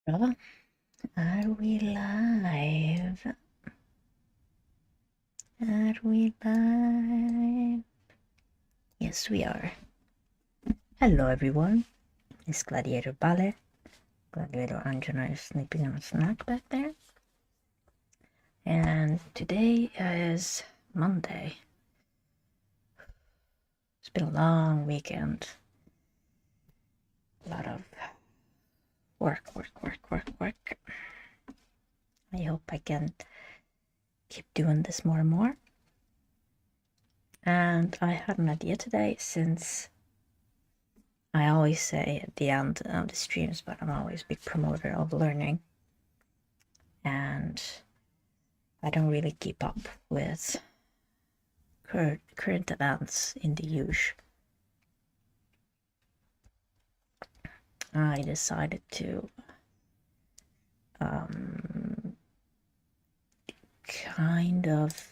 Brava, are we live? Are we live? Yes, we are. Hello, everyone. It's Gladiator Ballet. Gladiator Anjana is sleeping on a snack back there. And today is Monday. It's been a long weekend. A lot of work. I hope I can keep doing this more and more. And I had an idea today, since I always say at the end of the streams, but I'm always a big promoter of learning. And I don't really keep up with current events in the huge. I decided to kind of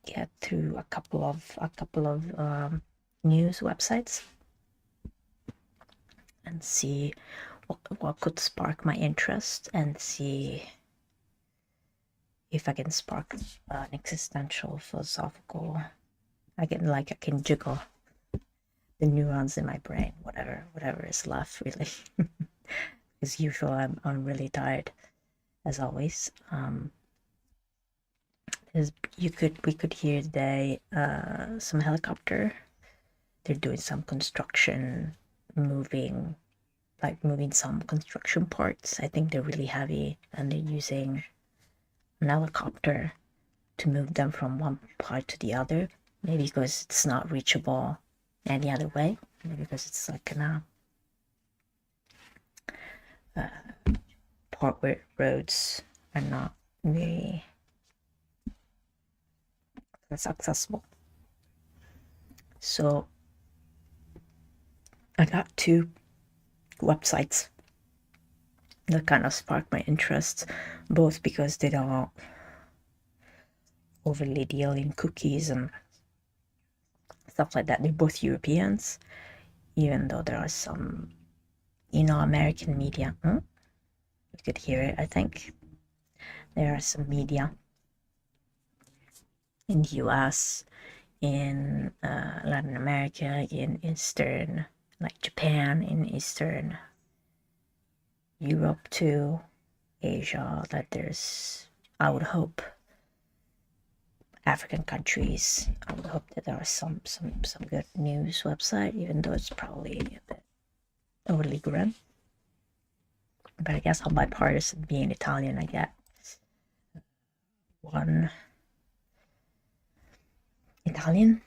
get through a couple of news websites and see what could spark my interest, and see if I can spark an existential philosophical. I can jiggle the neurons in my brain, whatever is left, really. As usual, I'm really tired, as always. We could hear today some helicopter. They're doing some construction, moving some construction parts. I think they're really heavy, and they're using an helicopter to move them from one part to the other. Maybe because it's not reachable any other way. Maybe because it's like a part where roads are not very accessible. So I got two websites that kind of sparked my interest, both because they don't overly deal in cookies and stuff like that. They're both Europeans, even though there are some, American media. You could hear it, I think. There are some media in the US, in Latin America, in Eastern, like Japan, in Eastern Europe too, Asia, that there's, I would hope, African countries. I would hope that there are some good news website, even though it's probably a bit overly grim. But I guess I'm bipartisan, being Italian. I get one Italian.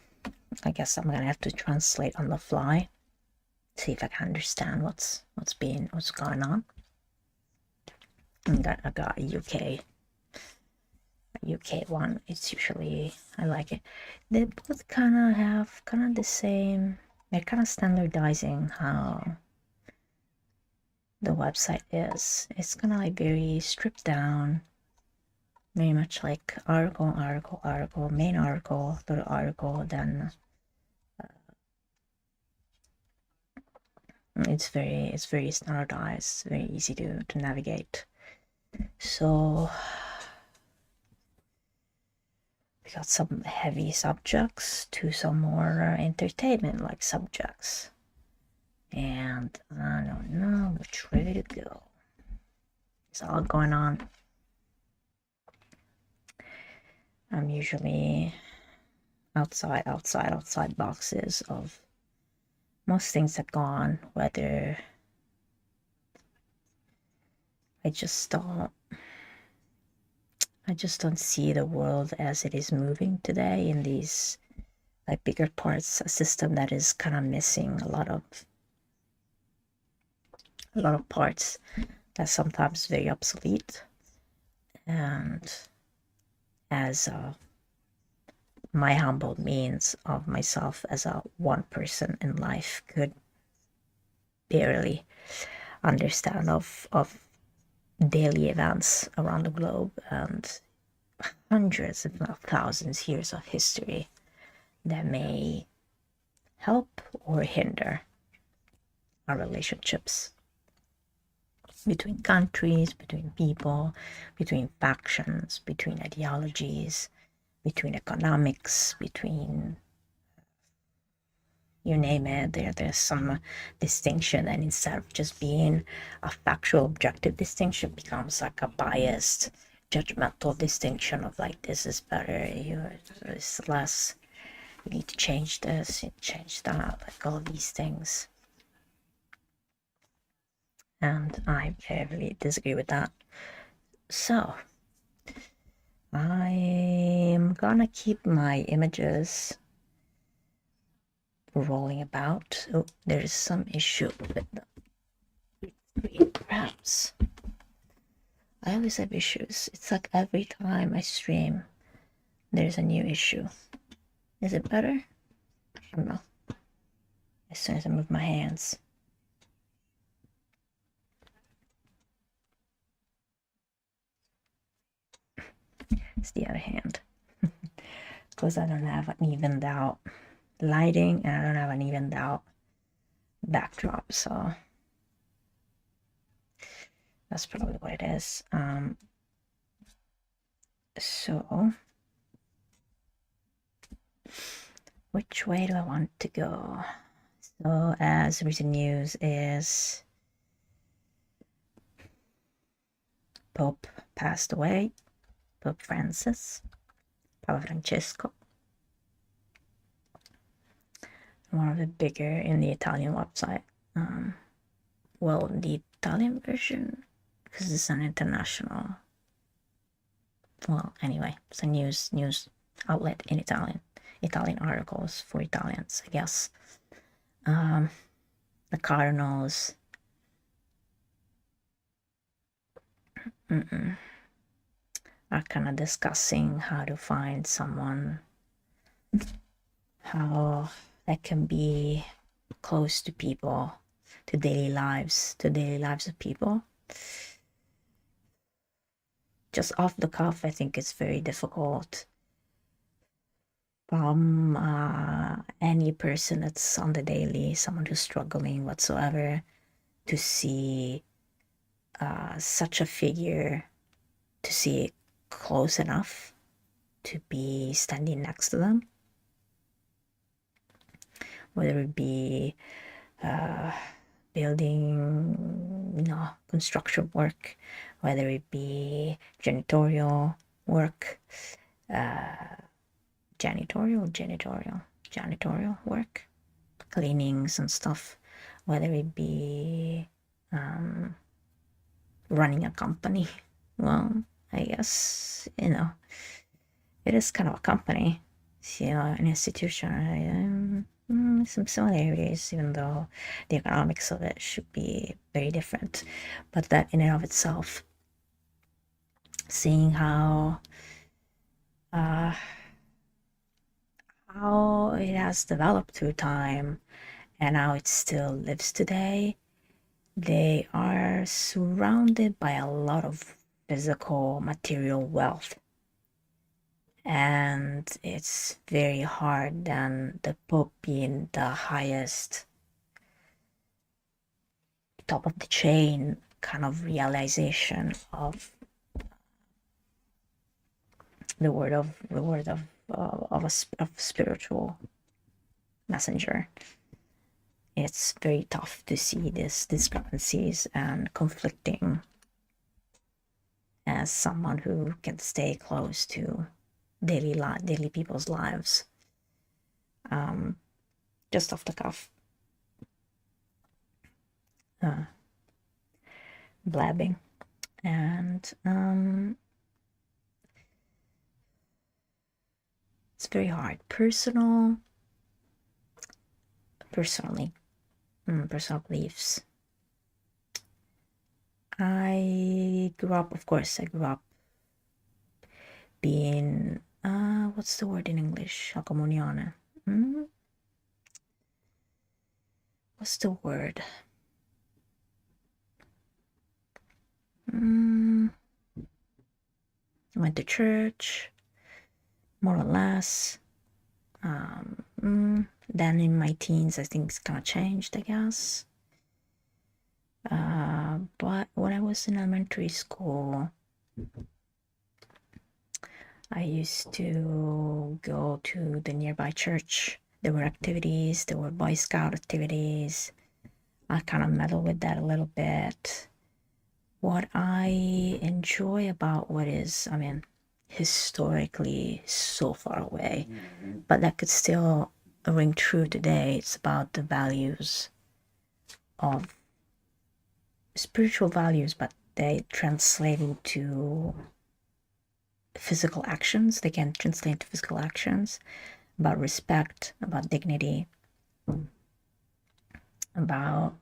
I guess I'm gonna have to translate on the fly, see if I can understand what's going on. And then I got a UK one. It's usually, I like it. They both kind of have the same. They're kind of standardizing how the website is. It's kind of like very stripped down, very much like article, main article, little article. Then it's very standardized, very easy to navigate. So we got some heavy subjects to some more entertainment like subjects, and I don't know which way to go. It's all going on. I'm usually outside boxes of most things that go on, whether I just don't see the world as it is moving today in these like bigger parts, a system that is kind of missing a lot of parts, that's sometimes very obsolete. And as my humble means of myself as a one person in life could barely understand of daily events around the globe and hundreds, if not thousands, years of history that may help or hinder our relationships between countries, between people, between factions, between ideologies, between economics, between you name it. There's some distinction, and instead of just being a factual objective distinction, becomes like a biased judgmental distinction of like, this is better, it's less, you need to change this, change that, like all these things. And I really disagree with that. So I'm gonna keep my images rolling about. Oh, there's some issue with the screen, perhaps. I always have issues. It's like every time I stream, there's a new issue. Is it better? I don't know. As soon as I move my hands. It's the other hand. Because I don't have an evened out lighting and I don't have an evened out backdrop, so that's probably what it is. So which way do I want to go? So as recent news is Pope passed away, Pope Francis, Papa Francesco, one of the bigger in the Italian website. Well, the Italian version, because it's an international. Well, anyway, it's a news outlet in Italian articles for Italians, I guess. The cardinals are kind of discussing how to find someone how that can be close to people, to daily lives of people. Just off the cuff, I think it's very difficult from any person that's on the daily, someone who's struggling whatsoever, to see such a figure, to see it close enough to be standing next to them, whether it be building, construction work, whether it be janitorial work, janitorial work, cleanings and stuff, whether it be running a company. Well, I guess, it is kind of a company, an institution. Some similarities, even though the economics of it should be very different. But that in and of itself, seeing how it has developed through time and how it still lives today, they are surrounded by a lot of physical material wealth. And it's very hard, than the Pope being the highest, top of the chain kind of realization of the word of a spiritual messenger. It's very tough to see these discrepancies and conflicting as someone who can stay close to daily people's lives. Just off the cuff, blabbing, and it's very hard. Personal beliefs. I grew up being what's the word in English? La comunione. What's the word? I went to church, more or less. Then in my teens, I think it's kind of changed, I guess. But when I was in elementary school, I used to go to the nearby church. There were activities, there were Boy Scout activities. I kind of meddle with that a little bit. What I enjoy about what is, I mean, historically so far away, but that could still ring true today. It's about the values of spiritual values, but they translate into physical actions. They can translate into physical actions about respect, about dignity, about,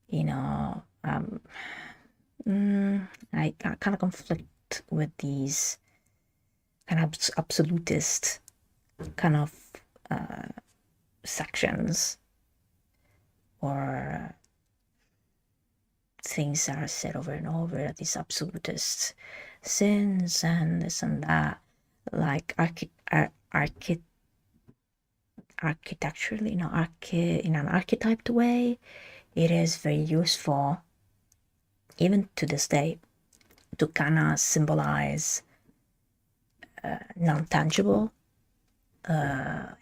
you know, I kind of conflict with these kind of absolutist kind of sections or things that are said over and over, these absolutist sins and this and that, like architecturally, in an archetyped way, it is very useful, even to this day, to kind of symbolize non-tangible,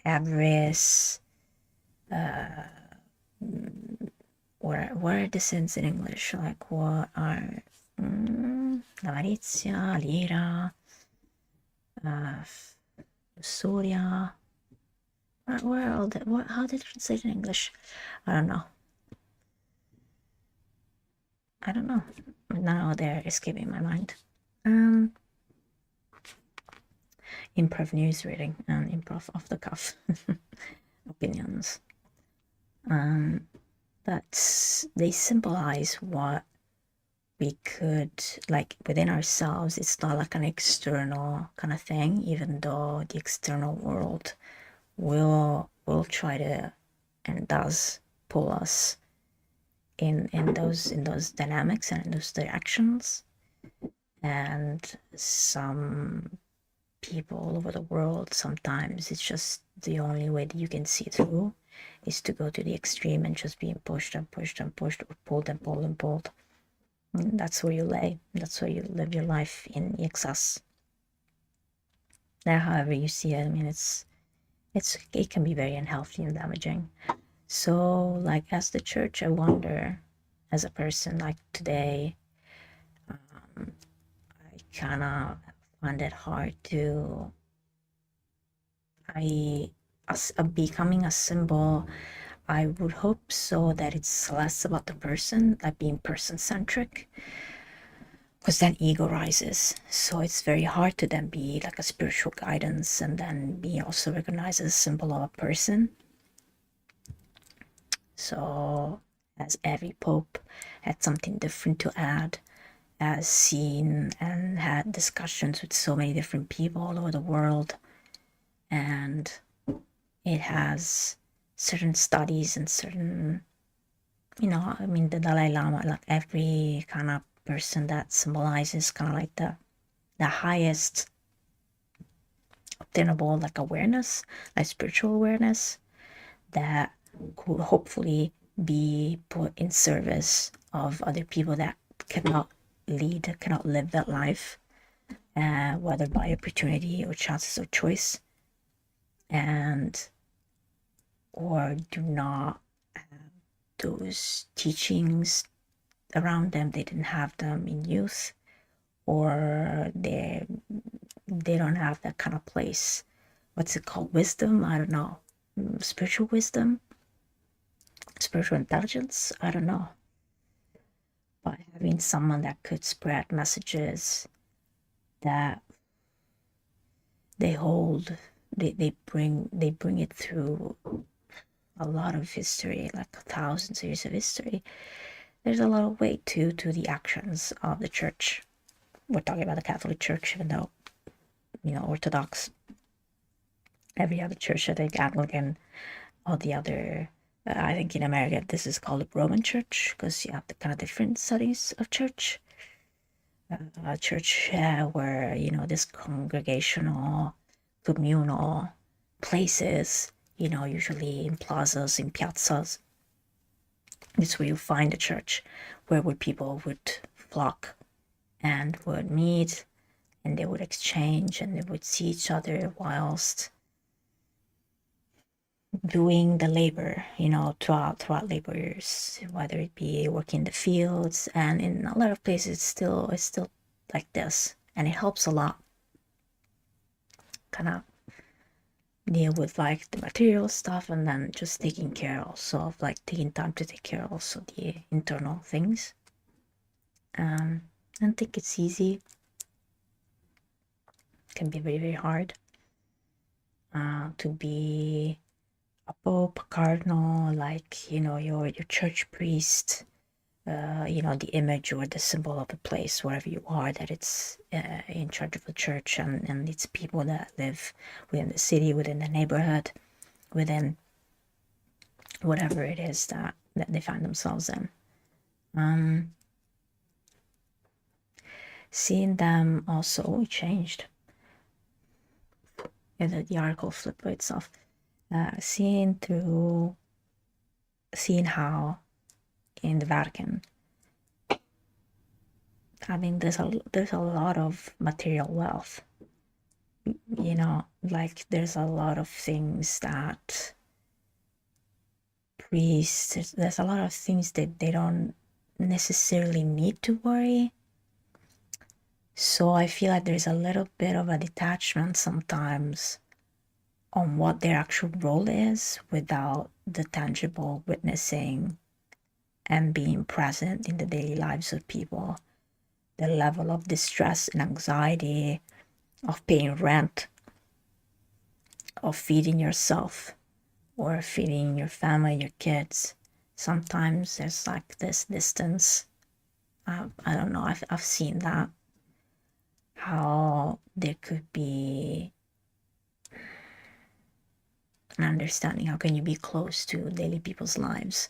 avarice, what are the sins in English? Like what are l'avarizia, l'ira, lussuria. Where are all that? How did it translate in English? I don't know. Now they're escaping my mind. Improv news reading and improv off the cuff opinions. But they symbolize what we could, like, within ourselves. It's not like an external kind of thing, even though the external world will try to and does pull us in those dynamics and in those directions. And some people all over the world, sometimes it's just the only way that you can see through is to go to the extreme and just being pushed and pushed and pushed, or pulled and pulled and pulled. And that's where you lay. That's where you live your life in excess. There, however you see it, I mean, it can be very unhealthy and damaging. So, like, as the church, I wonder, as a person, like today, I kind of find it hard to, becoming a symbol. I would hope so that it's less about the person, like being person-centric, because then ego rises. So it's very hard to then be like a spiritual guidance and then be also recognized as a symbol of a person. So, as every pope had something different to add, has seen and had discussions with so many different people all over the world, and it has certain studies and certain, I mean, the Dalai Lama, like every kind of person that symbolizes kind of like the highest obtainable, like, awareness, like spiritual awareness, that could hopefully be put in service of other people that cannot live that life, whether by opportunity or chances or choice, and or do not have those teachings around them. They didn't have them in youth, or they don't have that kind of place. What's it called? Wisdom? I don't know. Spiritual wisdom, spiritual intelligence. I don't know. But having someone that could spread messages that they hold, they bring it through a lot of history, like thousands of years of history. There's a lot of weight to the actions of the church. We're talking about the Catholic Church, even though, Orthodox, every other church, I think Anglican, all the other, I think in America this is called the Roman Church, because you have the kind of different studies of church. A church where, this congregational, communal places, usually in plazas, in piazzas, This way you find a church where people would flock and would meet, and they would exchange, and they would see each other whilst doing the labor, throughout labor years, whether it be working in the fields. And in a lot of places it's still like this, and it helps a lot kind of deal with like the material stuff, and then just taking care also of like taking time to take care also the internal things. I don't think it's easy. It can be very, very hard to be a pope, a cardinal, like your church priest, the image or the symbol of the place wherever you are, that it's in charge of the church, and it's people that live within the city, within the neighborhood, within whatever it is that they find themselves in. Seeing them also changed. Yeah, the article flipped by itself. Seeing how in the Vatican, I mean, there's a lot of material wealth. Like there's a lot of things that priests, there's a lot of things that they don't necessarily need to worry. So I feel like there's a little bit of a detachment sometimes on what their actual role is without the tangible witnessing and being present in the daily lives of people. The level of distress and anxiety of paying rent, of feeding yourself or feeding your family, your kids. Sometimes there's like this distance. I don't know, I've seen that. How there could be an understanding. How can you be close to daily people's lives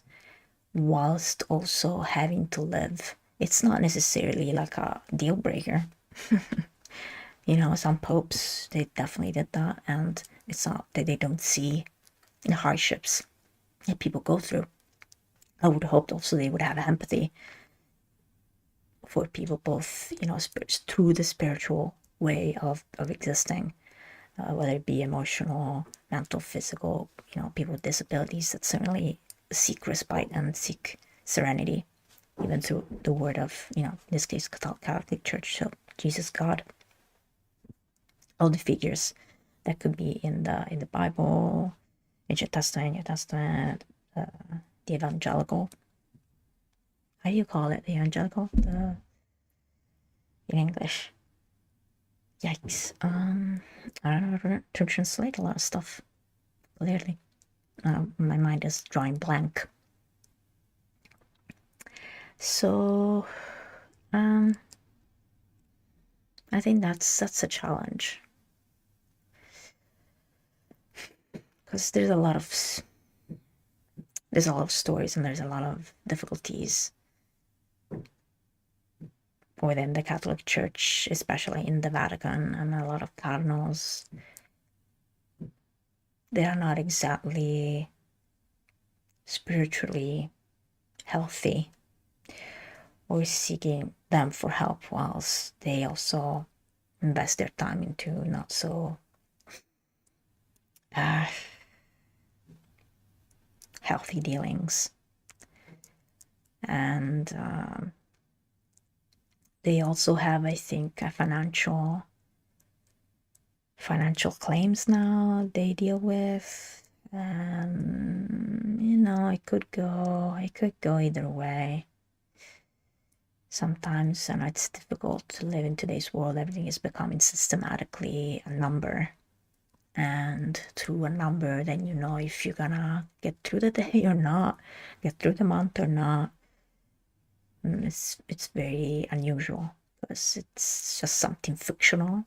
whilst also having to live? It's not necessarily like a deal breaker. Some popes, they definitely did that, and it's not that they don't see the hardships that people go through. I would hope also they would have empathy for people, both through the spiritual way of existing, whether it be emotional, mental, physical, people with disabilities that certainly seek respite and seek serenity, even through the word of, in this case, Catholic Church, so Jesus, God, all the figures that could be in the Bible, Ancient Testament, New Testament, the evangelical. How do you call it? The evangelical? In English. Yikes. I don't know how to translate a lot of stuff, clearly. My mind is drawing blank. So, I think that's a challenge. Because there's a lot of stories, and there's a lot of difficulties within the Catholic Church, especially in the Vatican, and a lot of cardinals. They are not exactly spiritually healthy or seeking them for help, whilst they also invest their time into not so healthy dealings. And they also have, I think, a financial claims now they deal with. It could go either way. Sometimes, and it's difficult to live in today's world. Everything is becoming systematically a number, and through a number, then if you're gonna get through the day or not, get through the month or not. It's very unusual, because it's just something fictional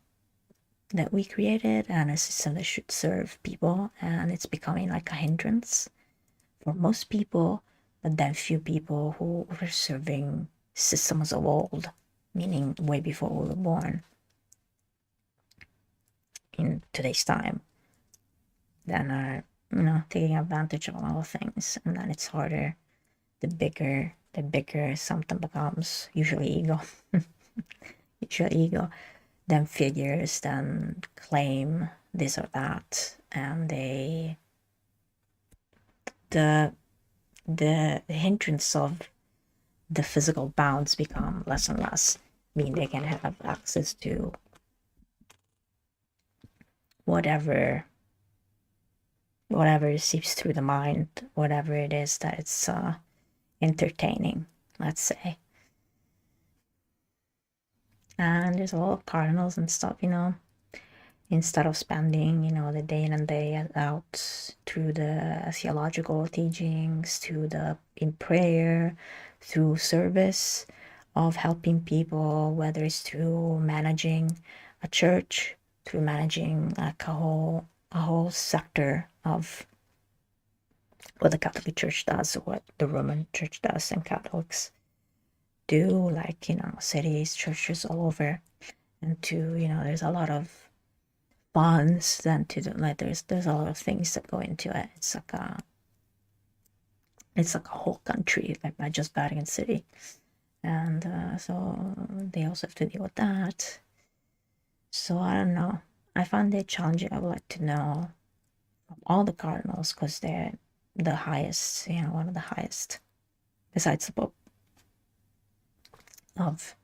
that we created, and a system that should serve people, and it's becoming like a hindrance for most people, but then few people who were serving systems of old, meaning way before we were born, in today's time, then are taking advantage of a lot of things, and then it's harder the bigger something becomes, usually ego. Usually ego, then figures then claim this or that, and the hindrance of the physical bounds become less and less. I mean, they can have access to whatever seeps through the mind, whatever it is that it's entertaining, let's say. And there's a lot of cardinals and stuff, instead of spending, the day in and day out through the theological teachings, in prayer, through service of helping people, whether it's through managing a church, through managing like a whole sector of what the Catholic Church does, or what the Roman Church does, and Catholics do, like, cities, churches all over. And there's a lot of funds then to do, like, there's a lot of things that go into it. It's like a whole country, like not just Vatican City. And so they also have to deal with that. So I don't know. I find it challenging. I would like to know from all the cardinals, because they're the highest, one of the highest, besides the Pope, of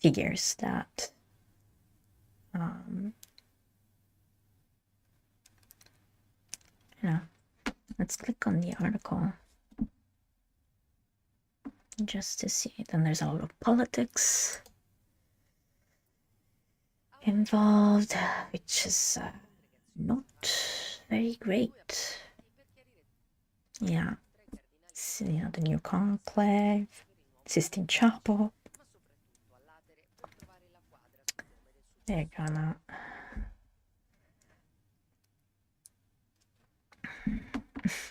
figures that let's click on the article just to see. Then there's a lot of politics involved, which is not very great. Yeah, so, the new conclave, Sistine Chapel. They're gonna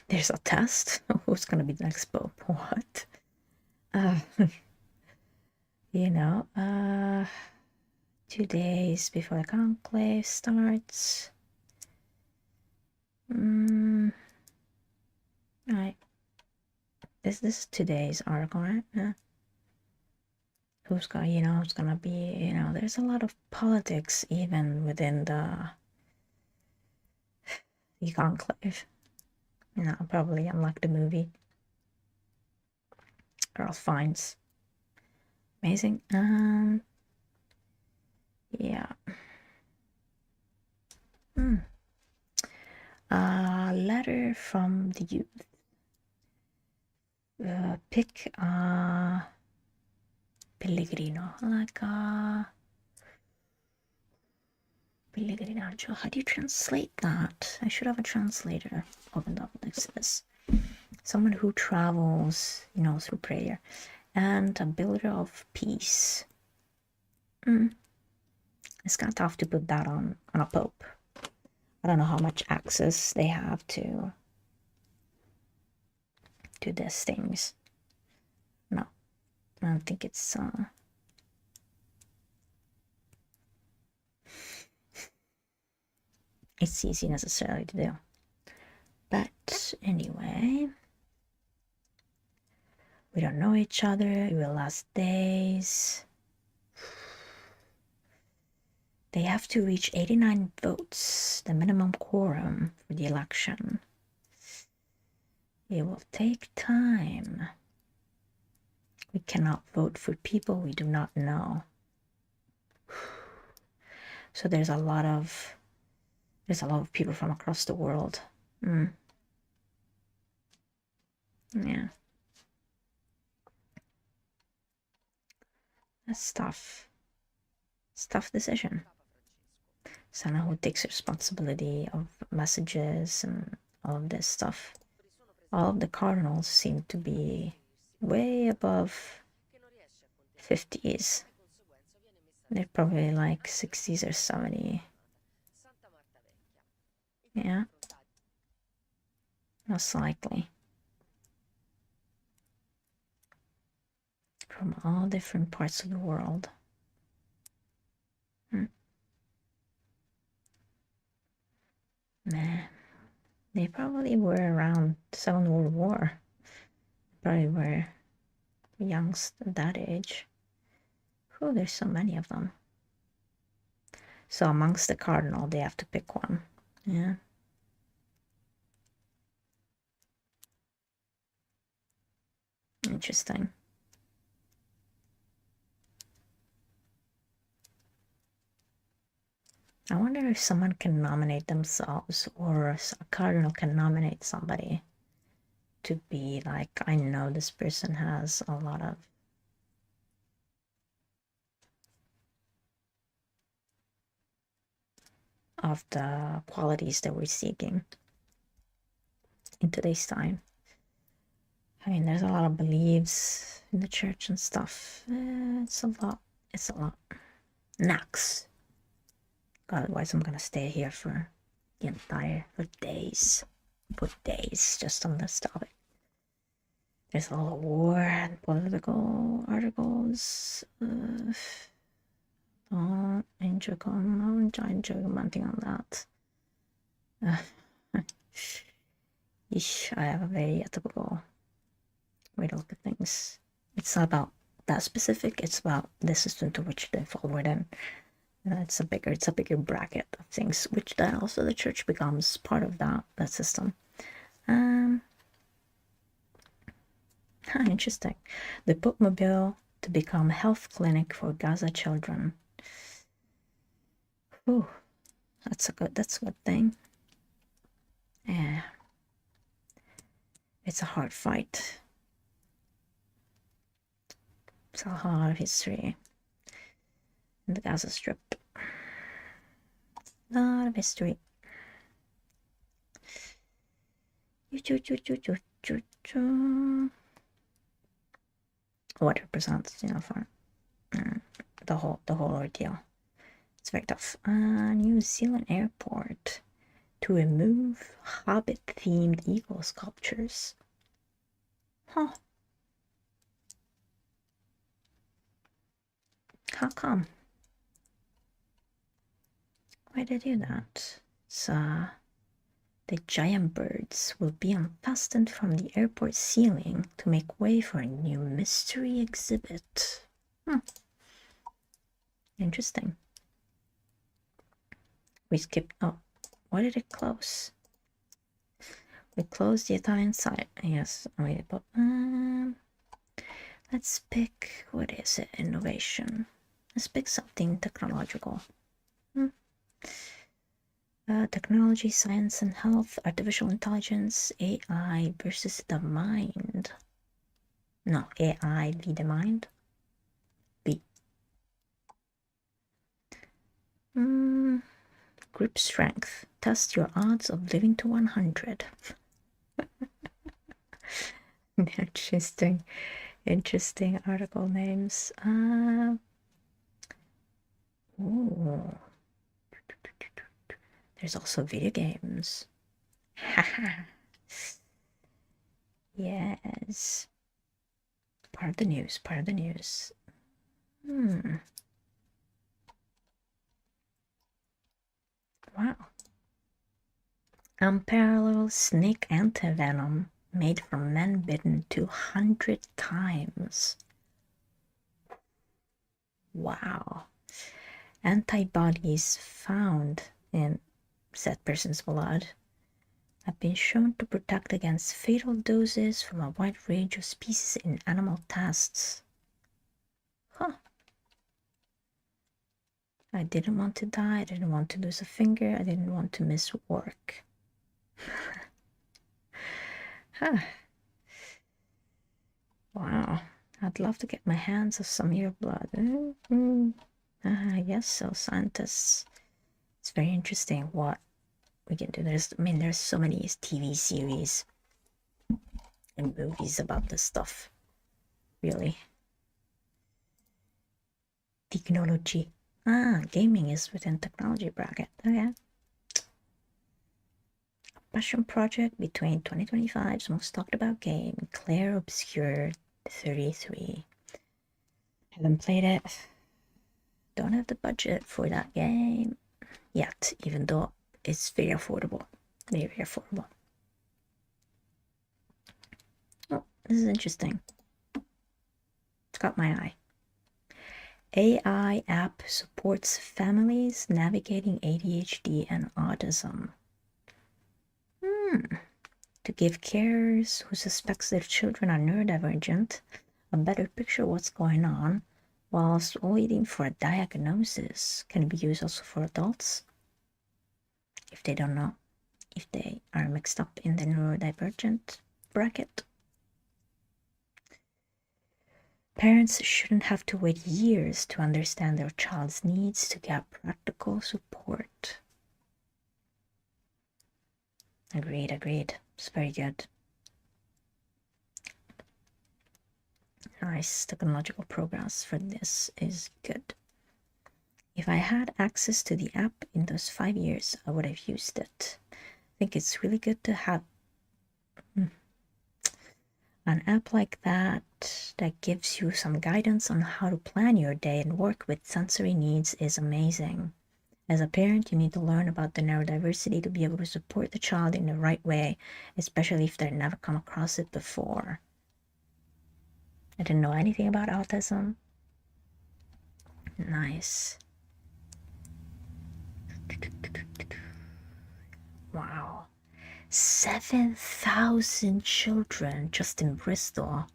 there's a test. Who's gonna be the next Pope? What? 2 days before the conclave starts. Right. This is today's article, right? Yeah. Who's gonna be, there's a lot of politics even within the conclave. Probably unlike the movie. Girl finds. Amazing. Yeah. A letter from the youth. Pick a pellegrino, like a pellegrinaggio. How do you translate that? I should have a translator opened up next to this. Someone who travels, through prayer. And a builder of peace. It's kind of tough to put that on a pope. I don't know how much access they have to these things. No, I don't think it's easy necessarily to do. But anyway, we don't know each other. It will last days. They have to reach 89 votes, the minimum quorum for the election. It will take time. We cannot vote for people we do not know. So there's a lot of people from across the world. Yeah. That's tough. It's a tough decision. Someone who takes responsibility of messages and all of this stuff. All of the cardinals seem to be way above 50s. They're probably like 60s or 70. Yeah. Most likely. From all different parts of the world. Man, they probably were around the Second World War. Probably were youngst at that age. Oh, there's so many of them. So amongst the cardinal, they have to pick one. Yeah. Interesting. I wonder if someone can nominate themselves or a cardinal can nominate somebody to be like, I know this person has a lot of the qualities that we're seeking in today's time. I mean, there's a lot of beliefs in the church and stuff. It's a lot. It's a lot. Next. Otherwise, I'm gonna stay here for days. For days, just on this topic. There's a lot of war and political articles. Oh, enjoy commenting on that. I have a very typical way to look at things. It's not about that specific, it's about the system to which they fall within. It's a bigger bracket of things, which then also the church becomes part of that system. Interesting. The bookmobile to become health clinic for Gaza children. Ooh, that's a good thing. Yeah. It's a hard fight. It's a lot of history in the Gaza Strip. A lot of history. What represents, for the whole ordeal. It's very tough. New Zealand airport to remove Hobbit-themed eagle sculptures. Huh. How come? Why did they do that? So, the giant birds will be unfastened from the airport ceiling to make way for a new mystery exhibit. Interesting. We skipped. Oh, why did it close? We closed the Italian side. Yes, wait, but let's pick, what is it? Innovation. Let's pick something technological. Technology, science, and health, artificial intelligence, AI versus the mind. No, AI v the mind. B. Grip strength. Test your odds of living to 100. Interesting article names. Ooh. There's also video games. Yes. Part of the news. Wow. Unparalleled snake antivenom made from men bitten 200 times. Wow. Antibodies found in said person's blood have been shown to protect against fatal doses from a wide range of species in animal tests. Huh. I didn't want to die, I didn't want to lose a finger, I didn't want to miss work. Huh. Wow. I'd love to get my hands on some of your blood. I guess so, scientists. It's very interesting what we can do. There's so many TV series and movies about this stuff. Really. Technology. Gaming is within technology bracket. Okay. A passion project between 2025's most talked about game, Claire Obscure 33. Haven't played it. Don't have the budget for that game yet, even though it's very affordable. Very affordable. Oh, This is interesting. It's got my eye. AI app supports families navigating ADHD and autism. To give carers who suspects their children are neurodivergent a better picture of what's going on whilst waiting for a diagnosis. Can be used also for adults if they don't know if they are mixed up in the neurodivergent bracket. Parents shouldn't have to wait years to understand their child's needs to get practical support. Agreed. It's very good. Nice technological progress for this is good. If I had access to the app in those 5 years, I would have used it. I think it's really good to have an app like that gives you some guidance on how to plan your day and work with sensory needs is amazing. As a parent, you need to learn about the neurodiversity to be able to support the child in the right way, especially if they've never come across it before. I didn't know anything about autism. Nice. Wow. 7,000 children just in Bristol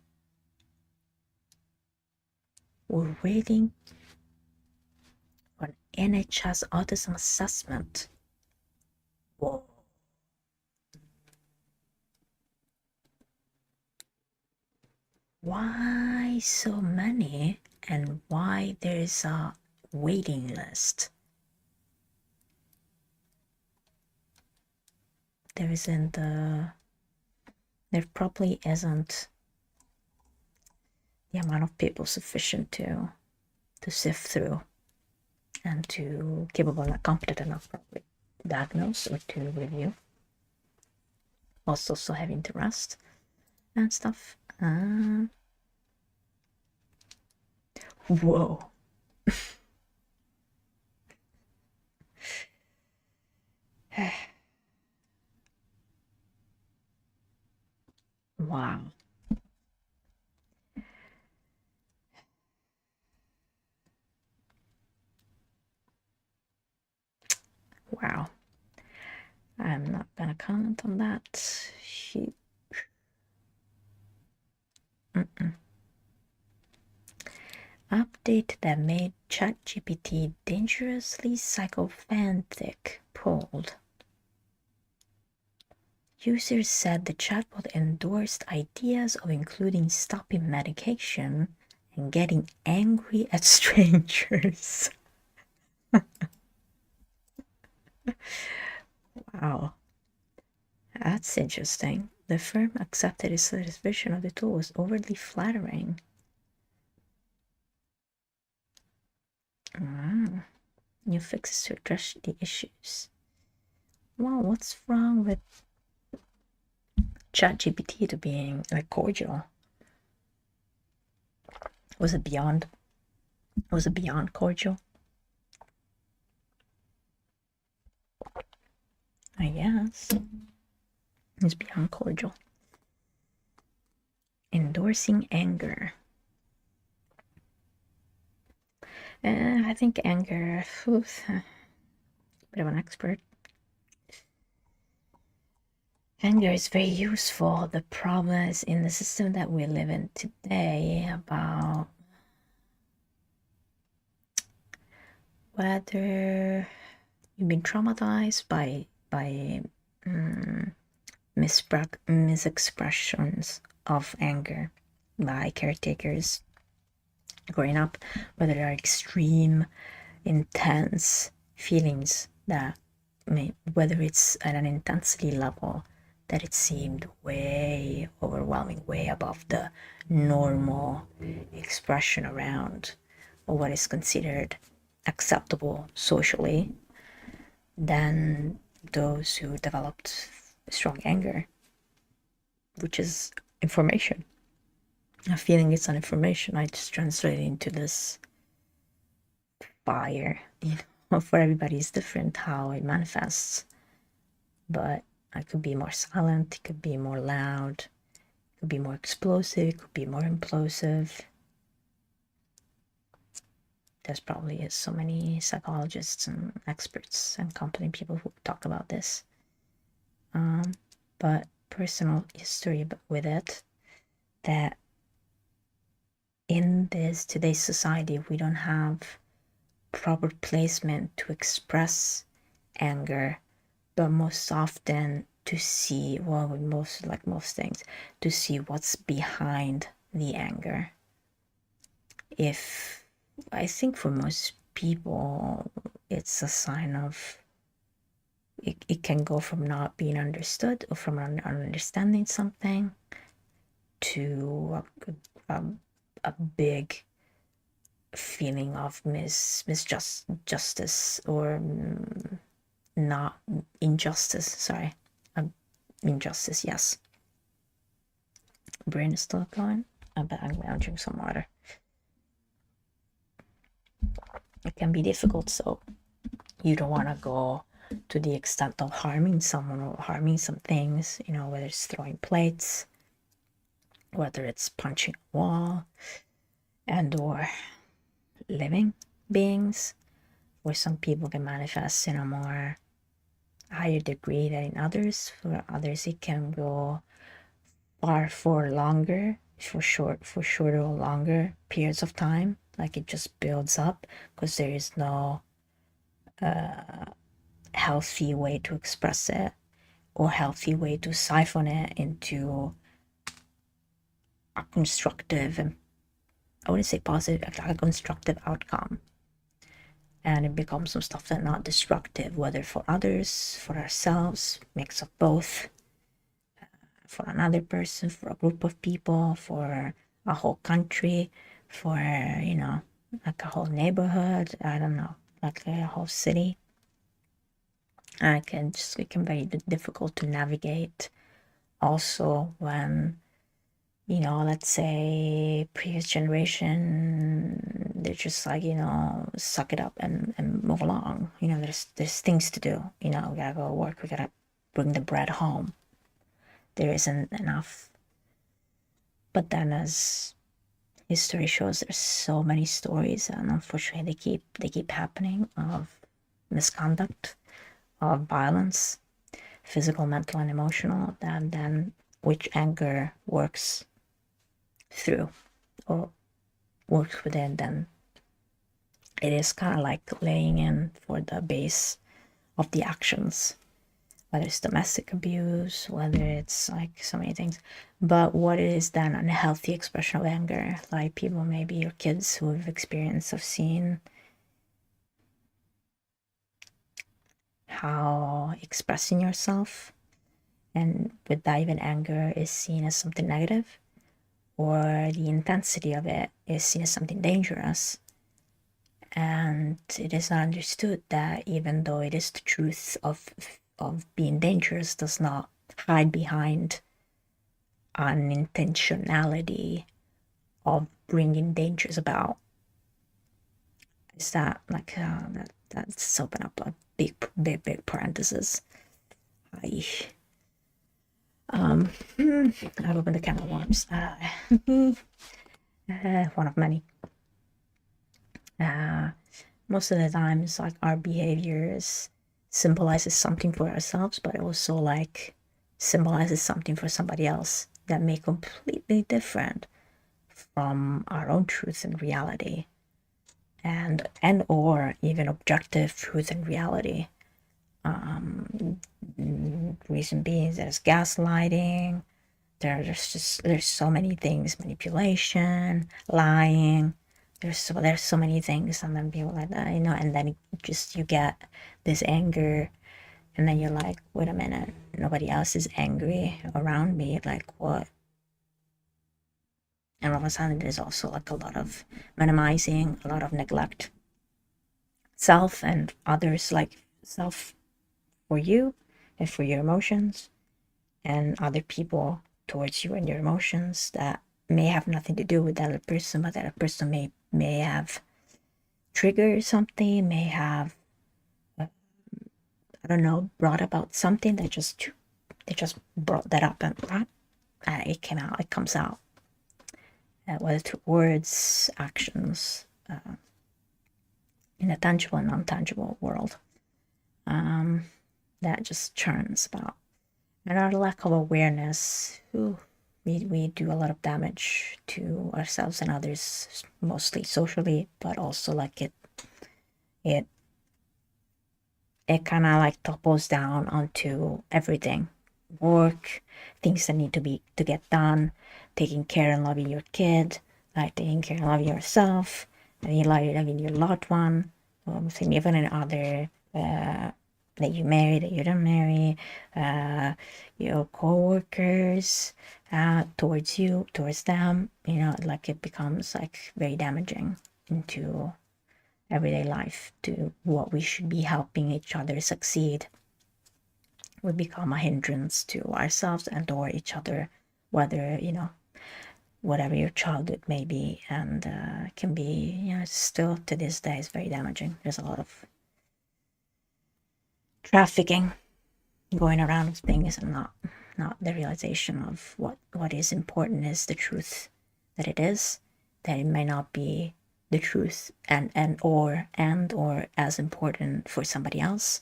were waiting for an NHS autism assessment. Whoa. Why so many, and why there's a waiting list? There probably isn't the amount of people sufficient to sift through and to capable and competent enough probably to diagnose or to review. Also having to rest and stuff. Whoa. Wow. Wow. I'm not gonna comment on that. Update that made ChatGPT dangerously psychophantic pulled. Users said the chatbot endorsed ideas of including stopping medication and getting angry at strangers. Wow. That's interesting. The firm accepted its version of the tool was overly flattering. New fixes to address the issues. Well, what's wrong with ChatGPT to being like cordial? Was it beyond cordial? I guess. It's beyond cordial. Endorsing anger. I think anger, bit of an expert. Anger is very useful. The problem is in the system that we live in today about whether you've been traumatized by misexpressions of anger by caretakers growing up, whether there are extreme, intense feelings that whether it's at an intensity level that it seemed way overwhelming, way above the normal expression around or what is considered acceptable socially, than those who developed strong anger, which is information. A feeling is an information. I just translate it into this fire. For everybody it's different how it manifests. But I could be more silent, it could be more loud, it could be more explosive, it could be more implosive. There's probably so many psychologists and experts and company people who talk about this. But personal history with it, that in today's society, we don't have proper placement to express anger, but most often to see, well, with most things, to see what's behind the anger. If I think for most people, it's a sign of it can go from not being understood or from understanding something to a big feeling of misjustice or not injustice. Sorry, injustice. Yes. Brain is still going. I bet I'm gonna drink some water. It can be difficult, so you don't want to go to the extent of harming someone or harming some things, whether it's throwing plates, whether it's punching a wall, and or living beings, where some people can manifest in a more higher degree than in others. For others, it can go far for longer, for shorter or longer periods of time. Like it just builds up because there is no healthy way to express it or healthy way to siphon it into a constructive, I wouldn't say positive, like a constructive outcome. And it becomes some stuff that's not destructive, whether for others, for ourselves, mix of both, for another person, for a group of people, for a whole country, for, like a whole neighborhood, I don't know, like a whole city. And it can be very difficult to navigate also when, let's say previous generation, they're just like, suck it up and move along. There's things to do. We gotta go to work, we gotta bring the bread home. There isn't enough. But then as history shows, there's so many stories, and unfortunately they keep happening, of misconduct, of violence, physical, mental, and emotional, and then which anger works through or works within, then it is kind of like laying in for the base of the actions, whether it's domestic abuse, whether it's like so many things. But what is then an unhealthy expression of anger? Like people, maybe your kids who have experience of seeing how expressing yourself and with that even anger is seen as something negative, or the intensity of it is seen as something dangerous. And it is not understood that even though it is the truth of being dangerous, does not hide behind an intentionality of bringing dangers about. Is that like that's open up a big parenthesis. I've opened a can of worms. One of many. Most of the times, like, our behaviors symbolizes something for ourselves, but also like symbolizes something for somebody else that may completely different from our own truth and reality, and or even objective truth and reality. Reason being, there's gaslighting, there's so many things, manipulation, lying, there's so many things, and then people like that, and then you get this anger, and then you're like, wait a minute, nobody else is angry around me, like what? And all of a sudden there's also like a lot of minimizing, a lot of neglect, self and others, like self for you and for your emotions, and other people towards you and your emotions that may have nothing to do with that other person, but that other person may have triggered something, may have I don't know, brought about something that just brought that up, and it comes out, whether through words, actions, in a tangible and non-tangible world, that just churns about. And our lack of awareness, we do a lot of damage to ourselves and others, mostly socially, but also like it kind of like topples down onto everything: work, things that need to get done, taking care and loving your kid, like taking care and loving yourself, and loving your loved one, significant other, that you marry, that you don't marry, your co-workers, towards you, towards them, like it becomes like very damaging into everyday life, to what we should be helping each other succeed. We become a hindrance to ourselves and or each other, whether, whatever your childhood may be, and can be, still to this day is very damaging. There's a lot of trafficking going around with things, and not the realization of what is important is the truth that it is, that it may not be the truth and or as important for somebody else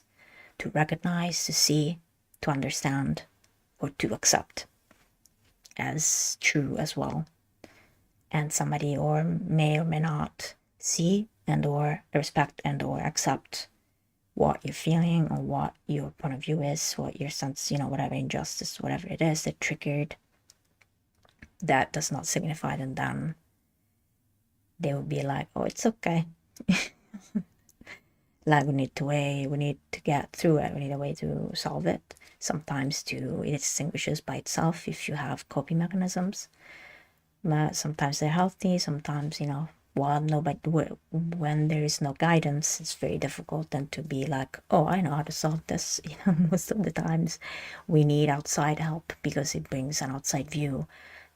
to recognize, to see, to understand, or to accept as true as well. And somebody or may not see and or respect and or accept what you're feeling or what your point of view is, what your sense, whatever injustice, whatever it is that triggered, that does not signify that then they will be like, oh, it's okay. Like we need to get through it. We need a way to solve it. Sometimes it distinguishes by itself if you have coping mechanisms. But sometimes they're healthy. Sometimes, when there is no guidance, it's very difficult then to be like, oh, I know how to solve this. Most of the times we need outside help because it brings an outside view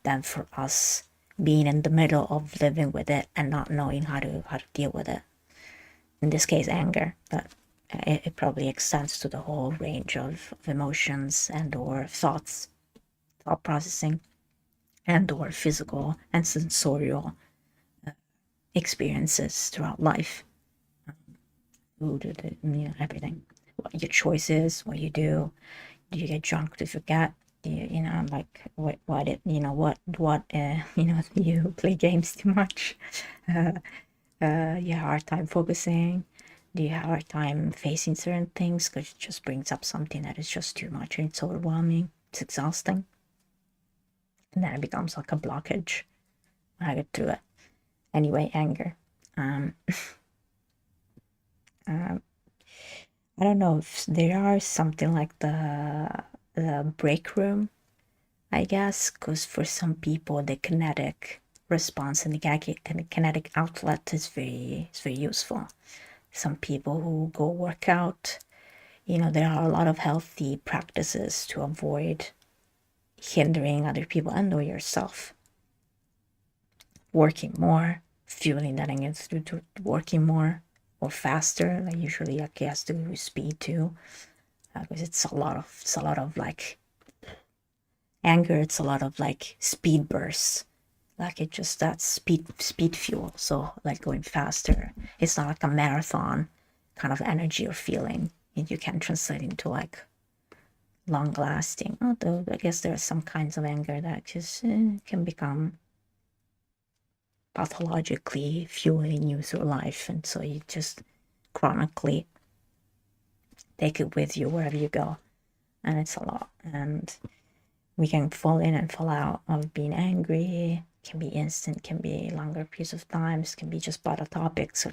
than for us being in the middle of living with it and not knowing how to deal with it. In this case, anger, but it probably extends to the whole range of emotions and or thought processing and or physical and sensorial experiences throughout life. Food, everything. What your choices, what you do you get drunk to forget? Do you, like you play games too much? You have a hard time focusing? Do you have a hard time facing certain things because it just brings up something that is just too much and it's overwhelming, it's exhausting, and then it becomes like a blockage when I get through it. Anyway, anger. I don't know if there are something like the break room, I guess, because for some people the kinetic response and the kinetic outlet is very useful. Some people who go work out, there are a lot of healthy practices to avoid hindering other people and or yourself. Working more, fueling that anger through working more or faster. Like usually it has to do with speed too, because it's a lot of like anger. It's a lot of like speed bursts. Like it just that's speed fuel. So like going faster. It's not like a marathon kind of energy or feeling. And you can translate into like long lasting. Although I guess there are some kinds of anger that just can become pathologically fueling you through life, and so you just chronically take it with you wherever you go, and it's a lot. And we can fall in and fall out of being angry. It can be instant, can be longer periods of times, can be just about topics,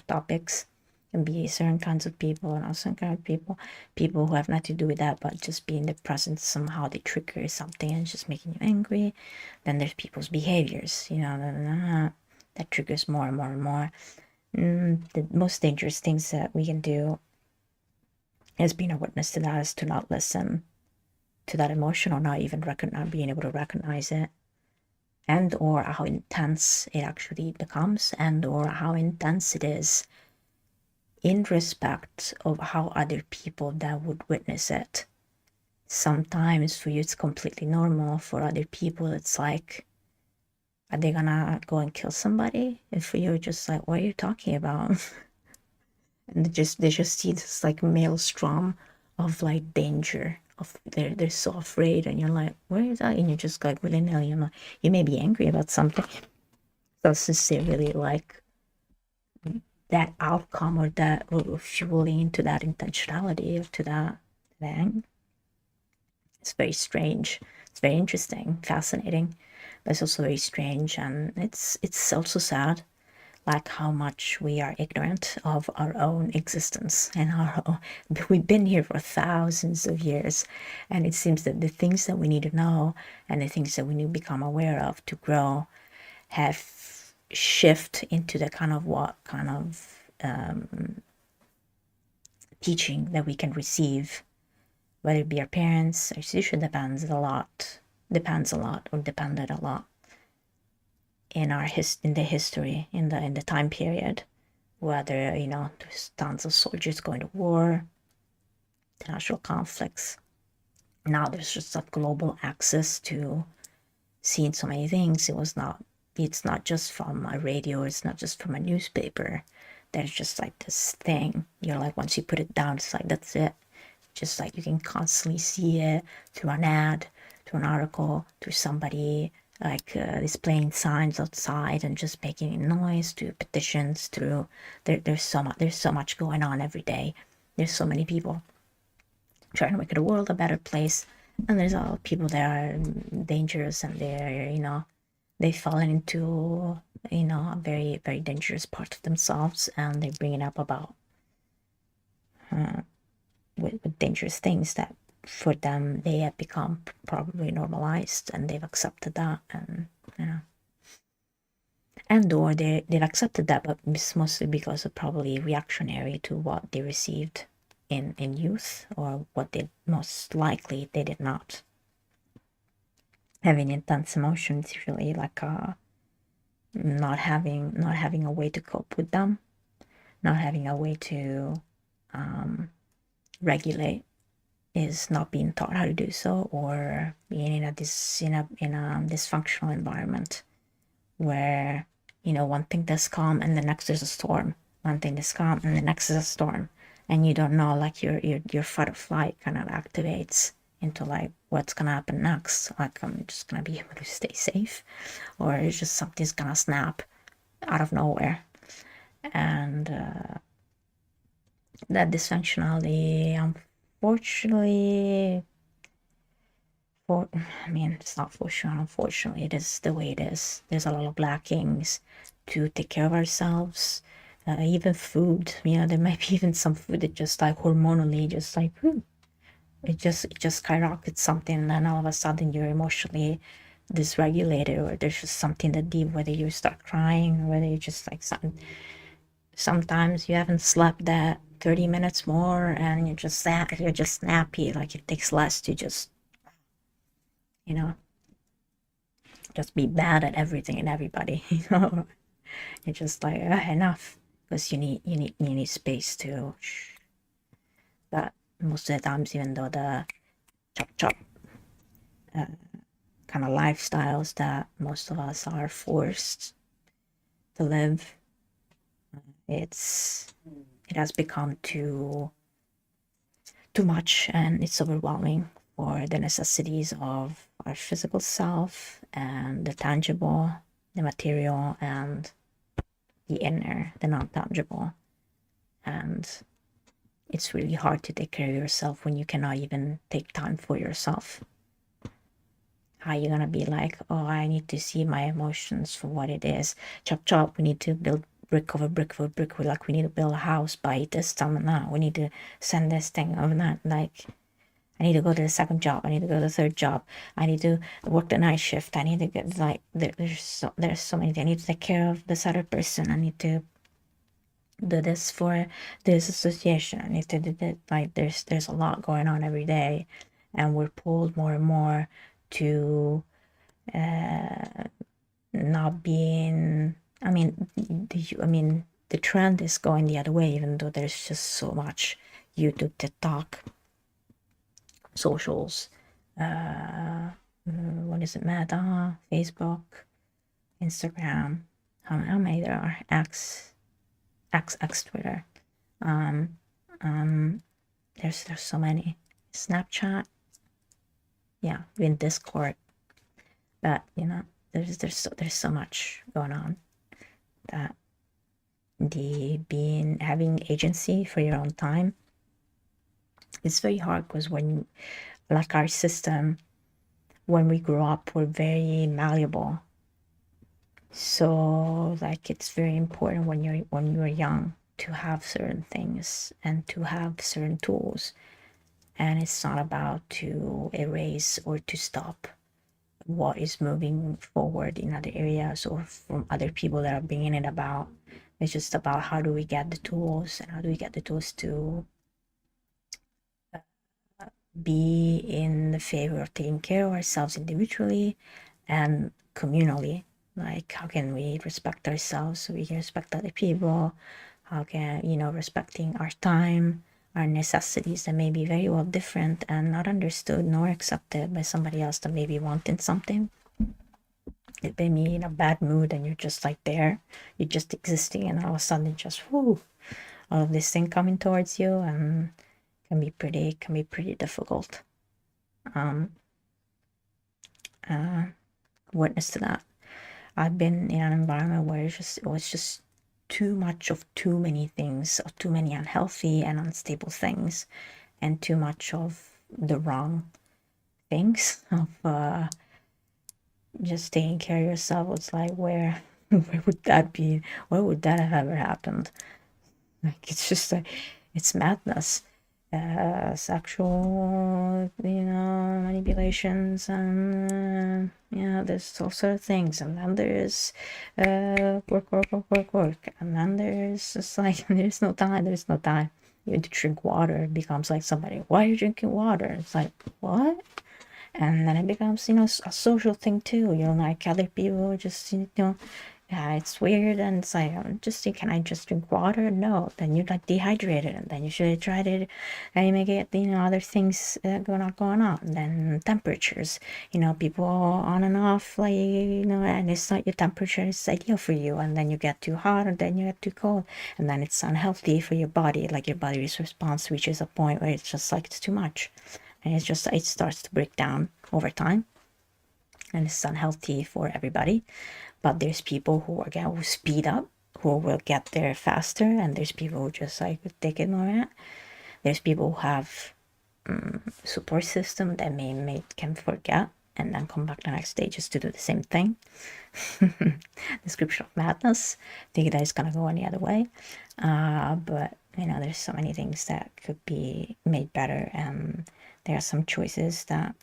can be certain kinds of people and also certain kind of people who have nothing to do with that, but just being the presence, somehow they trigger something and it's just making you angry. Then there's people's behaviors, that triggers more and more and more. The most dangerous things that we can do as being a witness to that is to not listen to that emotion, or not being able to recognize it, and or how intense it actually becomes, and or how intense it is in respect of how other people that would witness it sometimes for you it's completely normal. For other people it's like, are they gonna go and kill somebody? And for you, just like, what are you talking about? And they just see this like maelstrom of like danger. Of they're so afraid, and you're like, where is that? And you're just like willy nilly. You may be angry about something. So sincerely, like that outcome or that or fueling into that intentionality or to that thing. It's very strange. It's very interesting, fascinating, but it's also very strange, and it's also sad, like how much we are ignorant of our own existence and our own, we've been here for thousands of years, and it seems that the things that we need to know and the things that we need to become aware of to grow have shift into the kind of what kind of teaching that we can receive, whether it be our parents. Our institution depends a lot or depended a lot in the history, in the time period, whether there's tons of soldiers going to war, international conflicts. Now there's just a global access to seeing so many things. It's not just from a radio, it's not just from a newspaper. There's just like this thing, like once you put it down, it's like that's it. Just like you can constantly see it through an ad, through an article, through somebody like displaying signs outside and just making noise, through petitions, through there's so much going on every day. There's so many people trying to make the world a better place, and there's all people that are dangerous, and they've fallen into a very very dangerous part of themselves, and they're bringing up about with dangerous things that for them they have become probably normalized, and they've accepted that, and or they've accepted that, but it's mostly because of probably reactionary to what they received in youth, or what they most likely they did not. Having intense emotions really like not having a way to cope with them, not having a way to regulate, is not being taught how to do so, or being in a dysfunctional environment where one thing does calm and the next is a storm, one thing is calm and the next is a storm, and you don't know, like your fight or flight kind of activates into like what's gonna happen next. Like, I'm just gonna be able to stay safe, or it's just something's gonna snap out of nowhere. And that dysfunctionality, unfortunately, it's not fortunate, unfortunately, it is the way it is. There's a lot of lackings to take care of ourselves. Even food, there might be even some food that just like hormonally, just like it just skyrockets something, and then all of a sudden you're emotionally dysregulated, or there's just something that deep, whether you start crying or whether you just like sometimes you haven't slept that 30 minutes more, and you're just snappy, like it takes less to you know just be bad at everything and everybody. You're just like, enough, because you need space to that. Most of the times, even though the chop chop kind of lifestyles that most of us are forced to live, it has become too much, and it's overwhelming for the necessities of our physical self, and the tangible, the material, and the inner, the non-tangible. And it's really hard to take care of yourself when you cannot even take time for yourself. How are you gonna be like, oh, I need to see my emotions for what it is? Chop chop, we need to build brick over brick over brick. Like, we need to build a house by this time and that. We need to send this thing over that. Like, I need to go to the second job. I need to go to the third job. I need to work the night shift. I need to get like there's so many things. I need to take care of this other person. I need to do this for this association. I need to do that. Like, there's a lot going on every day, and we're pulled more and more to not being. The trend is going the other way, even though there's just so much YouTube, TikTok, socials. What is it? Meta, Facebook, Instagram. How many there are? X, Twitter. There's so many. Snapchat. Yeah, in Discord. But there's so much going on that having agency for your own time, it's very hard, because when, like, our system, when we grow up, we're very malleable. So, like, it's very important when you're young to have certain things and to have certain tools. And it's not about to erase or to stop what is moving forward in other areas or from other people that are bringing it about. It's just about how do we get the tools, and how do we get the tools to be in the favor of taking care of ourselves individually and communally. Like, how can we respect ourselves so we can respect other people? How can, respecting our time, our necessities that may be very well different and not understood nor accepted by somebody else that may be wanting something. It may be in a bad mood and you're just like there, you're just existing, and all of a sudden just whoo, all of this thing coming towards you, and can be pretty difficult. Witness to that. I've been in an environment where it was just too much of too many things, of too many unhealthy and unstable things, and too much of the wrong things of just taking care of yourself. It's like, where would that be? Where would that have ever happened? Like, it's just like, it's madness. Sexual, manipulations, and there's all sort of things. And then there's work, and then there's just like there's no time. You have to drink water. It becomes like, somebody, why are you drinking water? It's like, what? And then it becomes, a social thing too. Like, other people just, yeah, it's weird, and it's like, can I just drink water? No, then you're like dehydrated, and then you should have tried it, and you may get, other things going on. And then temperatures, people on and off, like, and it's not your temperature is ideal for you, and then you get too hot, and then you get too cold, and then it's unhealthy for your body. Like, your body's response reaches a point where it's just like, it's too much, and it starts to break down over time, and it's unhealthy for everybody. But there's people who speed up, who will get there faster, and there's people who just like take it more. There's people who have support system that can forget and then come back the next day just to do the same thing. Description of madness. Think that it's gonna go any other way, but there's so many things that could be made better, and there are some choices that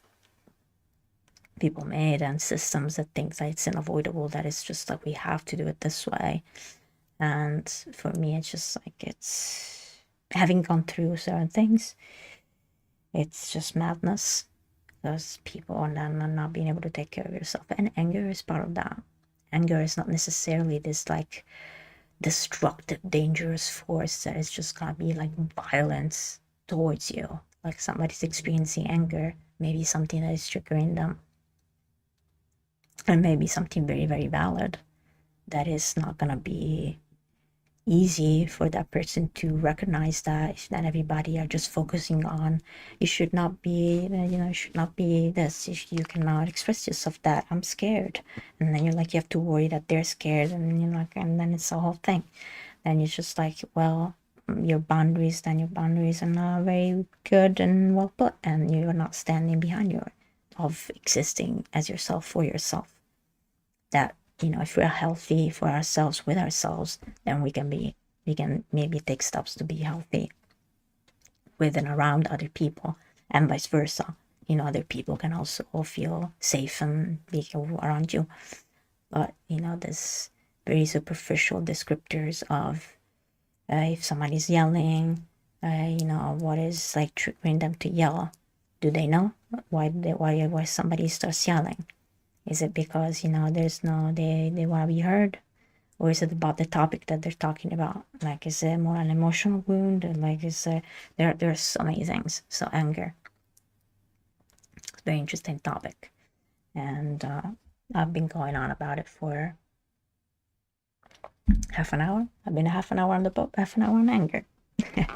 people made and systems that think that it's unavoidable, that it's just like, we have to do it this way. And for me, it's just like, it's having gone through certain things, it's just madness. Those people, and then not being able to take care of yourself, and anger is part of that. Anger is not necessarily this like destructive, dangerous force that is just gonna be like violence towards you. Like, somebody's experiencing anger, maybe something that is triggering them, and maybe something very, very valid, that is not gonna be easy for that person to recognize. That everybody are just focusing on, you should not be, you should not be this, you cannot express yourself that, I'm scared. And then you're like, you have to worry that they're scared, and you're like, and then it's the whole thing. Then you're just like, well, your boundaries are not very good and well put, and you're not standing behind of existing as yourself for yourself. That, if we're healthy for ourselves, with ourselves, then we can maybe take steps to be healthy with and around other people, and vice versa. Other people can also feel safe and be around you. But this very superficial descriptors of if somebody's yelling, what is like triggering them to yell? Do they know why somebody starts yelling? Is it because, they want to be heard? Or is it about the topic that they're talking about? Like, is it more an emotional wound? Or like, there are so many things. So anger. very interesting topic, and I've been going on about it for half an hour. I've been half an hour on the boat, half an hour on anger. I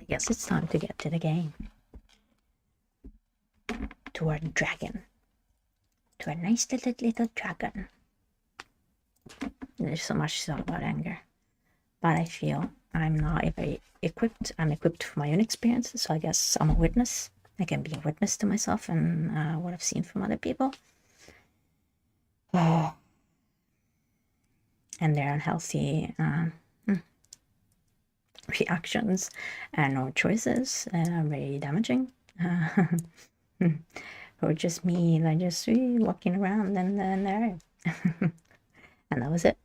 guess it's time to get to the game. To our dragon. To a nice little dragon. There's so much to talk about anger. But I feel I'm not very equipped. I'm equipped for my own experiences, so I guess I'm a witness. I can be a witness to myself and what I've seen from other people. And their unhealthy reactions and or choices are very damaging. Or just me, like just walking around and there. And that was it.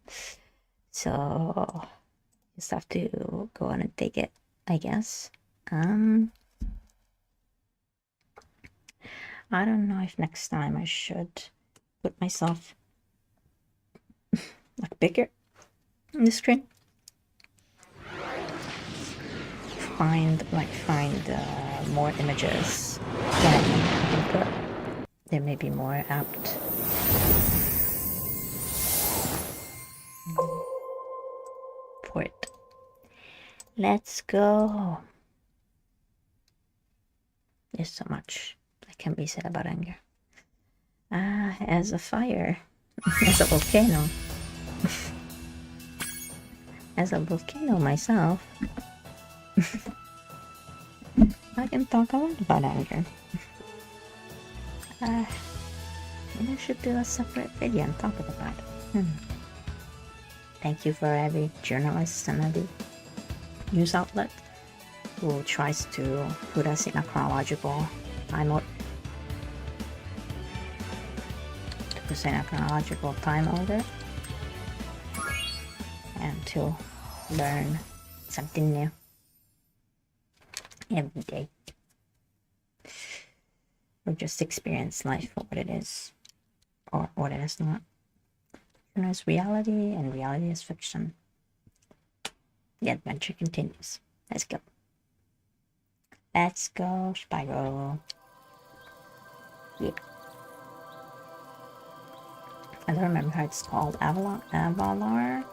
So just have to go on and take it, I guess. I don't know if next time I should put myself like bigger on the screen. Find more images that I can put. They may be more apt. For it. Let's go. There's so much that can be said about anger. As a fire, as a volcano. As a volcano myself, I can talk a lot about anger. Maybe I should do a separate video and talk about it. Thank you for every journalist and every news outlet who tries to put us in a chronological time order. To put us in a chronological time order. And to learn something new every day. Or just experience life for what it is, or what it is not. There is reality, and reality is fiction. The adventure continues. Let's go. Let's go, Spyro. Yeah. I don't remember how it's called. Avalar.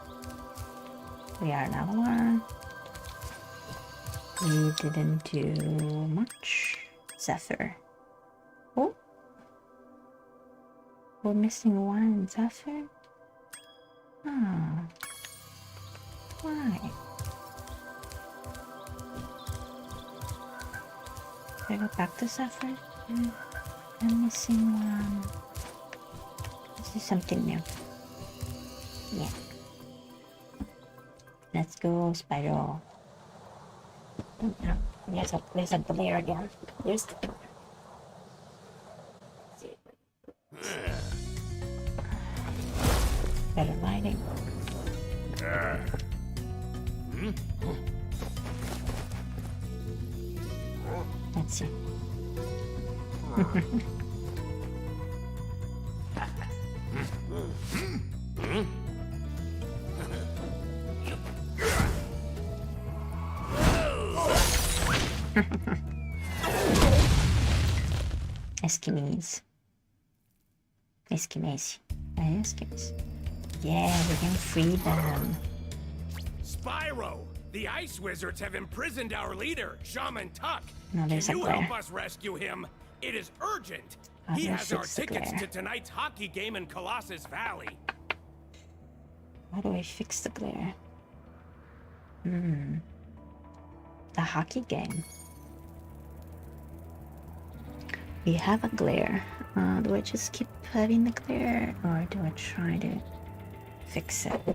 We are in Avalar. We didn't do much. Zephyr. Oh. We're missing one Zephyr? Oh. Why? Should I go back to Zephyr? I'm missing one. This is something new. Yeah. Let's go, Spyro. There's a glare again. There's the glare. Better lighting. Let's see. Eskimies. Eskimies. Eskimies. Yeah, we can free them. Spyro! The Ice Wizards have imprisoned our leader, Shaman Tuck. No, Can you help us rescue him? It is urgent. He has our tickets to tonight's hockey game in Colossus Valley. How do I fix the glare? The hockey game. We have a glare. Do I just keep having the glare, or do I try to fix it? Do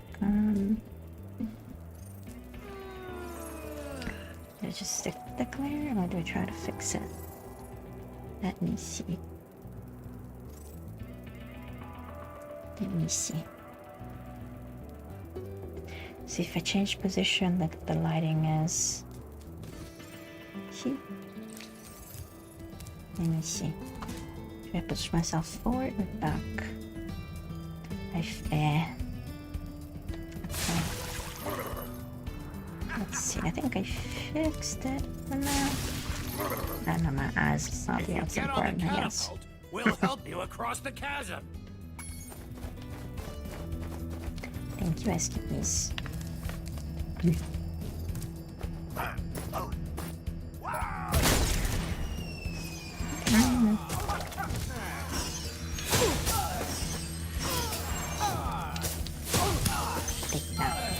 I just stick with the glare, or do I try to fix it? Let me see. Let me see. See if I change position, like the lighting is here. Let me see. Should I push myself forward or back? Okay. Let's see. I think I fixed it for now. And my eyes is not If you what's get on the important, I guess. catapult, we'll help you across the chasm. Thank you, Escapees. Take that.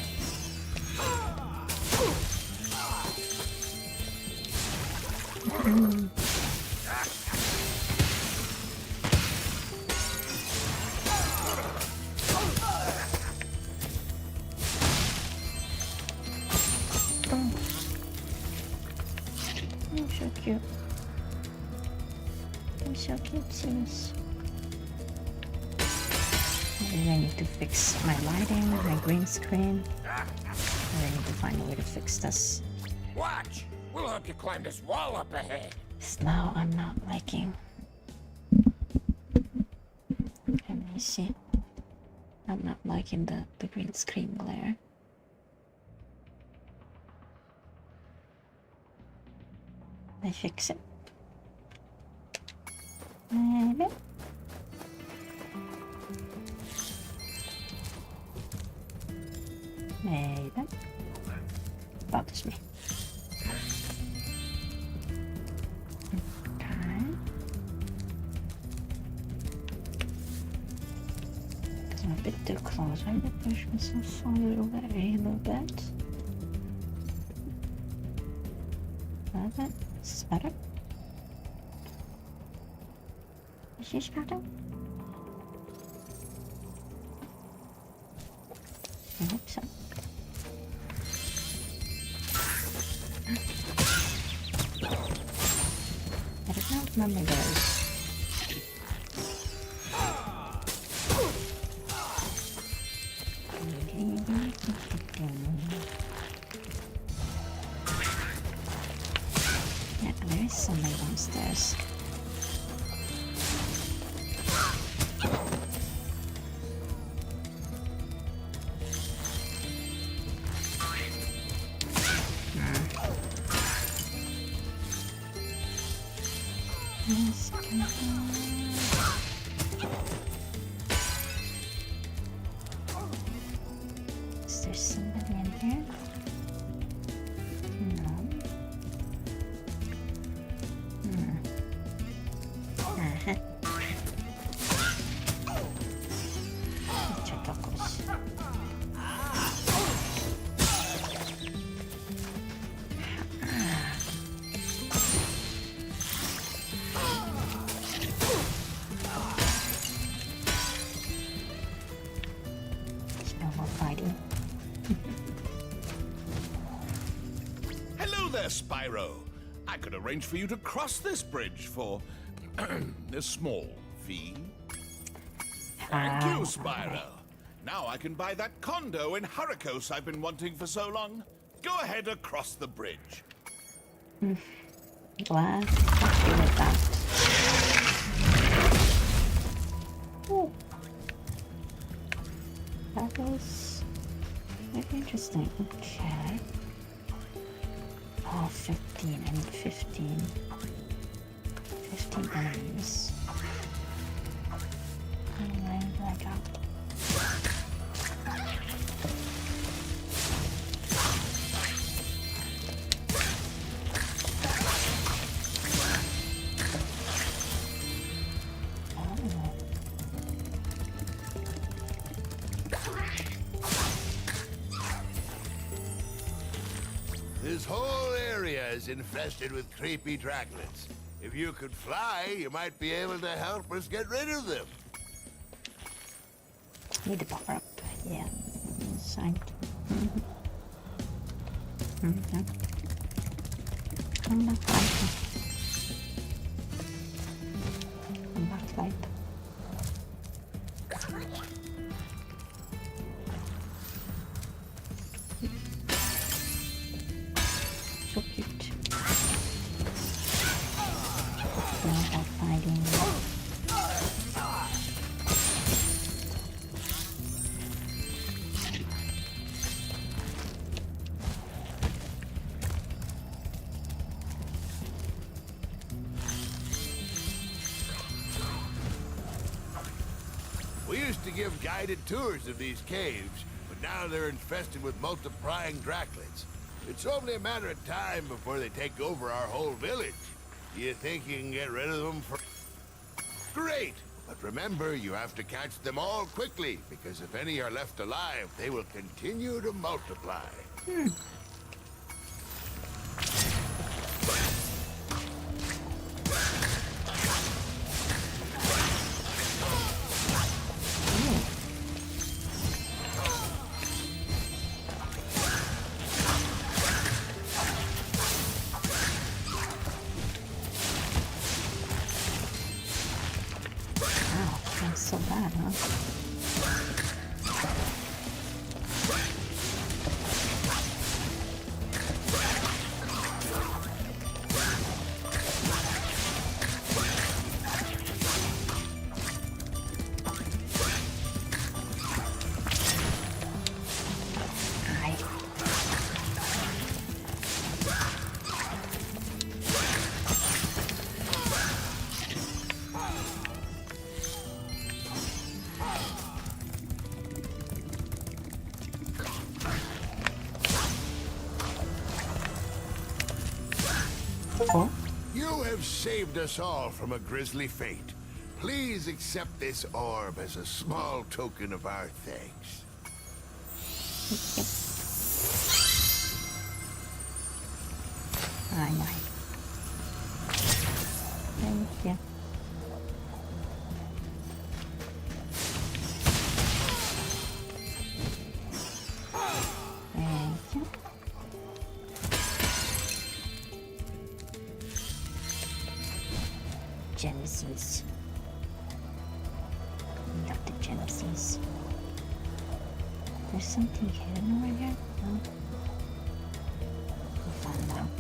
I'm so cute. I'm so cute, sis. Maybe I need to fix my lighting, my green screen. I need to find a way to fix this. Watch! We'll help you climb this wall up ahead. This now I'm not liking. Let me see. I'm not liking the green screen glare. I fix it. Maybe. Maybe. Bothers me. Okay. I'm a bit too close. I need to push myself a little bit. Like this is better. Is this better? I hope so. I don't remember those. Yeah, there is something downstairs. Yes, is there somebody in here? No. Chocos. No more fighting. Hello there, Spyro. I could arrange for you to cross this bridge for a small fee. Thank you, Spyro. Now I can buy that condo in Hurricos I've been wanting for so long. Go ahead across the bridge. Glad happy with that. Ooh. That was very interesting. Okay. Oh, 15. I need 15. 15 enemies. How many do I got? This whole area is infested with creepy draglets. If you could fly, you might be able to help us get rid of them. Need to power up. Yeah. Signed. Come back light. Come back light. So cute. Now about fighting. give guided tours of these caves, but now they're infested with multiplying Draclets. It's only a matter of time before they take over our whole village. Do you think you can get rid of them for... Great! But remember, you have to catch them all quickly, because if any are left alive, they will continue to multiply. So bad, huh? Oh. You have saved us all from a grisly fate. Please accept this orb as a small token of our thanks. Aye, aye. Thank you. Thank you. Gemsies. Love the gemsies. There's something hidden over here? No? We'll find out.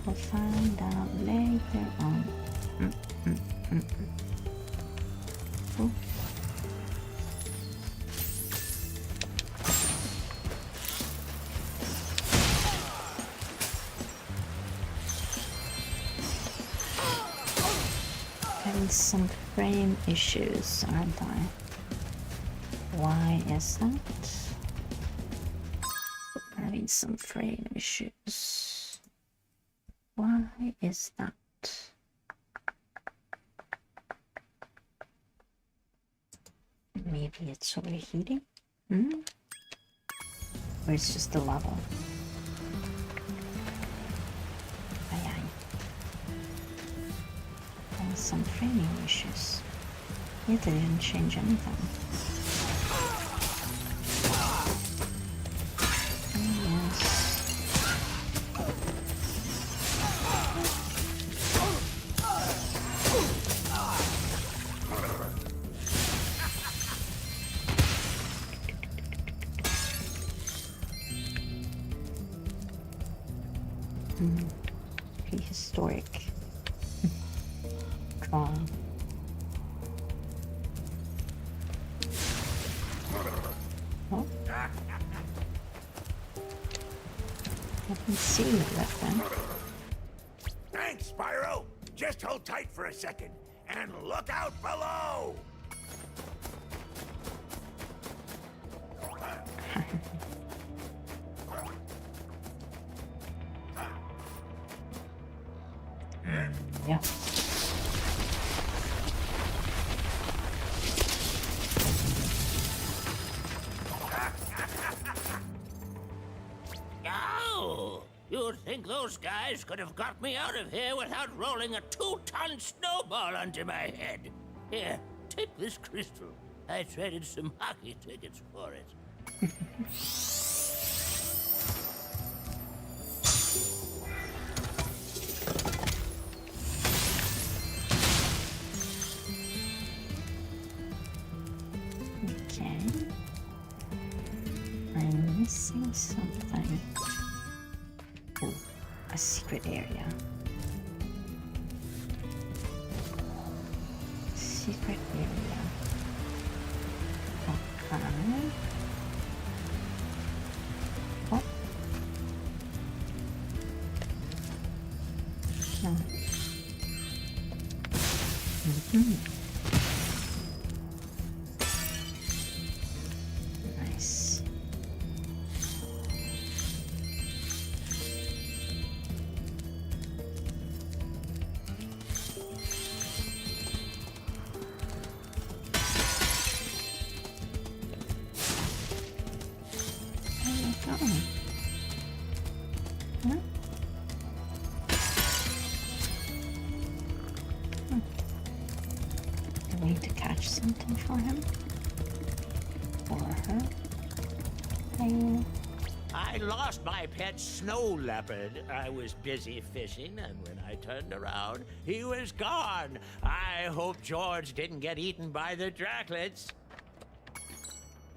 We'll find out later on. Ooh. Having some frame issues, aren't I? Why is that? Having some frame issues. Why is that? Maybe it's overheating? Or it's just the level? Aye, aye. And some framing issues. Yet they didn't change anything. Prehistoric drawing. Oh. I can see that then. Thanks, Spyro. Just hold tight for a second and look out below. Yeah. Oh, you'd think those guys could have got me out of here without rolling a 2-ton snowball onto my head. Here, take this crystal. I traded some hockey tickets for it. Okay. I'm missing something. Ooh, a secret area. Secret area. Okay. Oh. No. need to catch something for him. Or her. I lost my pet snow leopard. I was busy fishing, and when I turned around, he was gone. I hope George didn't get eaten by the Draclets.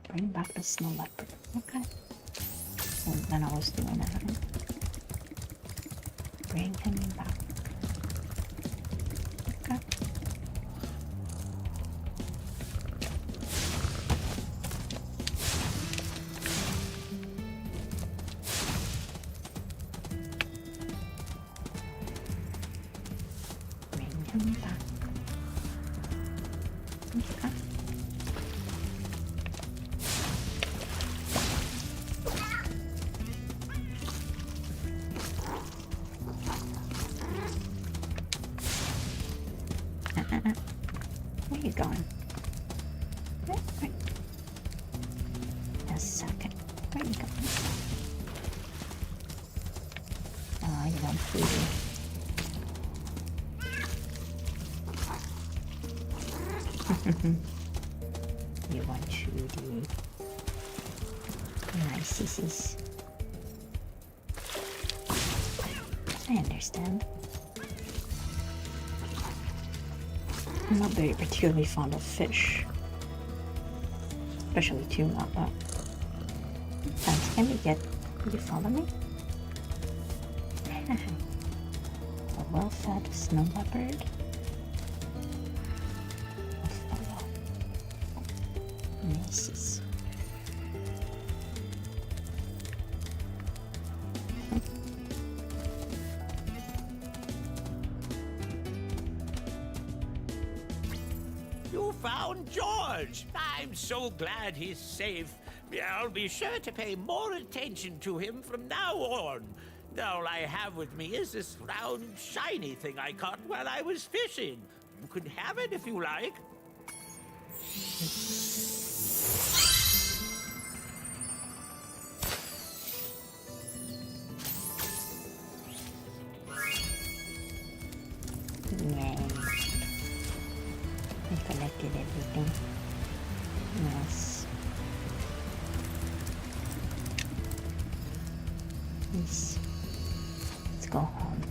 Bring back the snow leopard. Okay. Well, then I was doing that. Bring him back. Okay. Bring him back. Okay. Where are you going? Wait. A second. Where are you going? Oh, you want food. You want Judy. Nice. I understand. I'm not very particularly fond of fish. Especially tuna, but... Thanks, can we get... Will you follow me? A well-fed snow leopard. A fellow. Nice. You found George. I'm so glad he's safe. I'll be sure to pay more attention to him from now on. All I have with me is this round, shiny thing I caught while I was fishing. You can have it if you like. Yay. I collected everything. Yes. Yes. Let's go home.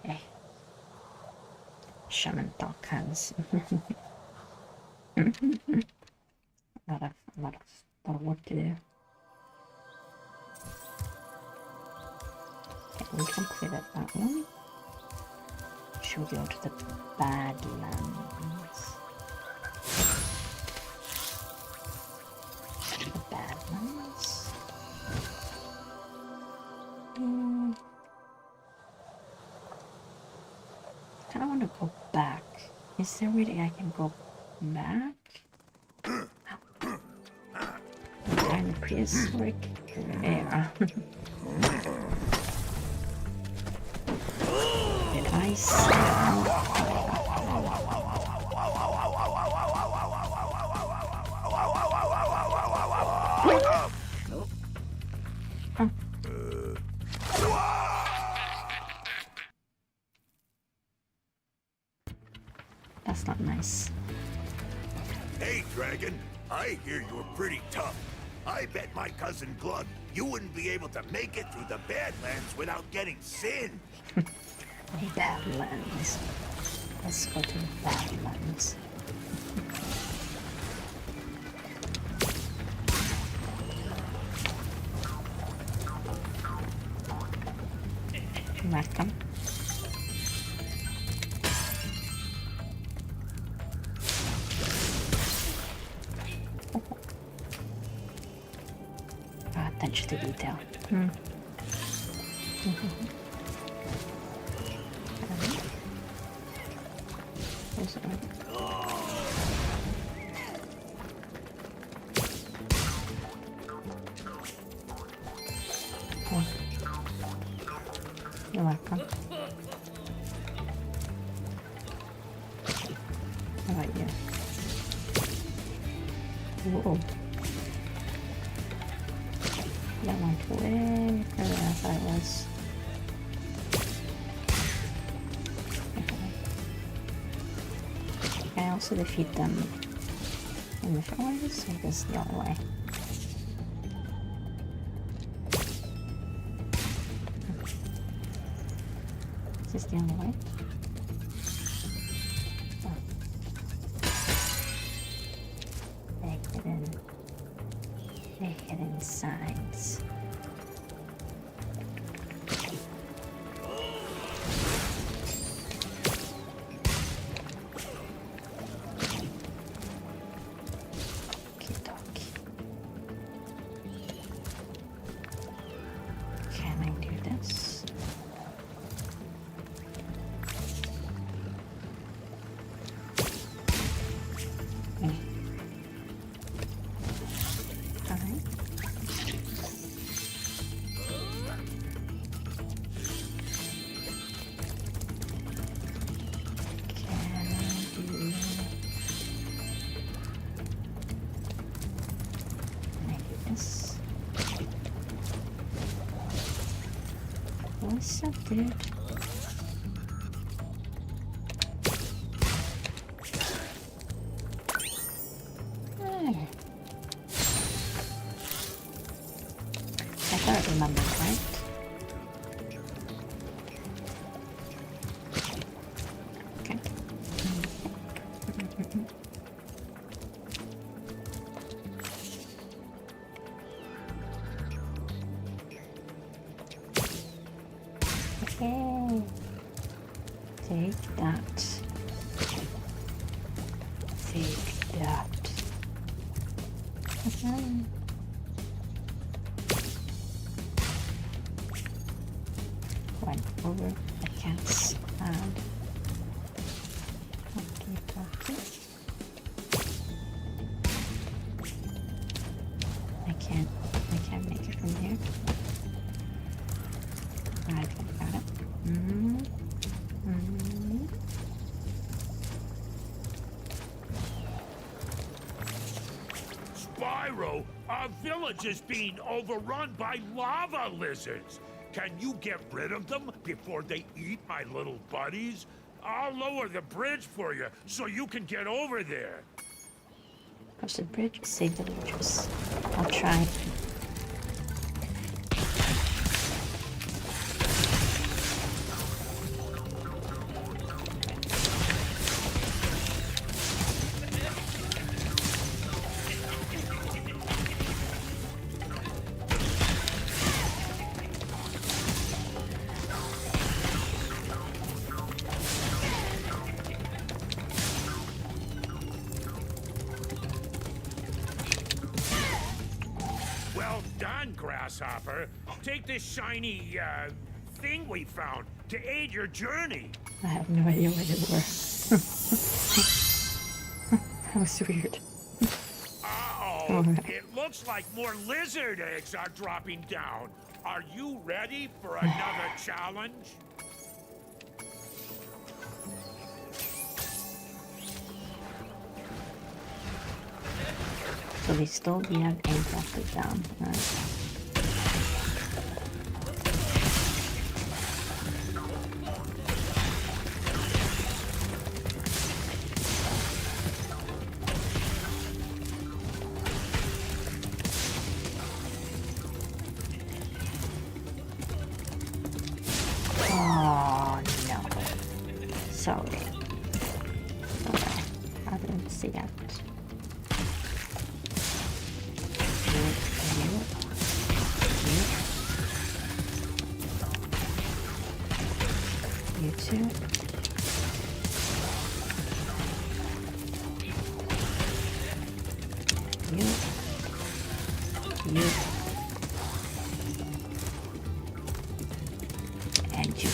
Hey. Shaman talk has a lot of work to do. Okay, we completed that one. Should we go to the Badlands? The Badlands. I kind of want to go back. Is there a way that I can go back? I'm prehistoric era. Did I see? That's not nice. Hey, Dragon. I hear you're pretty tough. I bet my cousin Glug you wouldn't be able to make it through the Badlands without getting singed. The Badlands. Let's go to the Badlands. Welcome. Attention to detail. You're welcome. How about you? Whoa. That went way further than I thought it was. Can I also defeat them in different ways? Or this is the only way? Is this the only way? Oh. They hidden signs. Can I do this? Alright. This. What's up, dude? There. I thought I remembered, right? Okay. Okay. Take that. Take that. Went over the cat's hand. Okay. I can't make it from here. Alright, I got it. Spyro, our village is being overrun by lava lizards. Can you get rid of them before they eat my little buddies? I'll lower the bridge for you so you can get over there. Cross the bridge, save the villagers. I'll try. Well done, Grasshopper. Take this shiny, thing we found to aid your journey. I have no idea where they were. That was weird. Uh-oh. Alright. It looks like more lizard eggs are dropping down. Are you ready for another challenge? So they stole the egg and dropped it down. Alright. Oh no. Sorry. Okay. I didn't see that. You too. You. And you.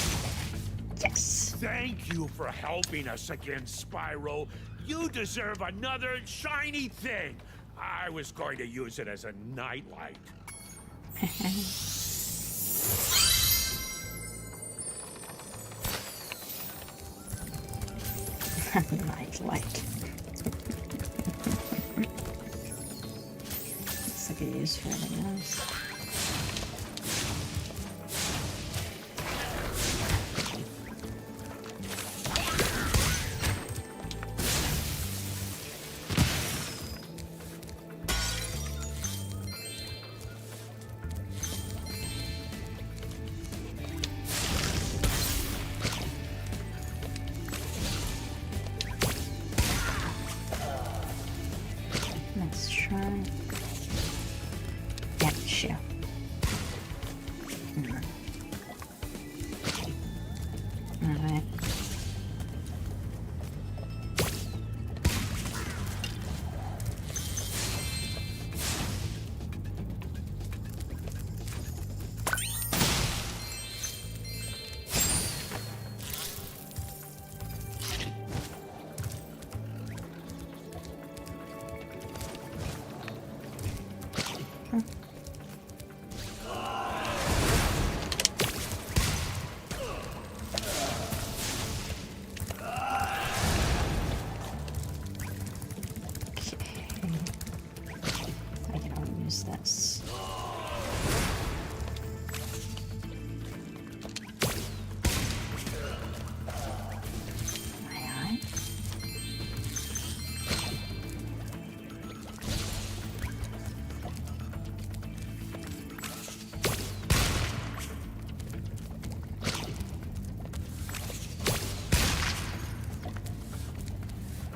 Yes. Thank you for helping us again, Spyro. You deserve another shiny thing. I was going to use it as a nightlight. Night light. It's like a use for anything else. Let's try. Gotcha. Alright. I can only use this. Aye.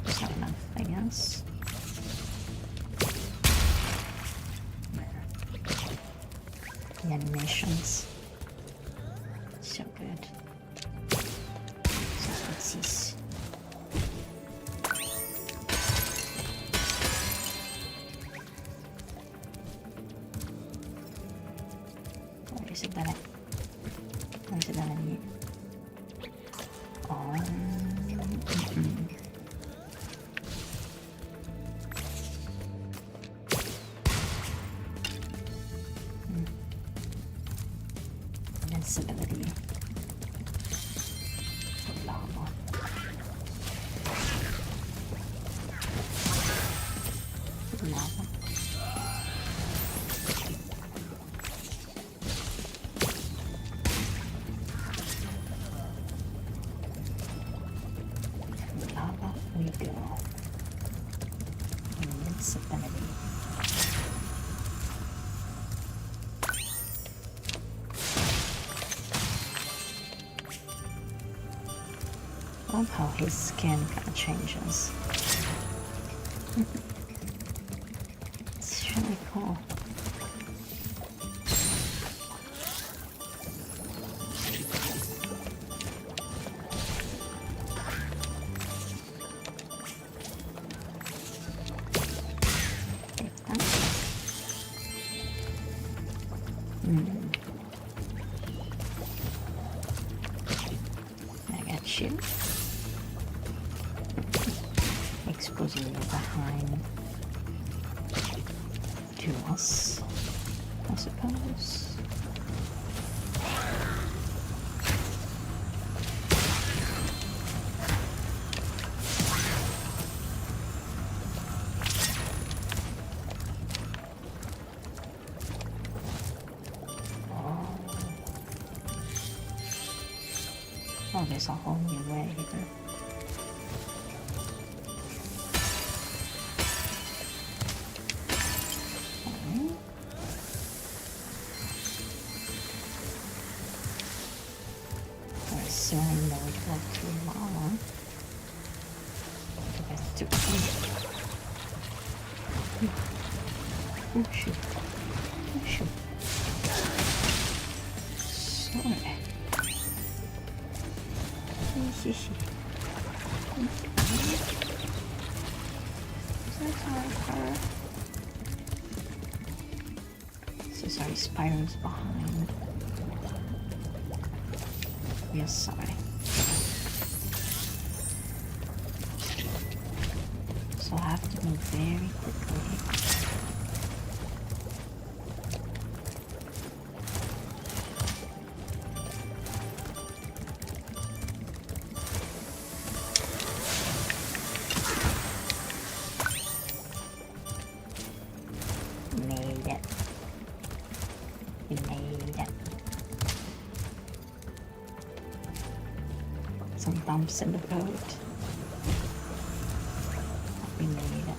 It's not enough, I guess. The animations. So good. So let's see. Where is it that where is it that I need? Oh. Invincibility. Lava. Lava. Lava we go. Invincibility. I love how his skin kind of changes. It's really cool. Take that. I got you. Exposing you behind to us, I suppose. Oh, there's a whole new way here. Assuming that we go through lava. I guess to oh shoot. Oh shoot. Sorry. So sorry, Spyro's behind. Yes, sorry. So I have to move very quickly. need some bumps in the road. We need it.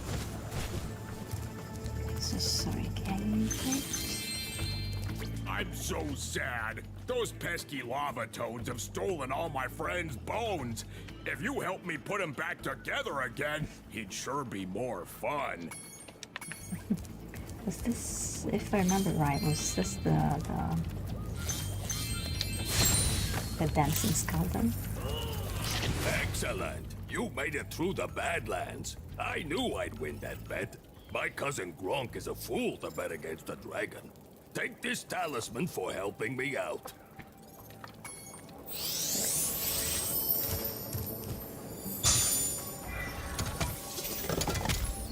So sorry, can you please? I'm so sad. Those pesky lava toads have stolen all my friend's bones. If you help me put them back together again, it'd sure be more fun. Was this, if I remember right, was this the dancing skeleton? Excellent. You made it through the Badlands. I knew I'd win that bet. My cousin Gronk is a fool to bet against a dragon. Take this talisman for helping me out.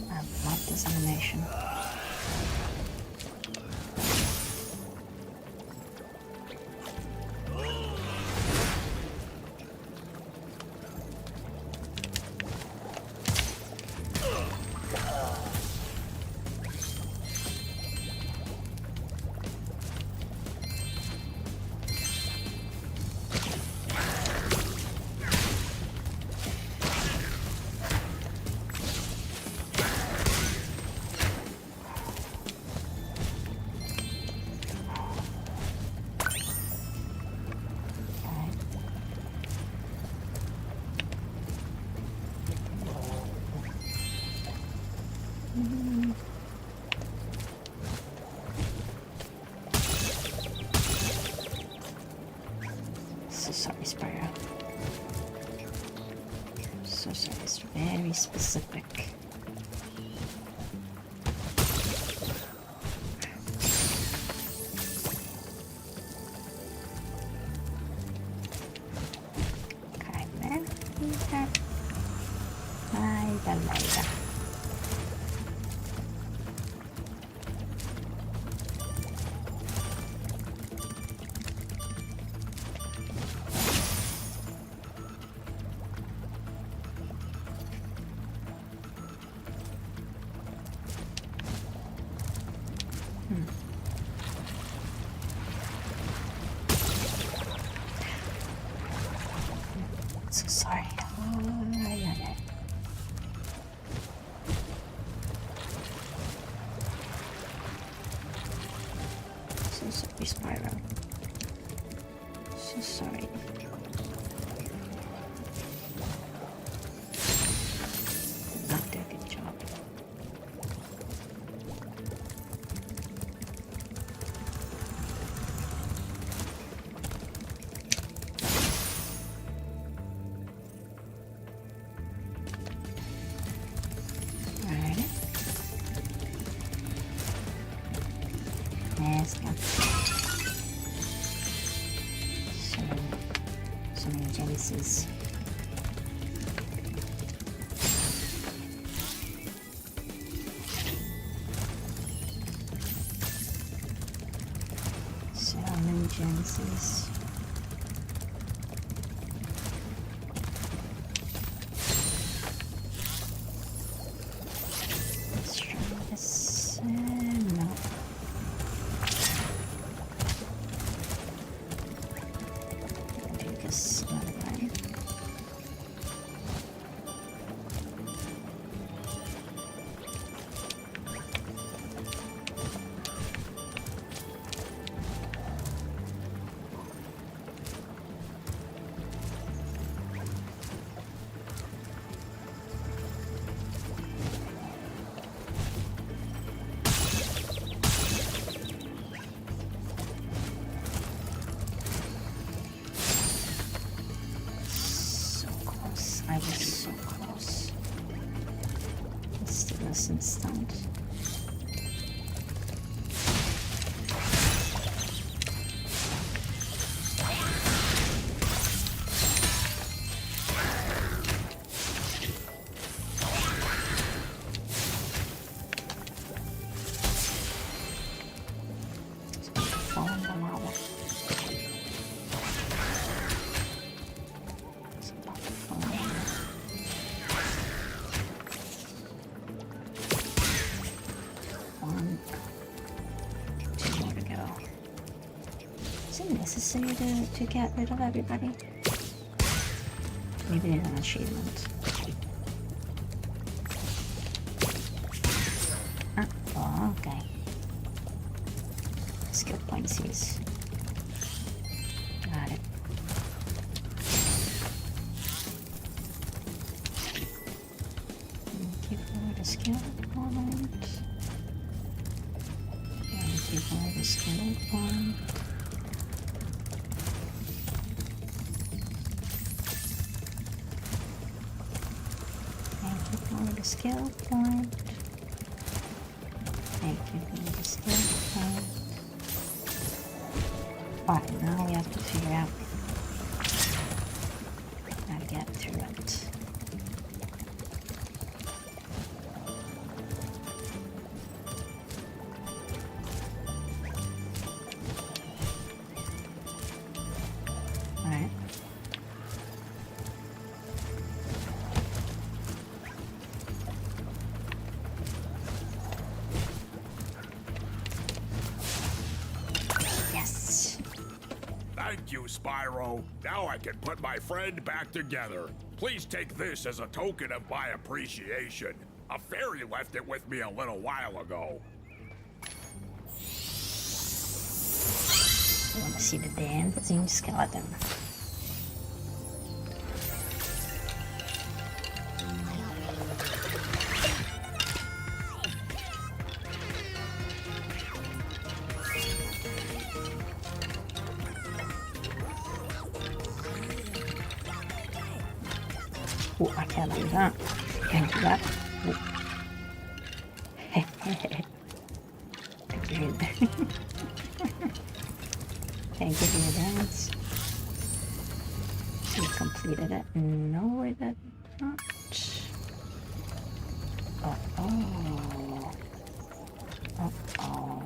I love this animation. So sorry, Spyro. So sorry, it's very specific. Okay, man. Later. So sorry. Yeah. So sorry, Spyro. So sorry. Did not do a good job. Yes, yeah. So many jealousies. So many jealousies. Let's try this. No. Another way. I was so close. It still isn't stunned. Fall in the lava. It's about to fall in. it necessary to get rid of everybody? Maybe there's an achievement. Oh, okay. Skill points is. Got it. Thank you for the skill point. Thank you for the skill point. Thank you for the skill point. Thank you for the skill point. Alright, now we have to figure out how to get through it. Alright. Yes. Thank you, Spyro. Now I can put my friend back together. Please take this as a token of my appreciation. A fairy left it with me a little while ago. You want to see the dancing skeleton? Oh, I can't do that. Can't do that. Can't give you a dance. We completed it. No, we did not. Uh-oh. Uh-oh.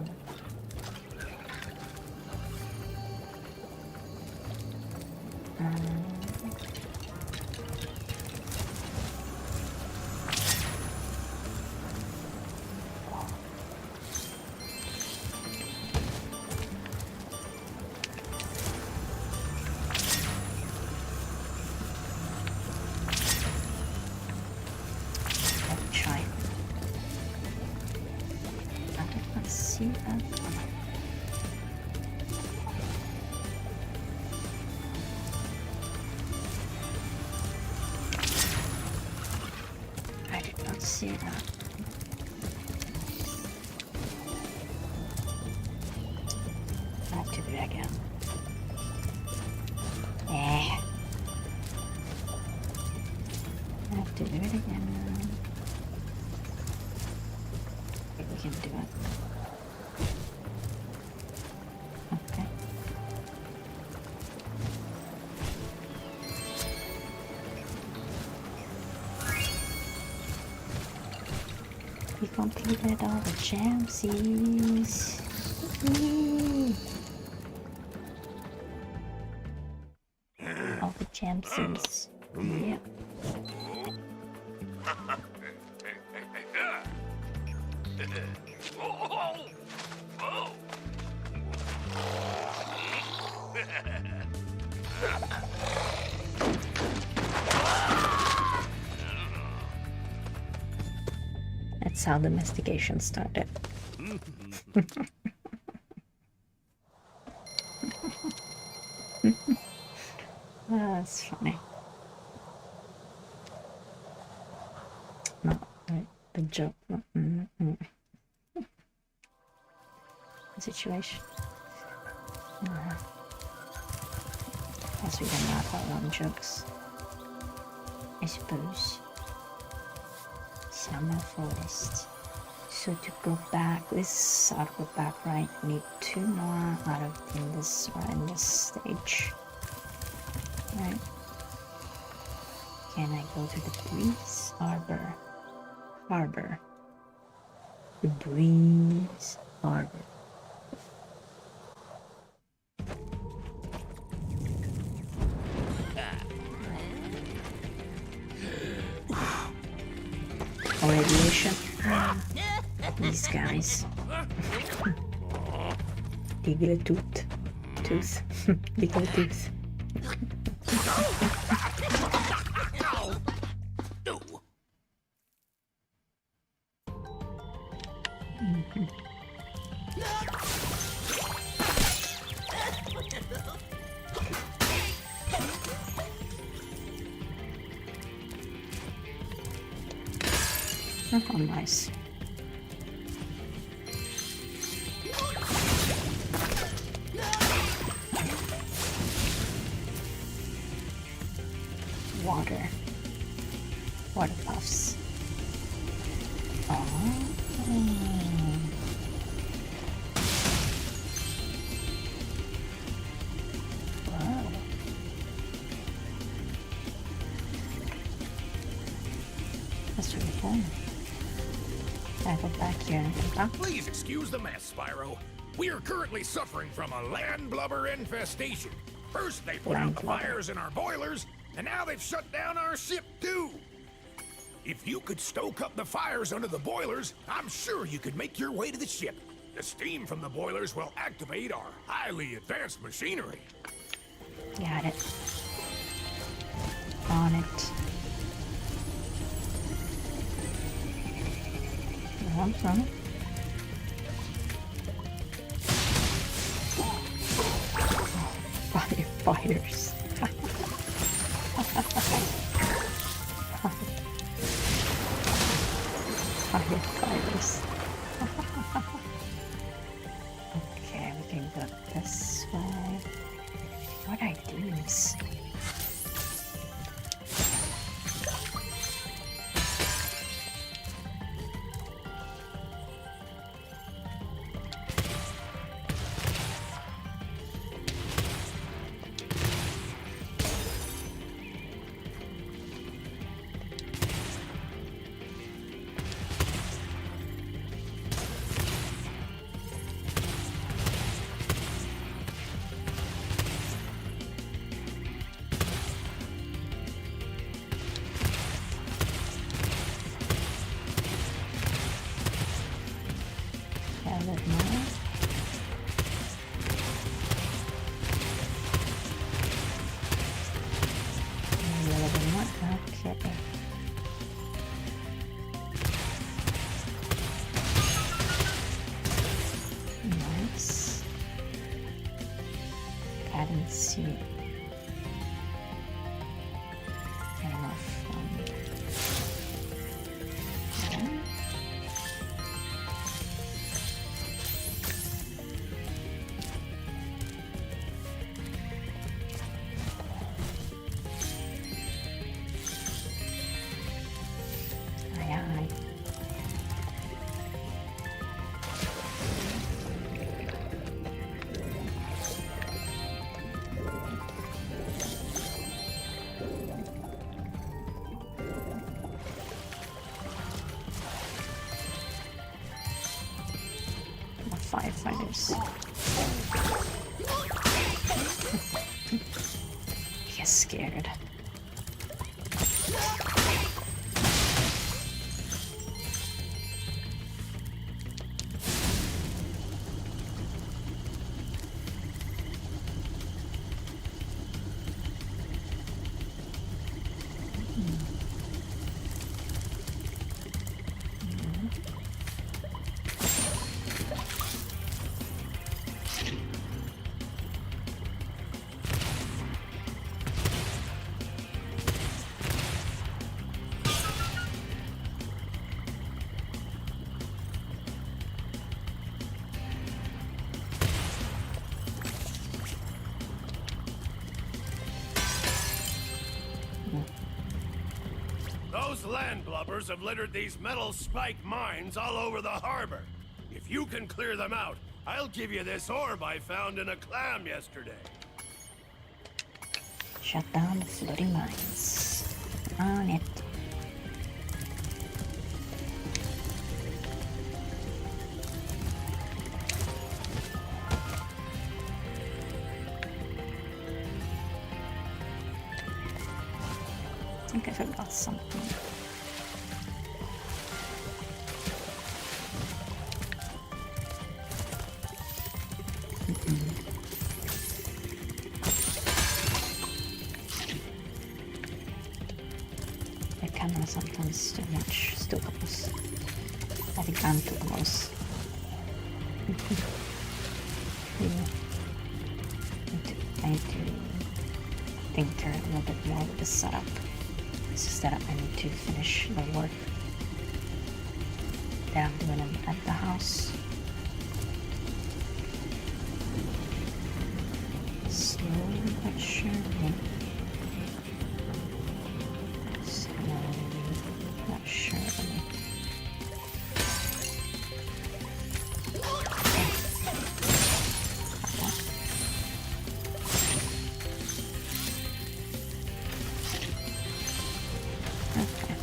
Try. I did not see that one. I did not see that. I have to do it again. I have to do it again. We can do it. Okay. We completed all the jamsies. All the jamsies. Yeah. That's how domestication started. That's funny. No, the joke. The situation. As we can laugh at one jokes, I suppose. Summer forest. So to go back, this I'll go back, right? Need 2 more out of in this stage. Right. Can I go to the breeze harbor? The breeze harbor. Radiation. These guys. Tigre tooth. tooth. Little tooth. Oh, nice. Water. Water puffs. Oh. Wow. That's really fun. I go back here and come back. Please excuse the mess, Spyro. We are currently suffering from a land blubber infestation. First they put out the fires in our boilers, and now they've shut down our ship too. If you could stoke up the fires under the boilers, I'm sure you could make your way to the ship. The steam from the boilers will activate our highly advanced machinery. Got it. On it. From firefighters. Firefighters. Okay, we can go this way. What are these? Okay. Nice. I didn't see enough. Okay. Firefighters. Get scared. Those land blubbers have littered these metal spike mines all over the harbor. If you can clear them out, I'll give you this orb I found in a clam yesterday. Shut down the floating mines. On it. I think I forgot something. camera sometimes too much. It's too close. I think I'm too close. I need to tinker a little bit more with the setup. It's just that I need to finish the work that I'm doing at the house. Slowly but surely. Slowly but surely. Okay.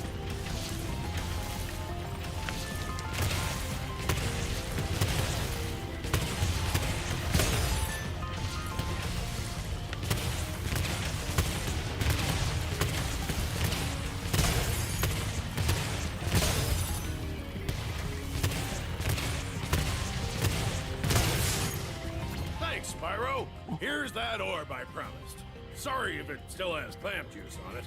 Thanks, Spyro. Here's that orb I promised. Sorry if it still has clam juice on it.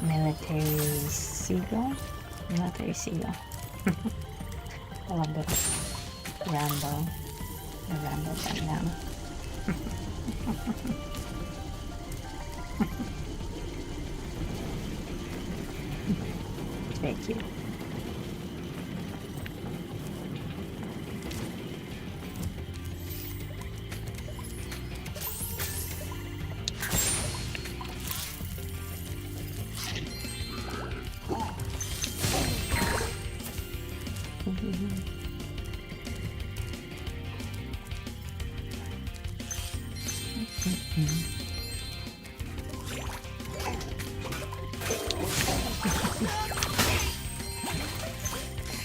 Military seagull? Military seagull. I love the Rambo. The Rambo bandana. It's very cute.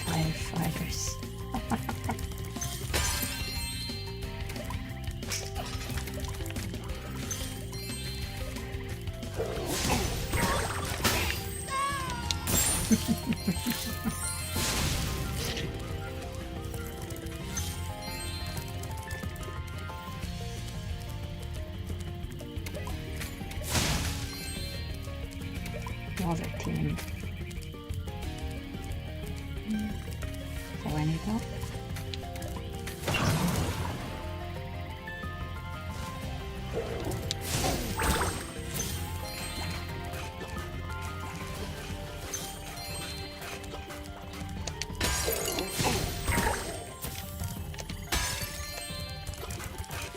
Firefighters. Water team. So I need help.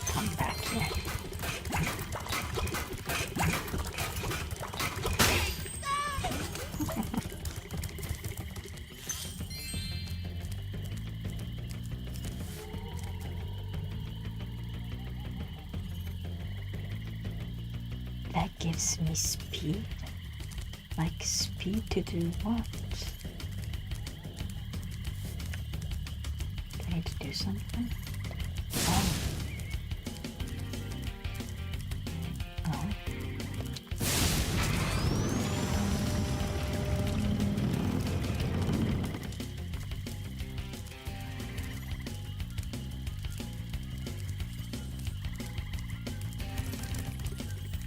Come back here. That gives me speed? Like speed to do what? Do I need to do something? Oh. Oh.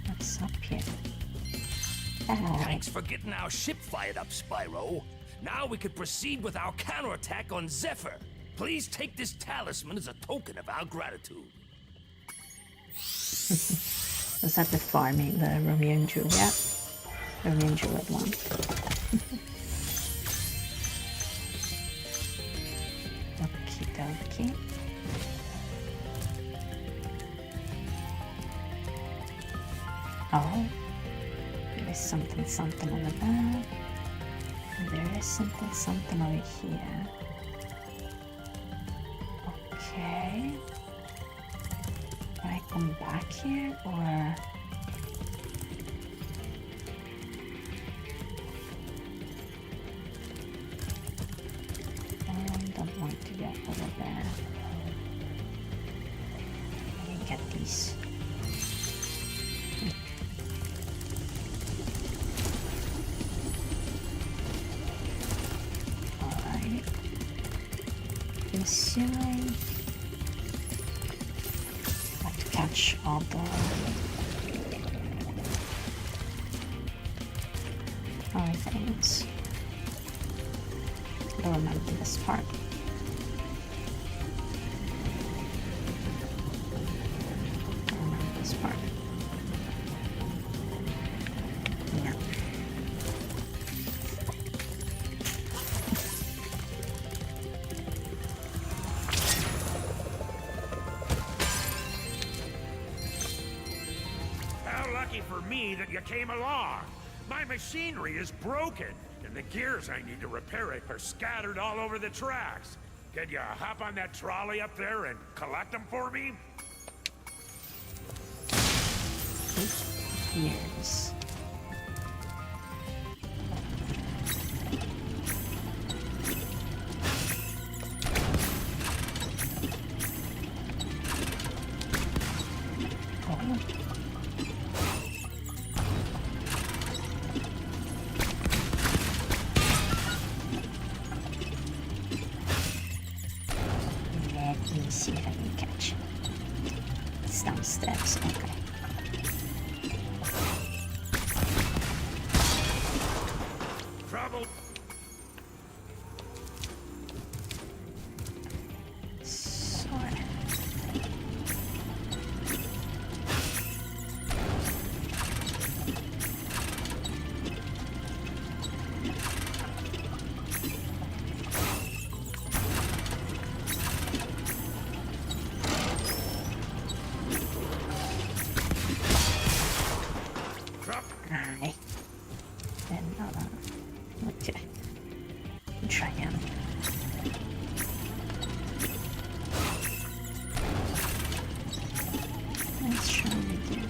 What's up here? Ah, Thanks for getting our ship fired up, Spyro. Now we could proceed with our counterattack on Zephyr. Please take this talisman as a token of our gratitude. was that the farming, the Romeo and Juliet? Romeo and Juliet one. Okie dokie. Oh, there is something on the back. There is something over here. Okay. Can I come back here or? I don't want to get over there. Let me get these. Assuming I have to catch all the things. I don't remember this part. I don't remember this part. Yeah. How lucky for me that you came along. My machinery is broken, and the gears I need to repair it are scattered all over the tracks. Can you hop on that trolley up there and collect them for me? Years. Let me see if I can catch it. It's downstairs, okay. Trouble. Sorry. Aye. And okay. Try again. Let's try again.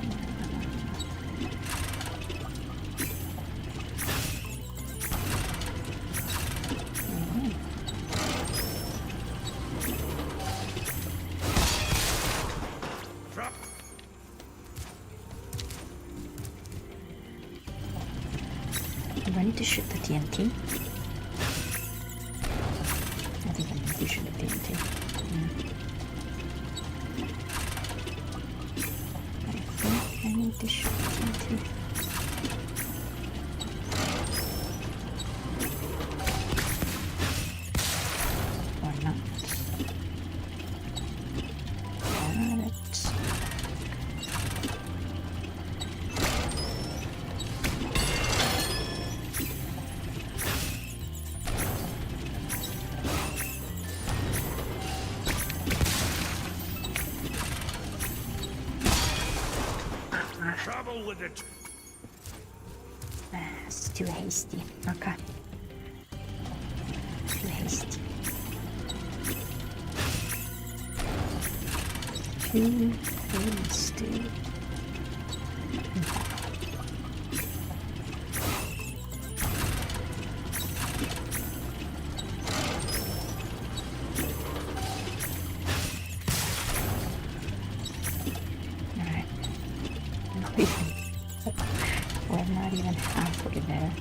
Do I need to shoot the TNT? I think I need to shoot the TNT. I think I need to shoot the TNT. Or not. Got it. Trouble with it. It's too hasty. Okay. Too hasty. Too hasty. Alright. We're not even halfway there.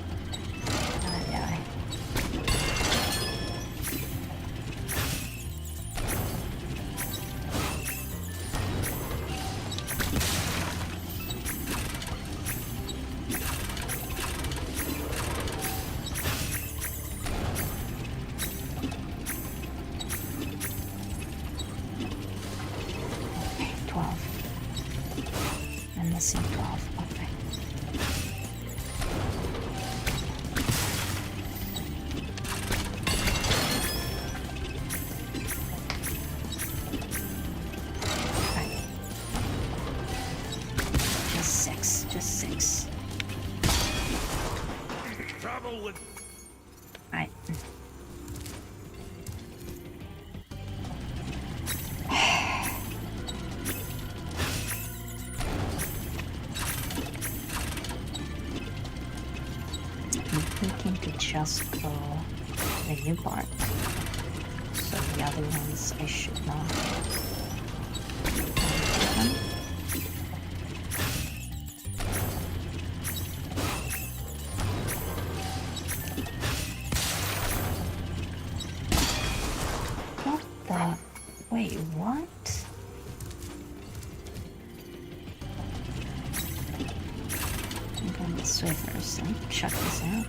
Aye, aye. Okay, 12. I'm missing 12. Okay. Okay. Just six. Trouble with. Alright. I'm thinking to just go to the new part. So the other ones I should not. What the? Wait, what? this way first and check this out.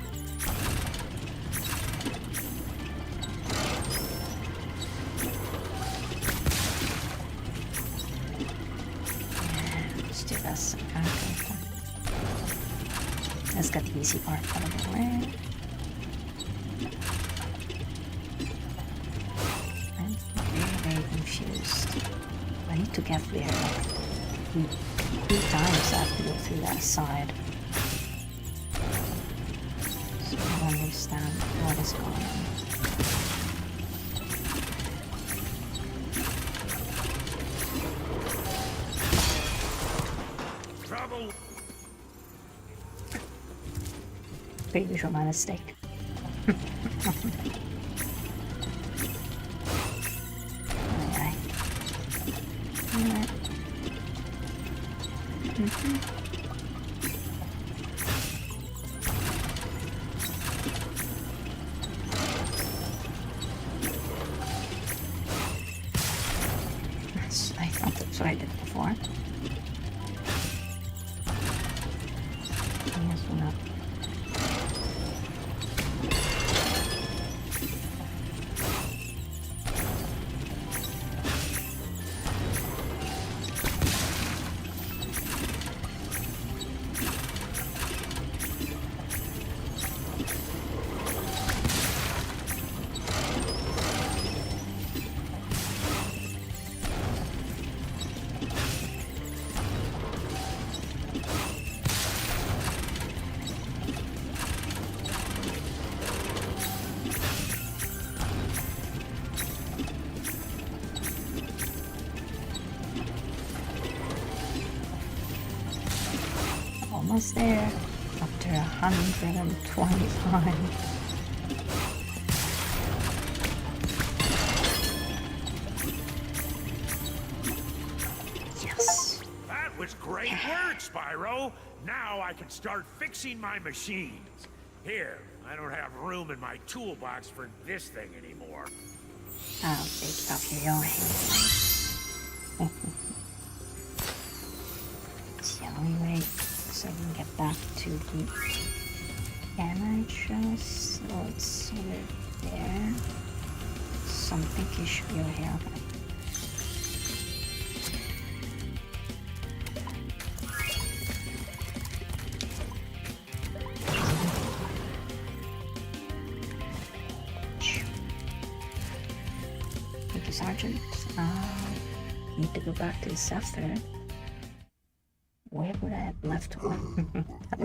Let's do this. Okay. Let's get the easy part out of the way. I'm very confused. I need to get there like 3 times I have to go through that side. So I don't understand what is going on. Trouble. Pretty usual my mistake. Aye. Alright. I thought that's what I did before. Yes, we're not. Almost there. After 125. Yes. That was great work, Spyro. Now I can start fixing my machines. Here, I don't have room in my toolbox for this thing anymore. I'll take it off your hand. It's the only way so I can get back to the garage. So it's over there. Something you should be over here. Thank you, Sergeant. Need to go back to the Sapphire. Where would I have left one? I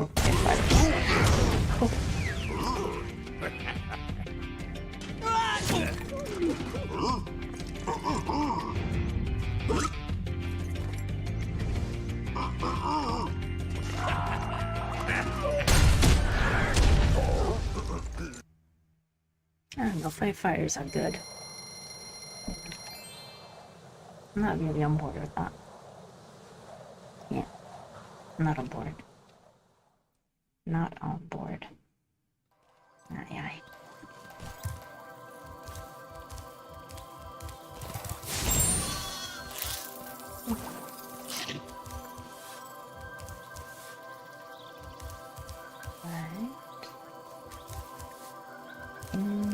don't know, firefighters are good. I'm not really on board with that. Yeah. Not on board. Not on board. Aye, aye. Right.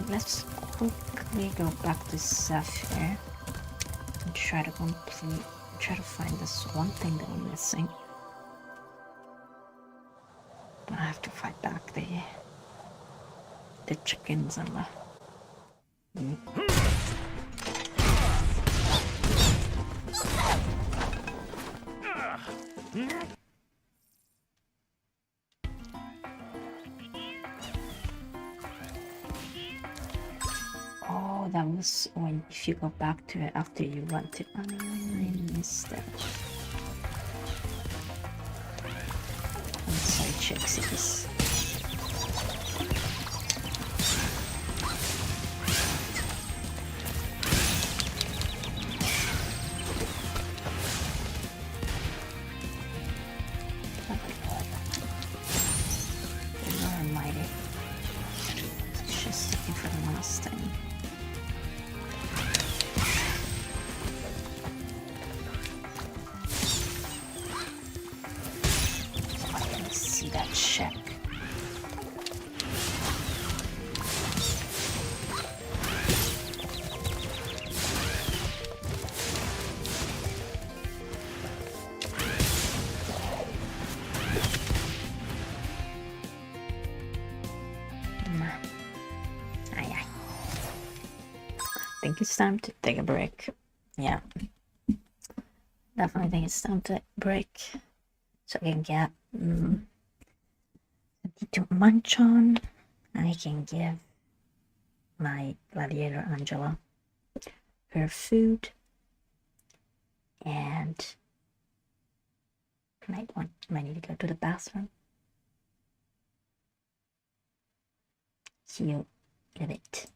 Let's quickly go back to Sapphire and try to find this one thing that I'm missing. I have to fight back the chickens and the... Oh, that was when if you go back to it after you run to... Oh, I missed that. I'm sorry, Chixies. Almighty. It's just looking for the last thing. See that ship. think it's time to take a break. Yeah. Definitely think it's time to break. So I can get something to munch on. I can give my gladiator Angela her food. And might need to go to the bathroom. See you in a bit.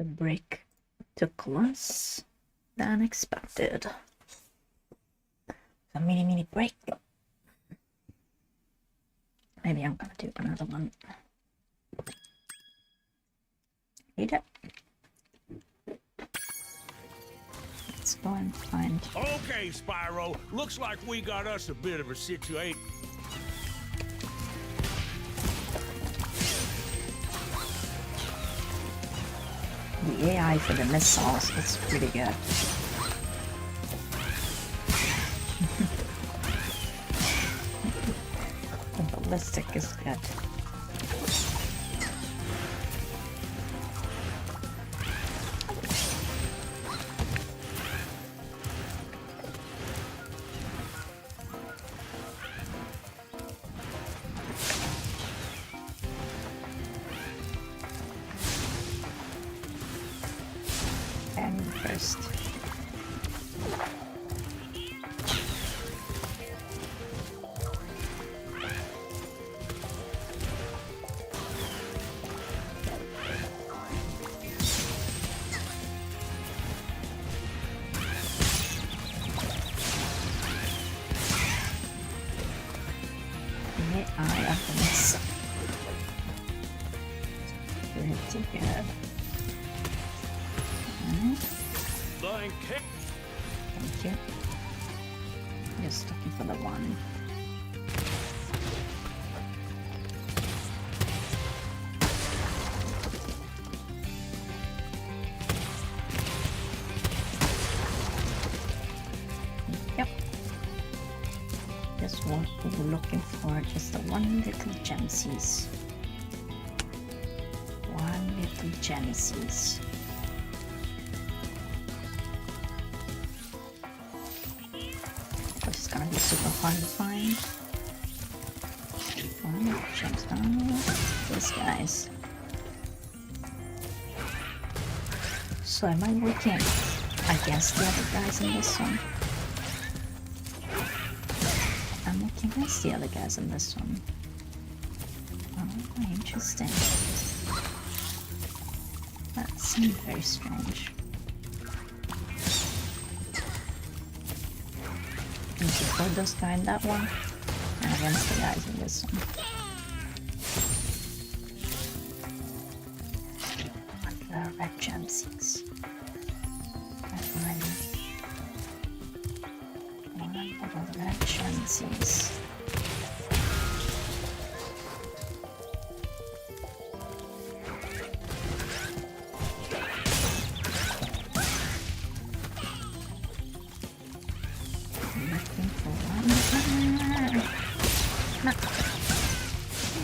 The break took less than expected. A mini break. Maybe I'm gonna do another one. Hate it. Let's go and find. Okay, Spyro. Looks like we got us a bit of a situation. The AI for the missiles is pretty good. The ballistic is good. And first. I have the miss. Pretty good. Thank you. Thank you. Just looking for the one. Yep. Just what we were looking for, just the one little gemsies. One little gemsies. It's gonna be super fun to find. One jumps down. These guys. So am I working against the other guys in this one? I'm working against the other guys in this one. Oh, interesting. That seemed very strange. For those guys in that one and against the guys in this one. And the red gemsies. One of the red gemsies.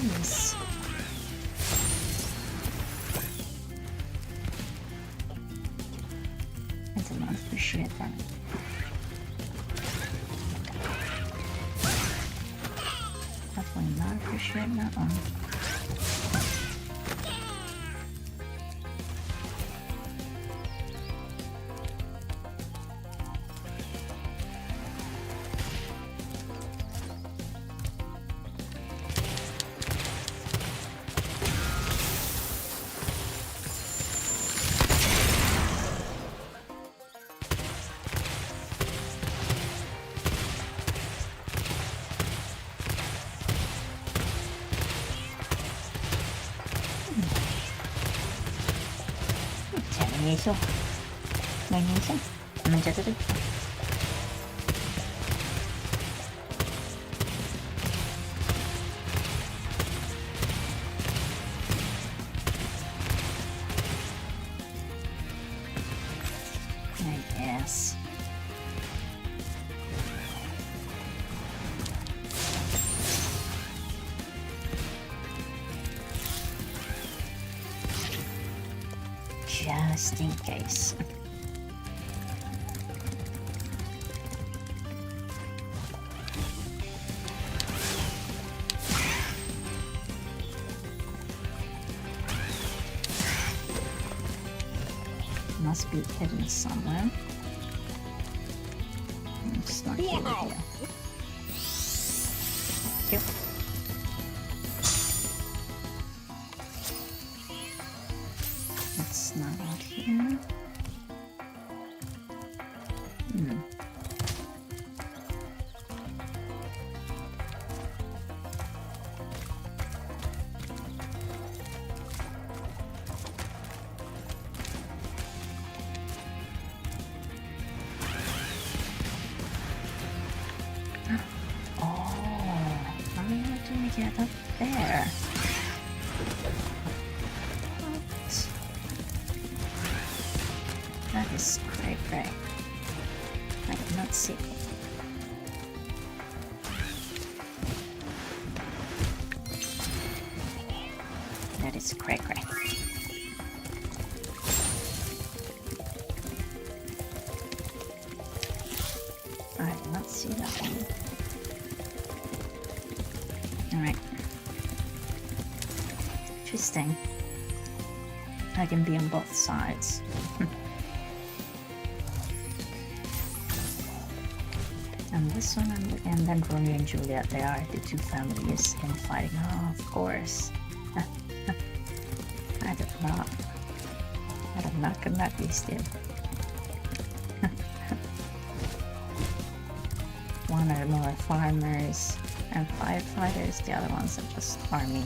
Yes. I do not appreciate that. Definitely not appreciate that one. Magnesio. Magnesio. Mencet itu. I guess. Just in case. Must be hidden somewhere. It's not here. Yep. It's not out here. get up there? What? That is cray-cray. I cannot see. That is cray-cray. I did not see that one. Alright. Interesting. I can be on both sides. And this one, and then Romeo and Juliet, they are the two families infighting. Oh, of course. I did not connect these two. One are more farmers and firefighters, the other ones are just army.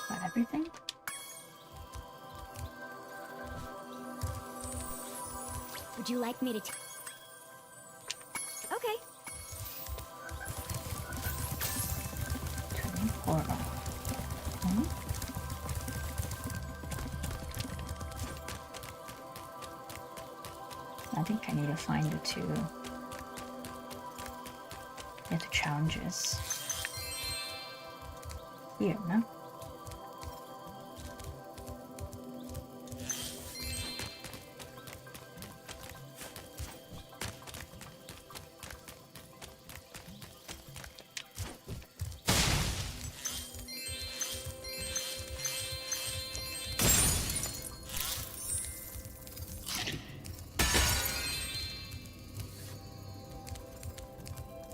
Got everything? Would you like me to Okay. Turning portal. I think I need to find the two challenges. Here, no?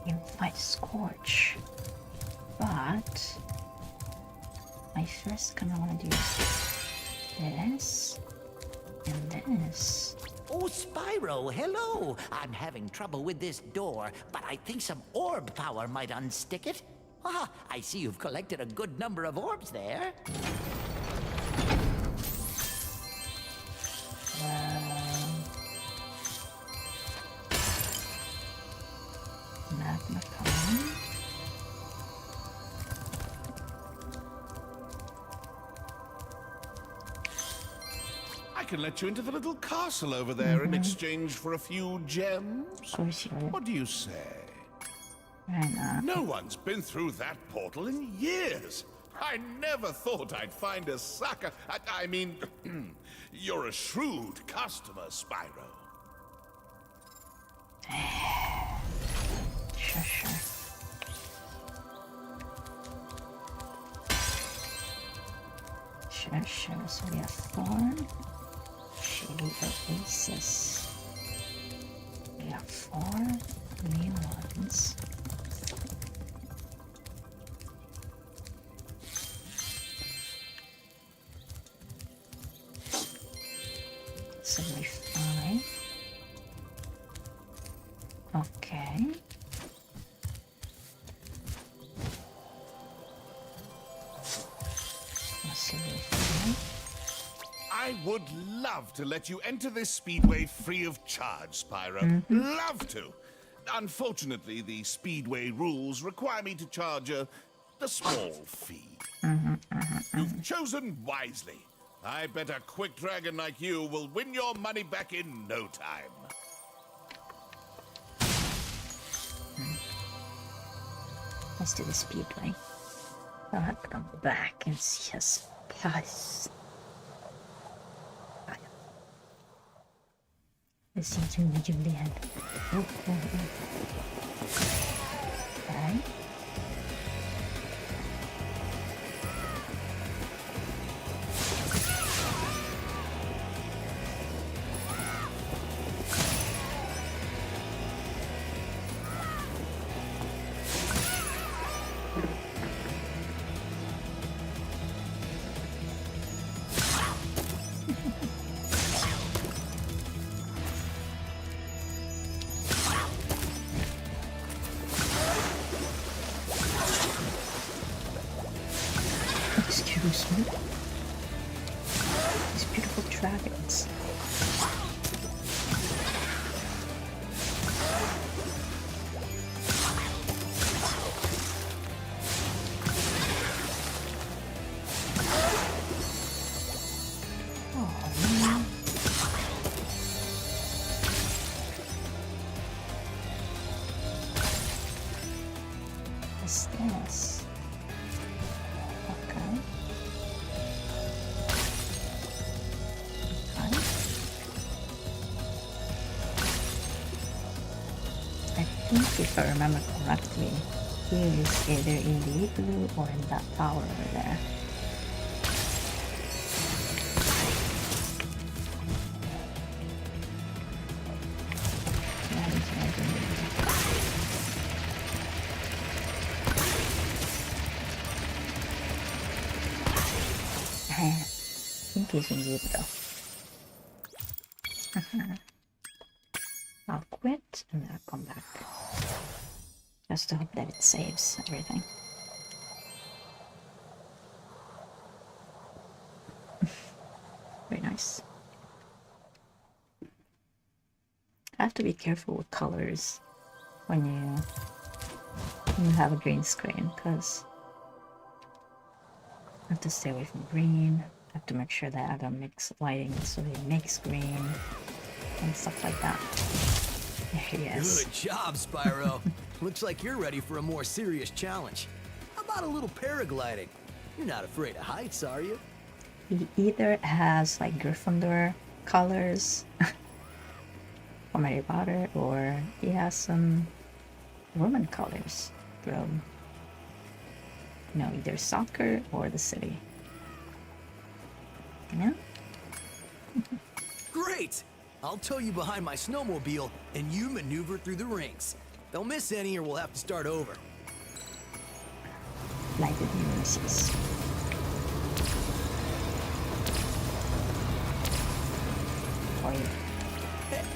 Invite Scorch, but I first kind of want to do this and this. Oh, Spyro, hello! I'm having trouble with this door, but I think some orb power might unstick it. Ah, I see you've collected a good number of orbs there. Magma Cone. I can let you into the little castle over there in exchange for a few gems. Of course you would. What do you say? And No one's been through that portal in years. I never thought I'd find a sucker. I mean, you're a shrewd customer, Spyro. sure. Sure. So we have 4. Shady Oasis. We have 4 new ones. So we 5. Okay. I would love to let you enter this speedway free of charge, Spyro. Love to. Unfortunately, the speedway rules require me to charge a small fee. You've chosen wisely. I bet a quick dragon like you will win your money back in no time. Let's do the speedway. I'll have to come back and see us pass. Listen to me, Julian. Okay. Excuse me. These beautiful dragons. What's this? Okay. Okay. I think if I remember correctly, here is either in the igloo or in that tower over there. That is what I believe. I think he's in the igloo. I'll quit and I'll come back. Just to hope that it saves everything. Very nice. I have to be careful with colors when you have a green screen, because I have to stay away from green. I have to make sure that I don't mix lighting so it makes green and stuff like that. There he is. Good job, Spyro. Looks like you're ready for a more serious challenge. How about a little paragliding? You're not afraid of heights, are you? He either has like Gryffindor colors from Harry Potter, or he has some Roman colors from, you know, either soccer or the city. You know? Great! I'll tow you behind my snowmobile, and you maneuver through the rings. Don't miss any or we'll have to start over. Lighted nemesis. For you.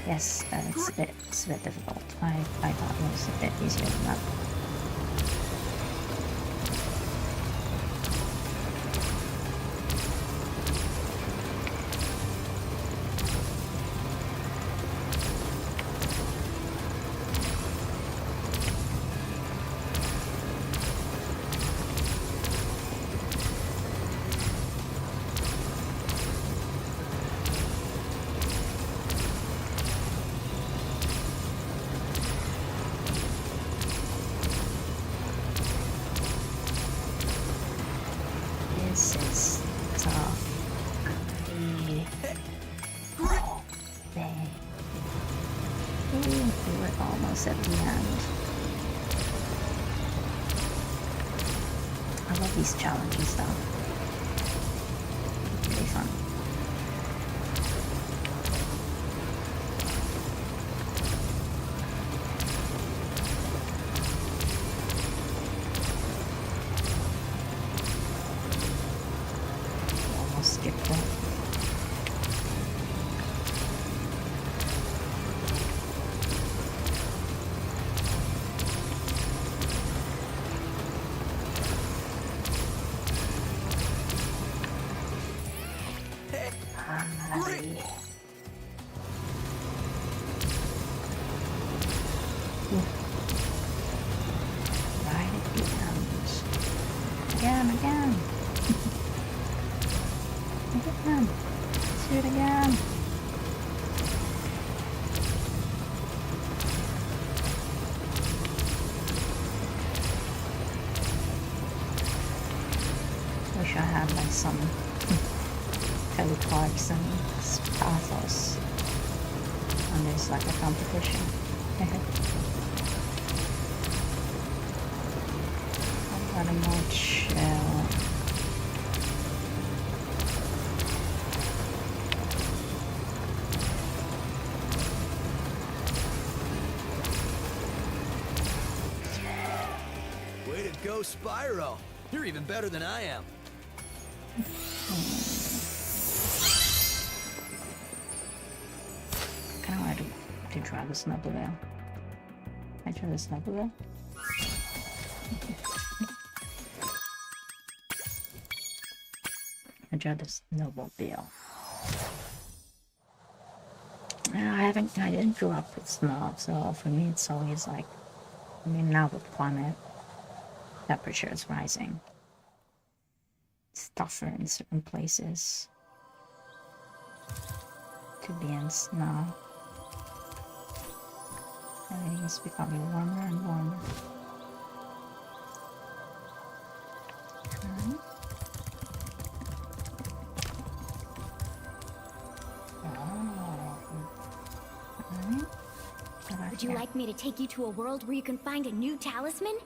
Yes, it's a bit difficult. I thought it was a bit easier than that. This is tough. Oh, dang. Ooh, we were almost at the end. I love these challenges though. Really fun. Almost skipped that. Great! Right at the end. Again. Again. Let's do it again. Wish I had like some Kelly Clarkson pathos. And there's like a competition. I'm gonna more chill. Way to go, Spyro. You're even better than I am. Kinda wanted to try the Snubblevale. I try the Snubblevale? enjoy the snowmobile. I didn't grow up with snow, so for me it's always like, I mean, now with climate, temperature is rising. It's tougher in certain places to be in snow. Everything is becoming warmer and warmer. Okay. Would you like me to take you to a world where you can find a new talisman?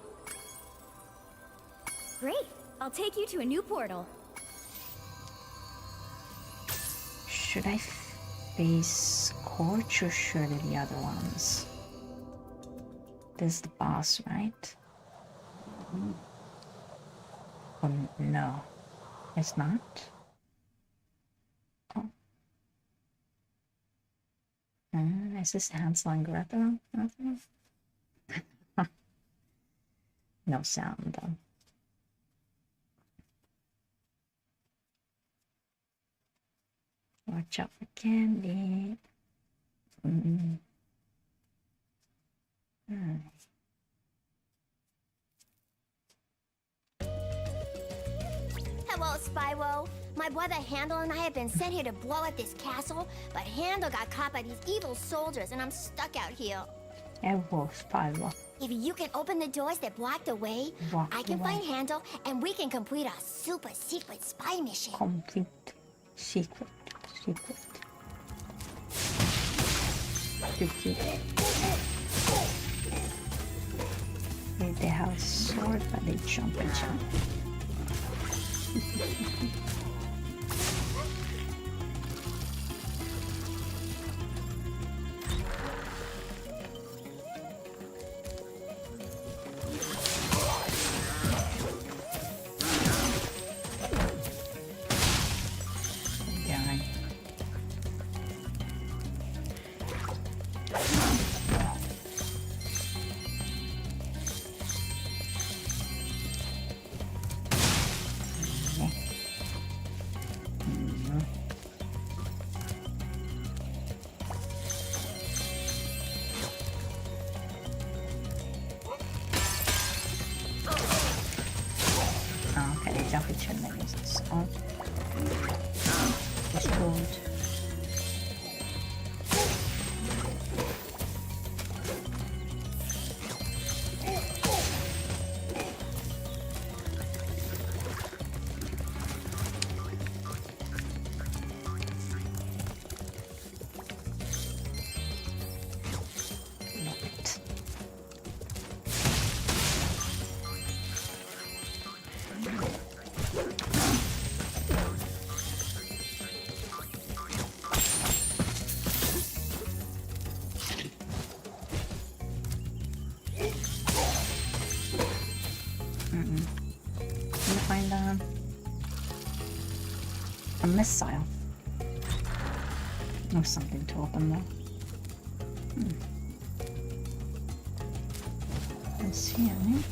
Great. I'll take you to a new portal. Should I face Scorch or surely the other ones? This is the boss, right? Oh, no. It's not? Oh. Is this Hansel and Gretel? No sound, though. Watch out for candy. Hello, Spyro. My brother Handel and I have been sent here to blow at this castle, but Handel got caught by these evil soldiers, and I'm stuck out here. Spyro. If you can open the doors that block the way, I can find Handel, and we can complete our super secret spy mission. Complete secret. They have a sword, but they jump and jump. A missile. Or something to open though. Let's see any.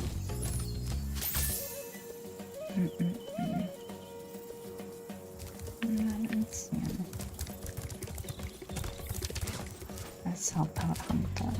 Let's see any. Let's help out Hunter.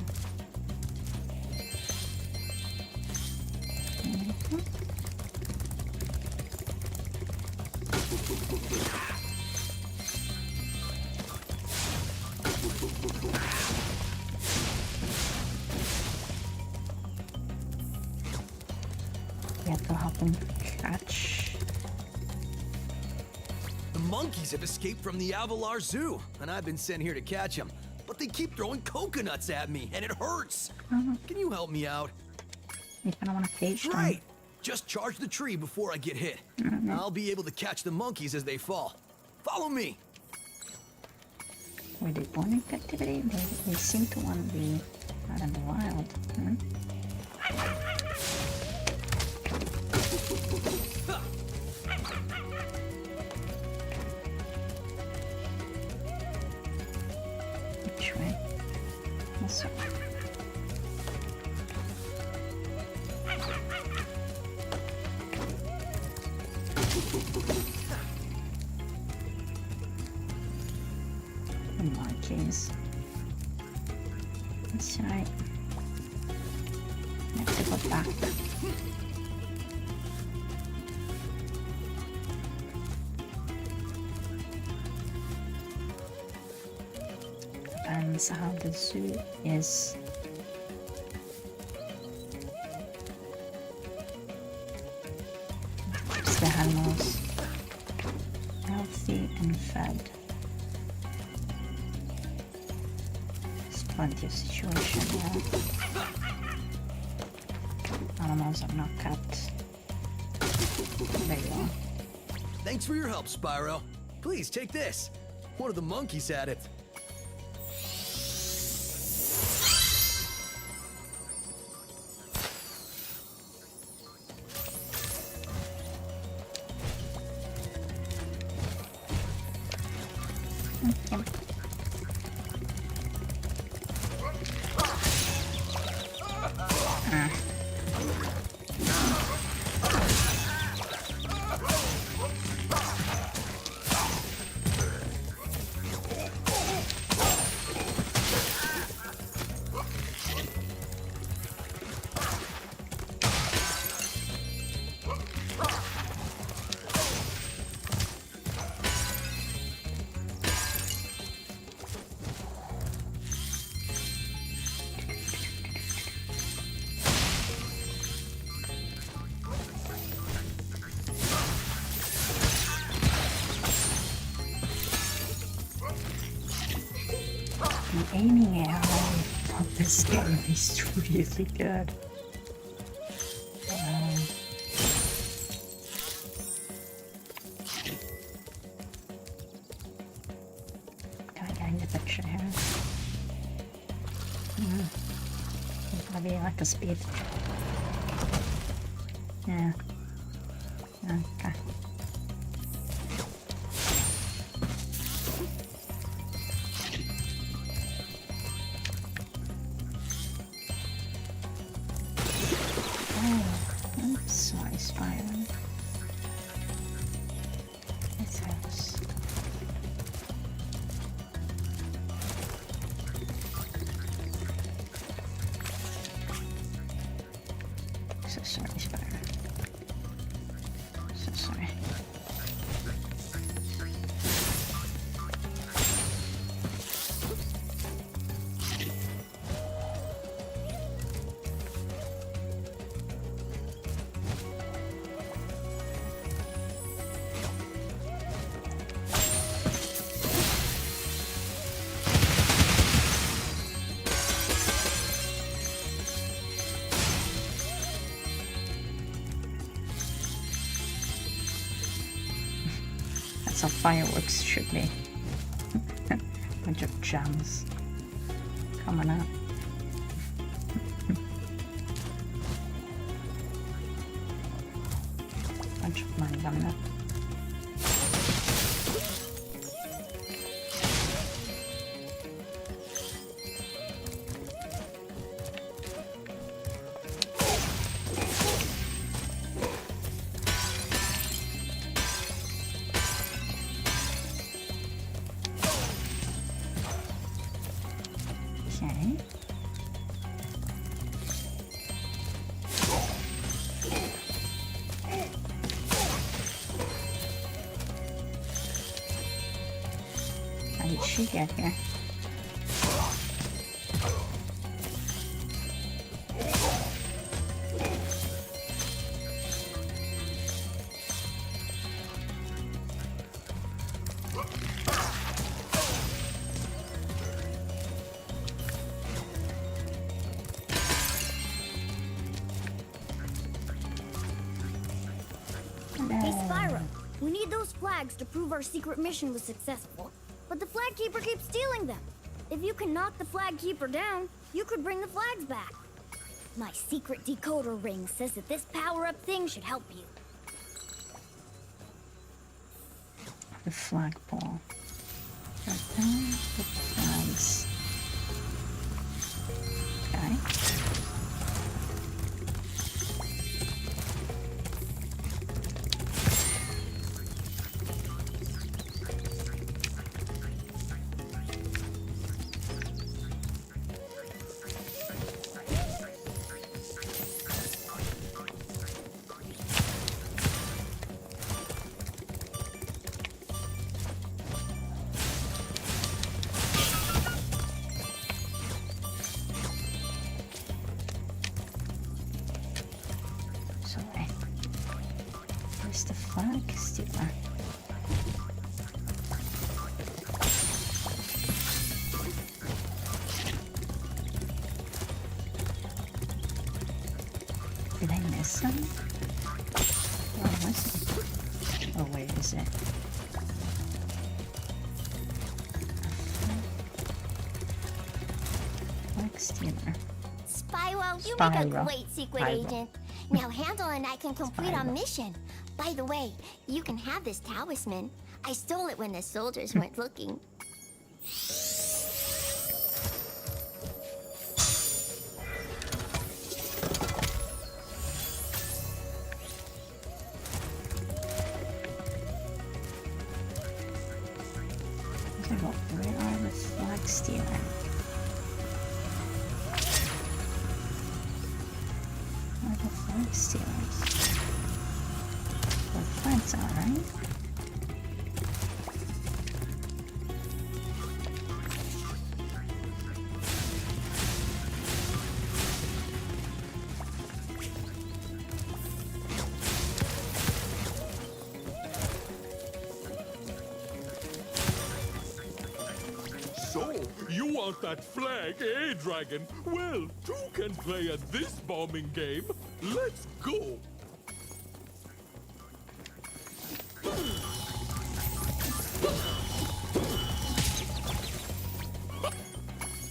We have to help him catch. The monkeys have escaped from the Avalar Zoo, and I've been sent here to catch them. But they keep throwing coconuts at me, and it hurts. Can you help me out? You kind of want to cage them. Right. Just charge the tree before I get hit. I'll be able to catch the monkeys as they fall. Follow me. Were they born in captivity? They seem to want to be out in the wild. Which way? This way. monkeys. That's right. I have to go back. Depends how the zoo is. Is the animals healthy and fed? There's plenty of situation here. Animals are not kept very well. Thanks for your help, Spyro. Please take this. One of the monkeys had it. The aiming of this game is really good. Kind of getting the picture here. It's gonna be like a speed. Yeah. Okay. Sorry, Spyro. This house. So sorry, Spyro. So sorry. That's how fireworks should be. Bunch of gems coming out. Bunch of money coming out. Okay. How did she get here? Hey, Spyro, we need those flags to prove our secret mission was successful. But the flag keeper keeps stealing them. If you can knock the flag keeper down, you could bring the flags back. My secret decoder ring says that this power-up thing should help you. The flagpole. Return the flags. Okay. Where's the flag stealer? Did I miss him? Where was he? Oh, where is it? Flag stealer. Spyro, you make a Spyro. great secret Spyro. agent. Now Handel and I can complete our Spyro. mission. By the way, you can have this talisman. I stole it when the soldiers weren't looking. Okay, well, where are the flag stealer? Where are the flag stealers? Where the flags are, right? So, you want that flag, eh, Dragon? Well, two can play at this bombing game. Let's go.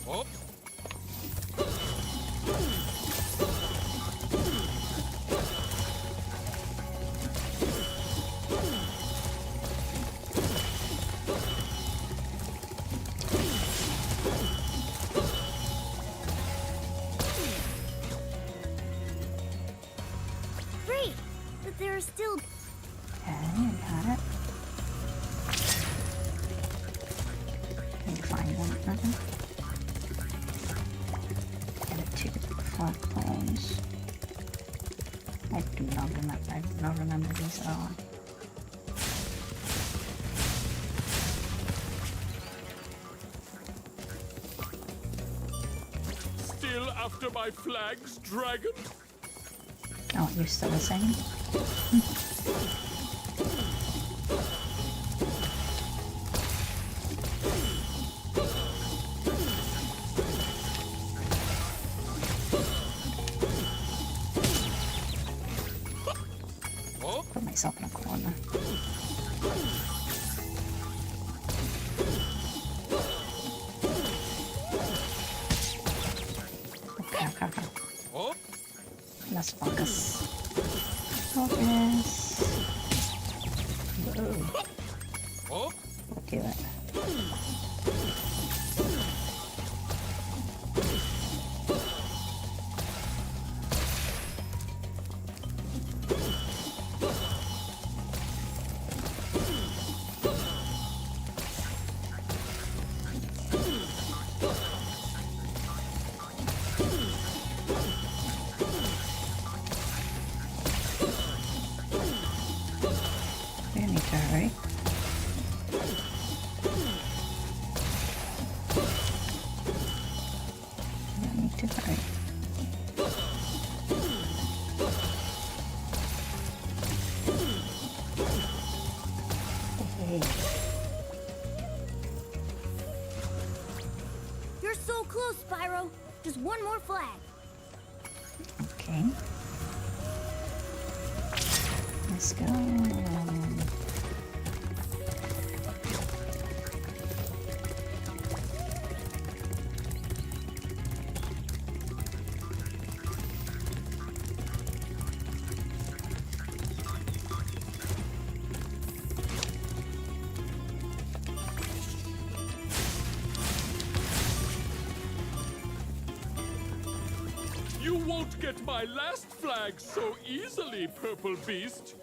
Up. Great! But there are still. Okay, I got it. Can you find one? Get it to the flag poles. I do not remember these at all. Still after my flags, Dragon? Oh, you're still the same? Up. Put myself in a corner. Okay. Up. Let's focus. Focus. Whoa. Up. We'll do it. We need to hurry. We need to hurry. Hey. You're so close, Spyro. Just one more flag. Okay. Let's go. You won't get my last flag so easily, Purple Beast.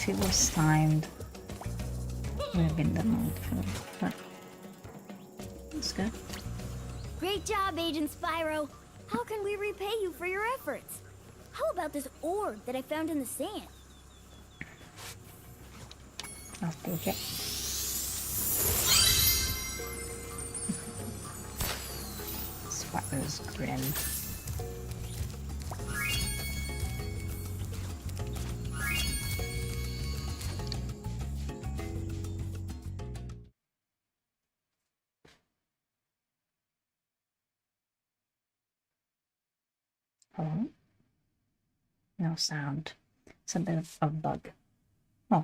If it was timed, it would have been the mode for it, but it's good. Great job, Agent Spyro. How can we repay you for your efforts? How about this orb that I found in the sand? I'll take it. Spyro's grin. Oh, no sound. It's a bit of a bug. Oh,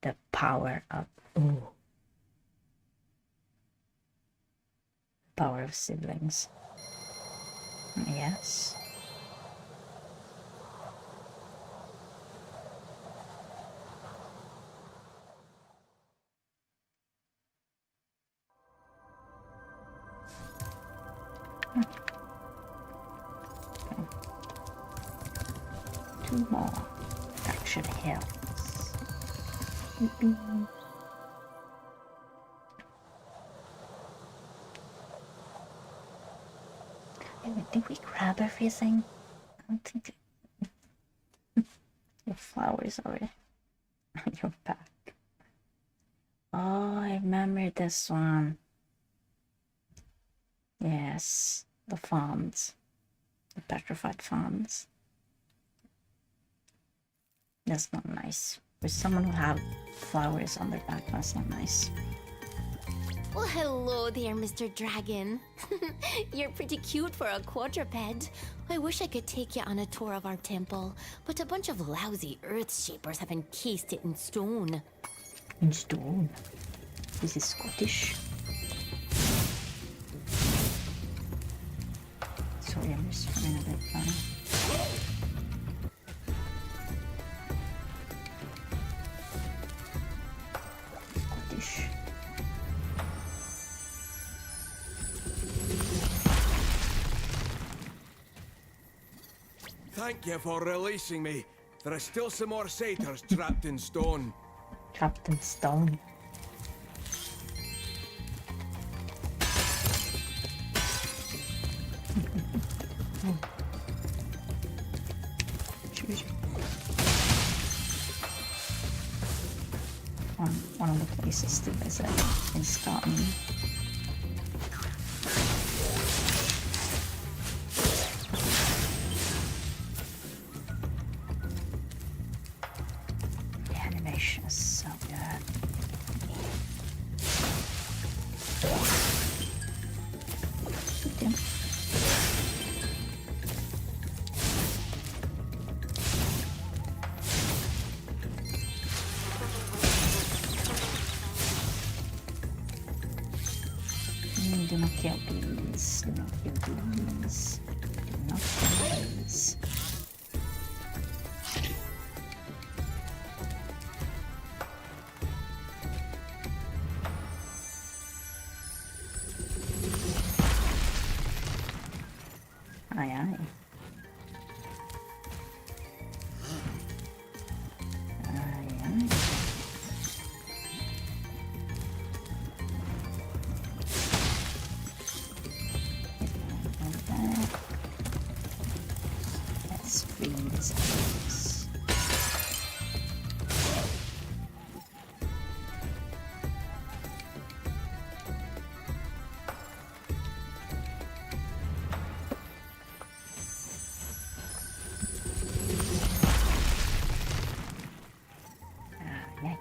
the power up. Ooh, power of siblings. Yes. Two more. That should help. Did we grab everything? I don't think your flowers are on your back. Oh, I remember this one. Yes, the fawns. The petrified fawns. That's not nice. For someone who have flowers on their back, that's not nice. Well, hello there, Mr. Dragon. You're pretty cute for a quadruped. I wish I could take you on a tour of our temple, but a bunch of lousy earth shapers have encased it in stone. In stone? This is Scottish. Sorry, I'm just running a bit funny. Scottish. Thank you for releasing me. There are still some more satyrs trapped in stone. Trapped in stone. One of the places to visit in Scotland. The animation is so good. Shoot him. Do not kill bees. Do not kill bees. Do not kill bees. Aye, aye. Aye, aye. Let's freeze this. Yeah.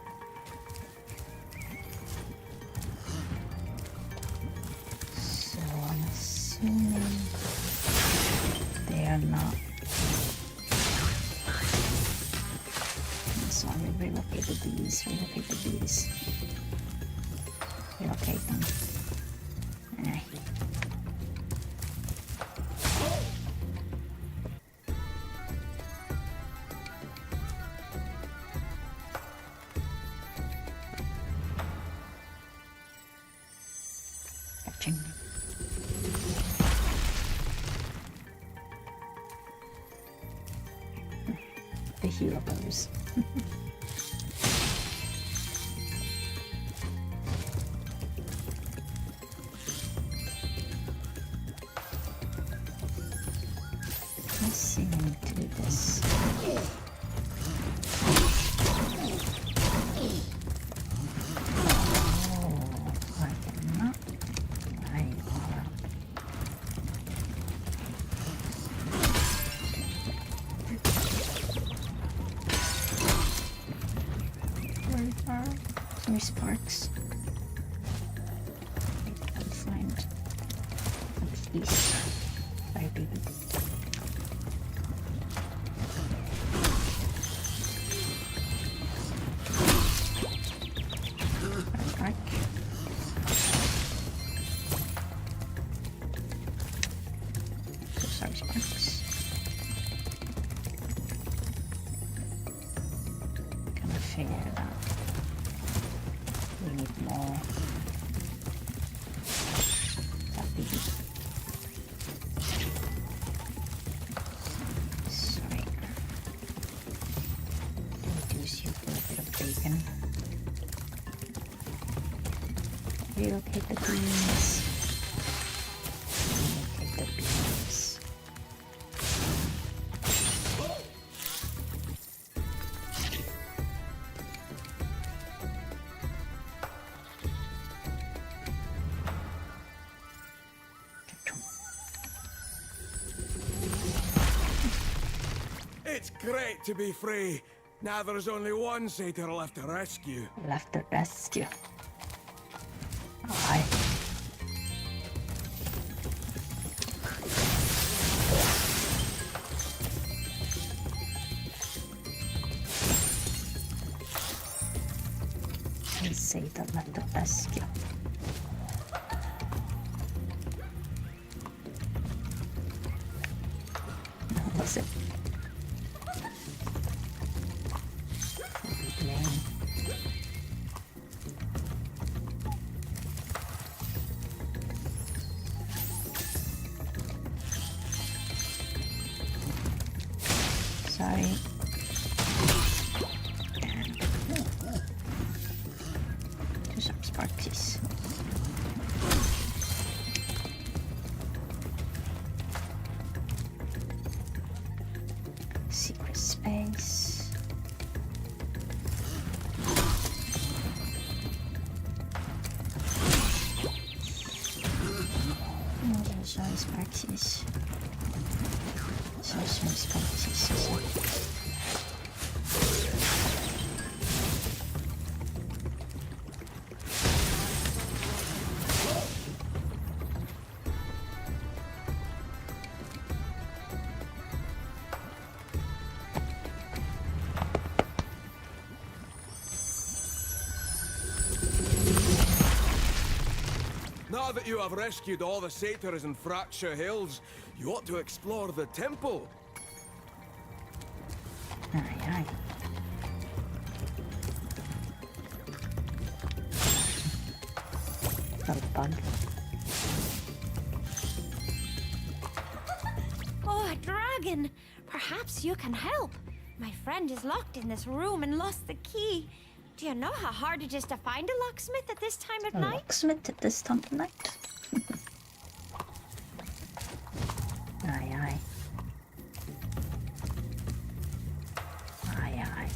So I'm assuming they are not. So I will relocate the bees, relocate the bees. Relocate them. Eh. Catching. few of those. Let's see, I need to do this. Sparks. I can find at least 5 baby. Spark. Sorry, sparks. Gonna figure it out. We need more. Sorry. Reduce you for a bit of bacon. Relocate the beans. Relocate the beans. It's great to be free. Now there's only one satyr left to rescue. Left to rescue. Aye. Satyr left to rescue. Was it? Sorry. Do some sparkies. Secret space. There's all sparkies. So some sparkies. Now that you have rescued all the satyrs in Fracture Hills, you ought to explore the temple. Aye, aye. Little bug. Oh, a dragon! Perhaps you can help. My friend is locked in this room and lost the key. Do you know how hard it is to find a locksmith at this time of A night? locksmith at this time of night? Aye, aye. Aye, aye.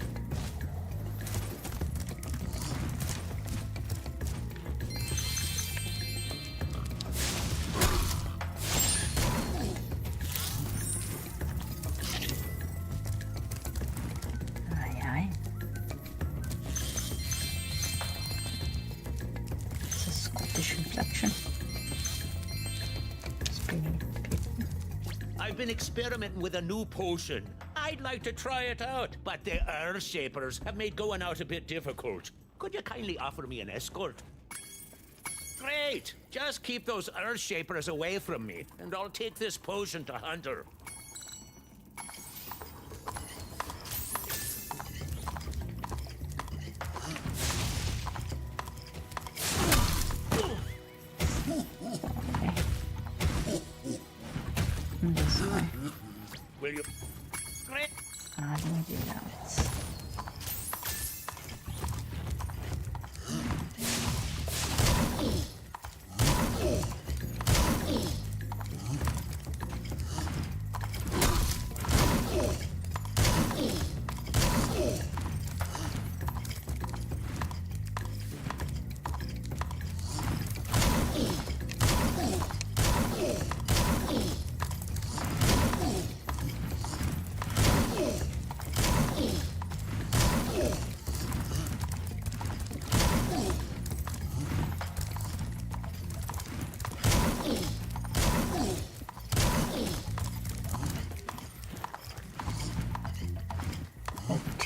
Aye, aye. It's a Scottish reflection. It's pretty good. I've been experimenting with a new potion. I'd like to try it out, but the Earth Shapers have made going out a bit difficult. Could you kindly offer me an escort? Great! Just keep those Earth Shapers away from me, and I'll take this potion to Hunter. This way. Will you? Great! How do we do that?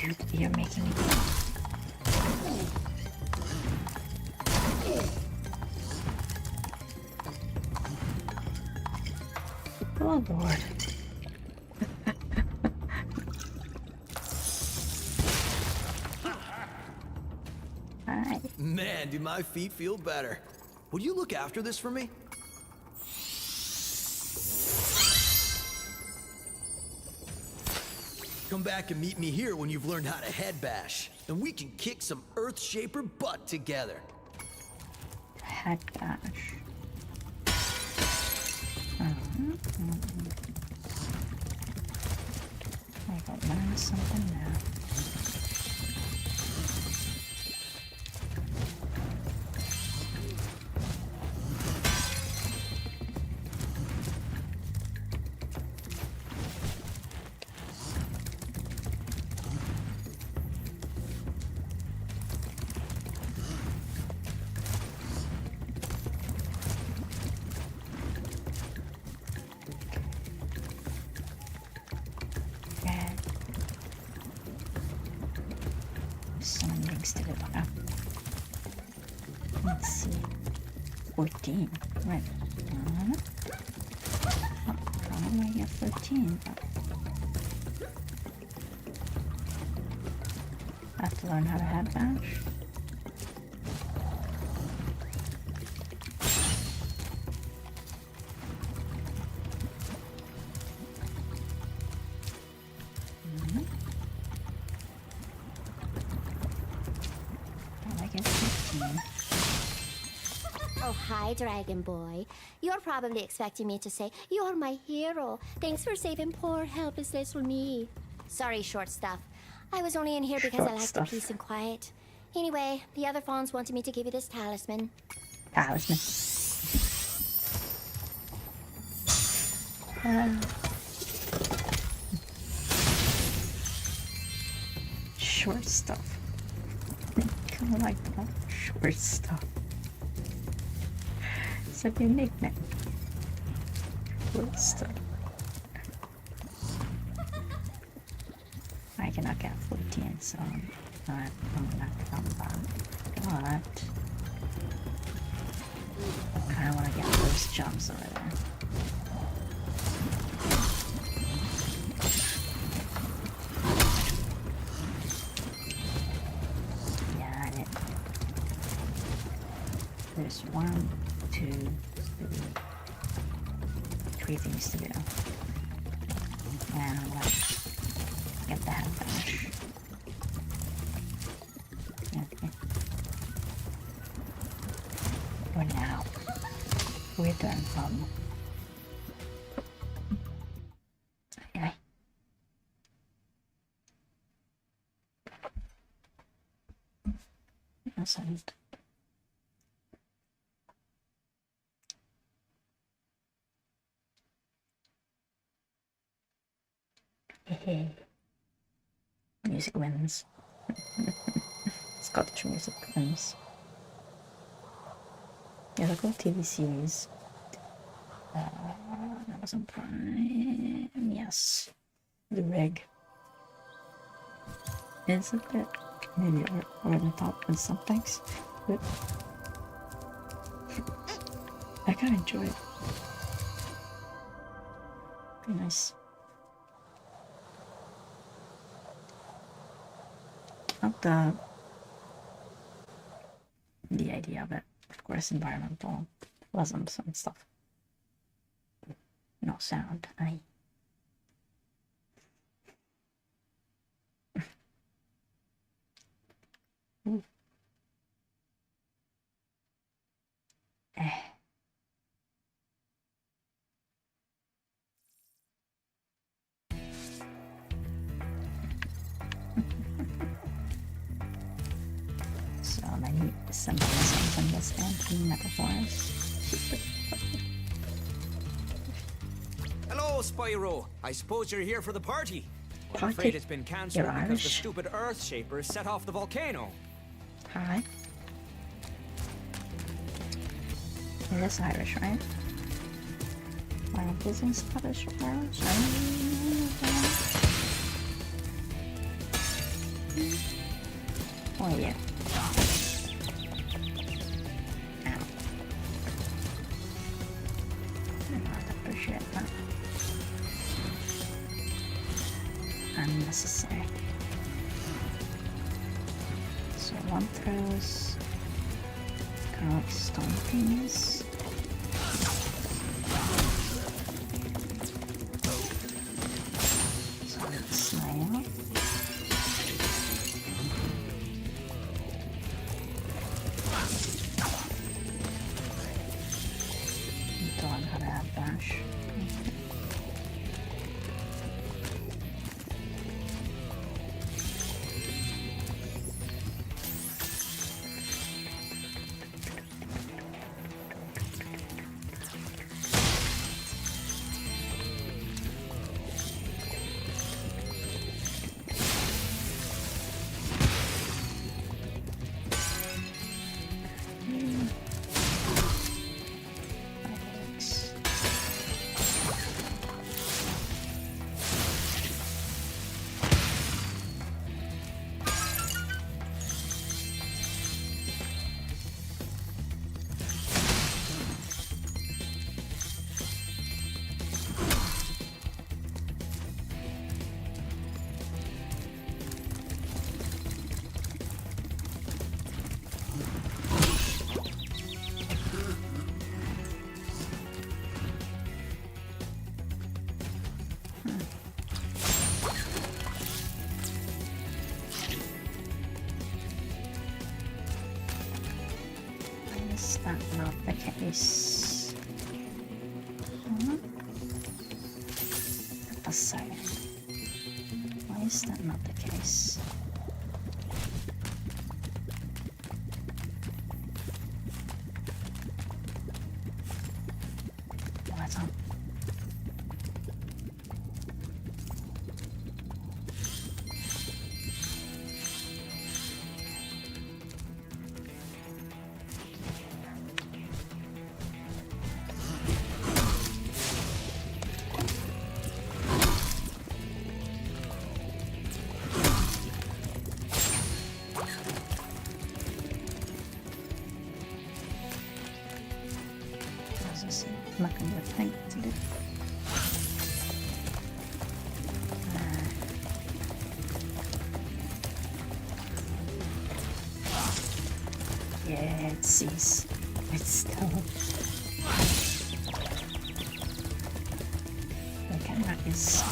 Dude, you're making me. Oh Lord. Alright. Man, do my feet feel better. Would you look after this for me? Come back and meet me here when you've learned how to head bash. And we can kick some Earthshaper butt together. Head bash. I got learn something now. Let's see. 14. Right. Probably get 13. I have to learn how to head bash. Oh, hi, Dragon Boy. You're probably expecting me to say, "You're my hero. Thanks for saving poor, helpless little me." Sorry, short stuff. I was only in here because I like the peace and quiet. Anyway, the other fawns wanted me to give you this talisman. Talisman. Short stuff. Kind of like that. Short stuff. It's a new nickname. Short stuff. I cannot get 14, so I'm not come back. But I kind of want to get those jumps over there. There's 1, 2, 3 things to do. And I'm gonna get the head bash. Okay. For now, return from. Okay. Innocent. Music wins. Scottish music wins. Yeah, the cool TV series. That was on Prime. Yes. The Rig. It's a bit maybe over the top with some things, but I kind of enjoy it. Be nice. Not the idea of it, of course, environmentalism and stuff. No sound, aye. So I need symbolism from this anti-metaphors. Hello, Spyro. I suppose you're here for the party. Well, I'm afraid it's been cancelled because the stupid Earthshaper set off the volcano. Hi. It is Irish, right? Why isn't Scottish or Irish? Oh yeah. Not appreciate that. Unnecessary. So one throws current stompings. So it's snail. Don't have a bash. Is that not the case? A second. Why is that not the case? What's up? Not gonna think to do. Yeah, it sees. It's still. The camera is.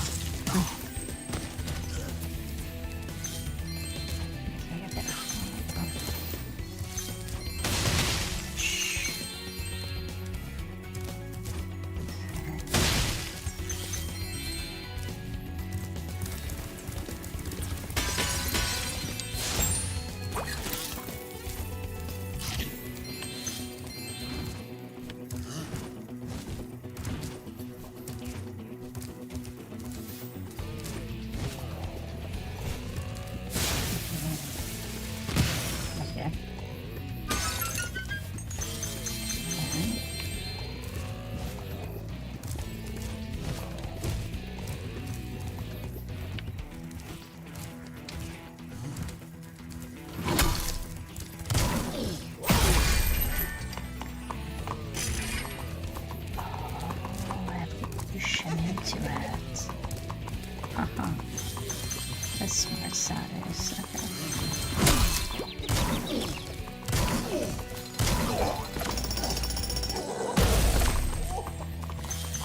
That's where sad is. Okay.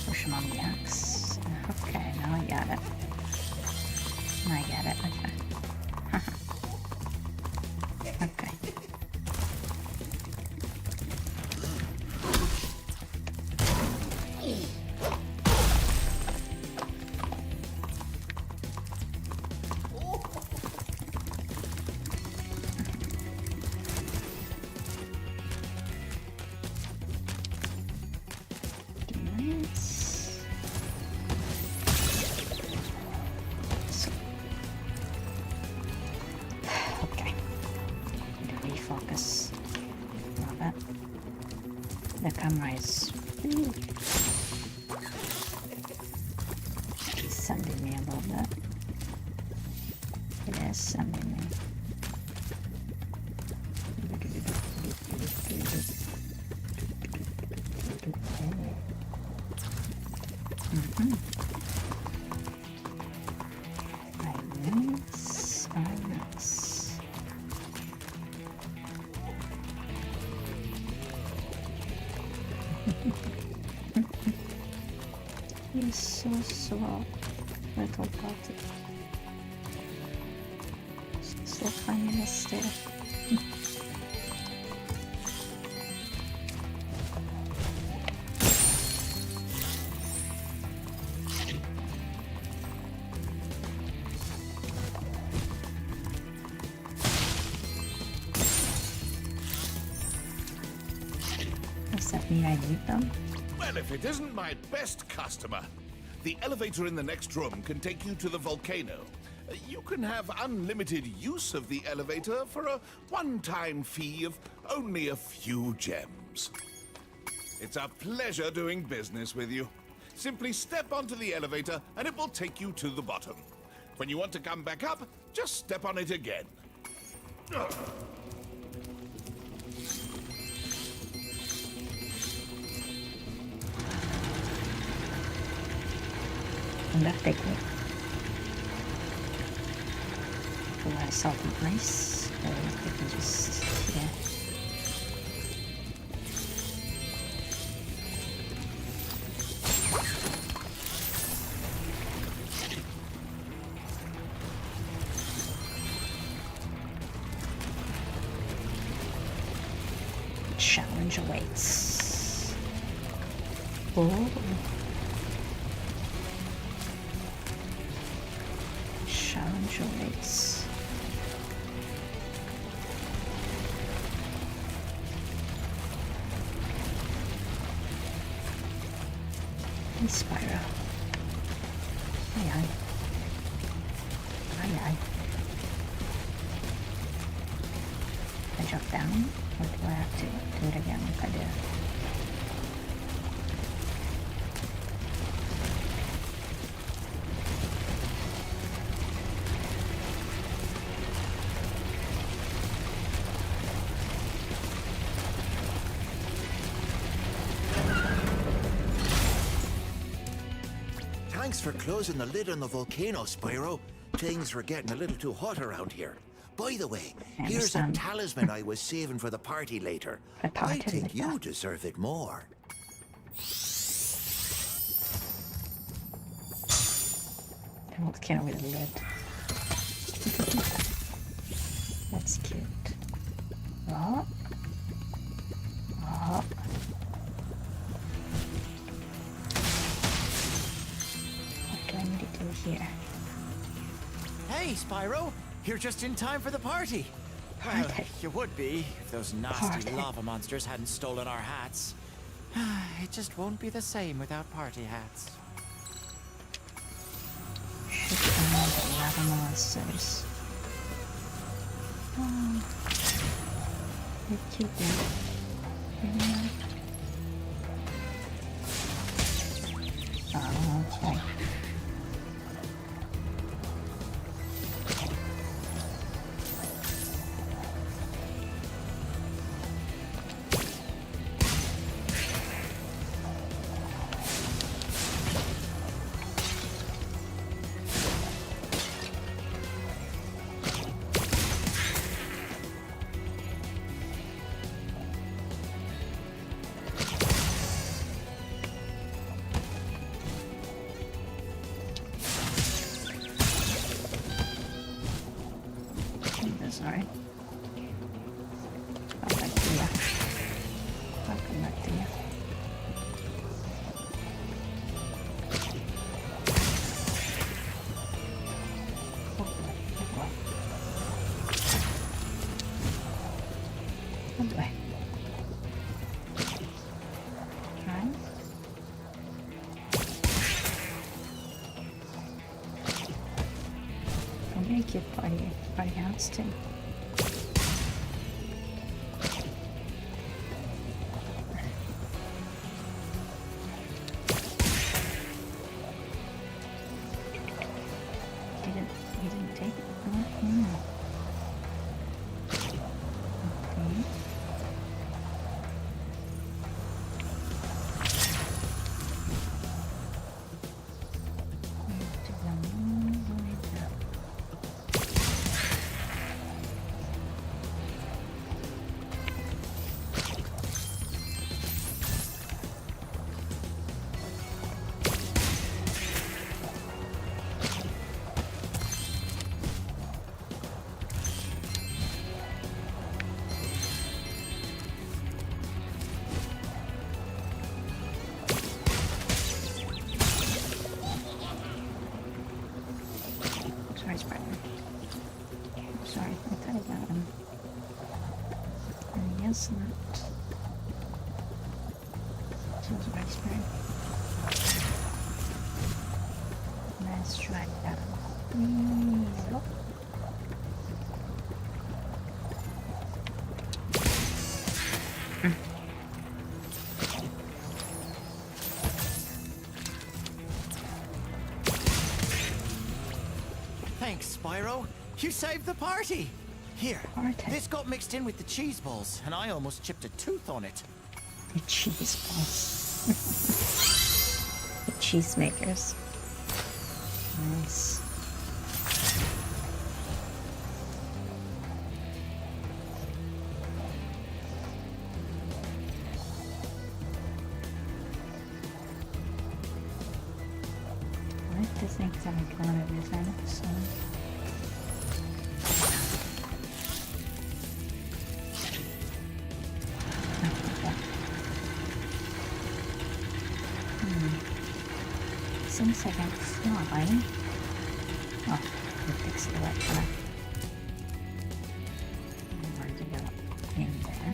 Push him on the axe. Okay, now I got it. I get it. Okay. Okay. Okay. Refocus. Love it. The camera is sending me a little bit. It is sending me. so little party. Still finding this still. Does that mean I need them? Well, if it isn't my best customer. The elevator in the next room can take you to the volcano. You can have unlimited use of the elevator for a one-time fee of only a few gems. It's a pleasure doing business with you. Simply step onto the elevator and it will take you to the bottom. When you want to come back up, just step on it again. And that big one. Do I salt and ice? Or they can just, yeah. Challenge awaits. Oh. Challenge awaits. Hey, Spyro. Aye. I drop down, or do I have to do it again if I do? Thanks for closing the lid on the volcano, Spyro. Things were getting a little too hot around here. By the way, here's a talisman I was saving for the party later. I think you deserve it more. The volcano with a lid. That's cute. Oh. Oh. What do I need to do here? Hey, Spyro! You're just in time for the party. Well, you would be if those nasty lava monsters hadn't stolen our hats. It just won't be the same without party hats. Shoot down the lava monsters. Oh, they're cute there. Oh, okay. Sorry. I'll back to you. I'll come back to you. How do I? Right. I'm gonna keep party house too. He didn't take it. Okay. sorry, I thought I got him. And yes, not. Choose raspberry. Let's try that. Nope. Thanks, Spyro. You saved the party. Here, Party. this got mixed in with the cheese balls, and I almost chipped a tooth on it. The cheese balls. The cheese makers. Nice. I like to think that I got everything, so. Seems like I'm flying. Oh, it takes the right track. Where to go? In there.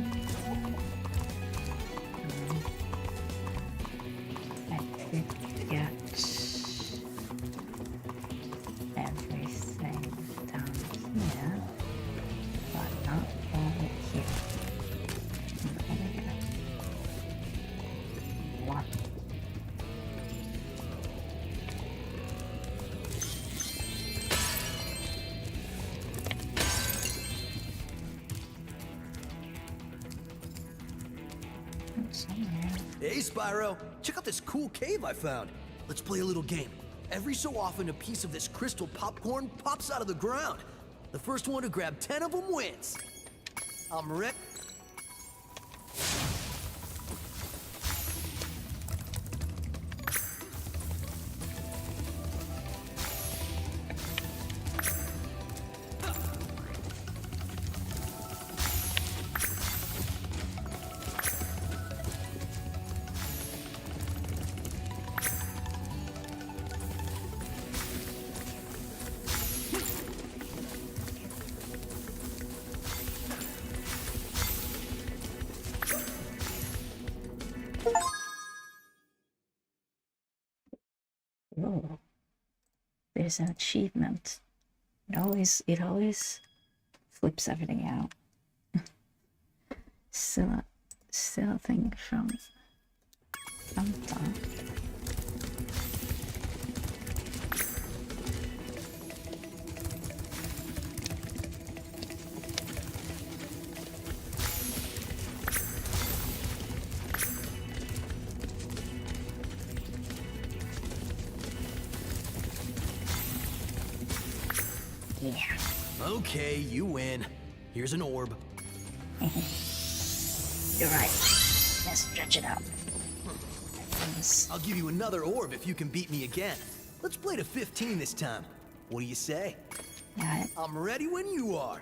I could get everything down here, but not over here. And over here. What? Somewhere. Hey, Spyro. Check out this cool cave I found. Let's play a little game. Every so often, a piece of this crystal popcorn pops out of the ground. The first one to grab 10 of them wins. I'm ready. Whoa. There's an achievement. It always flips everything out. still a thing from top. Yeah. Okay, you win. Here's an orb. You're right. Let's stretch it out. I'll give you another orb if you can beat me again. Let's play to 15 this time. What do you say? Got it. I'm ready when you are.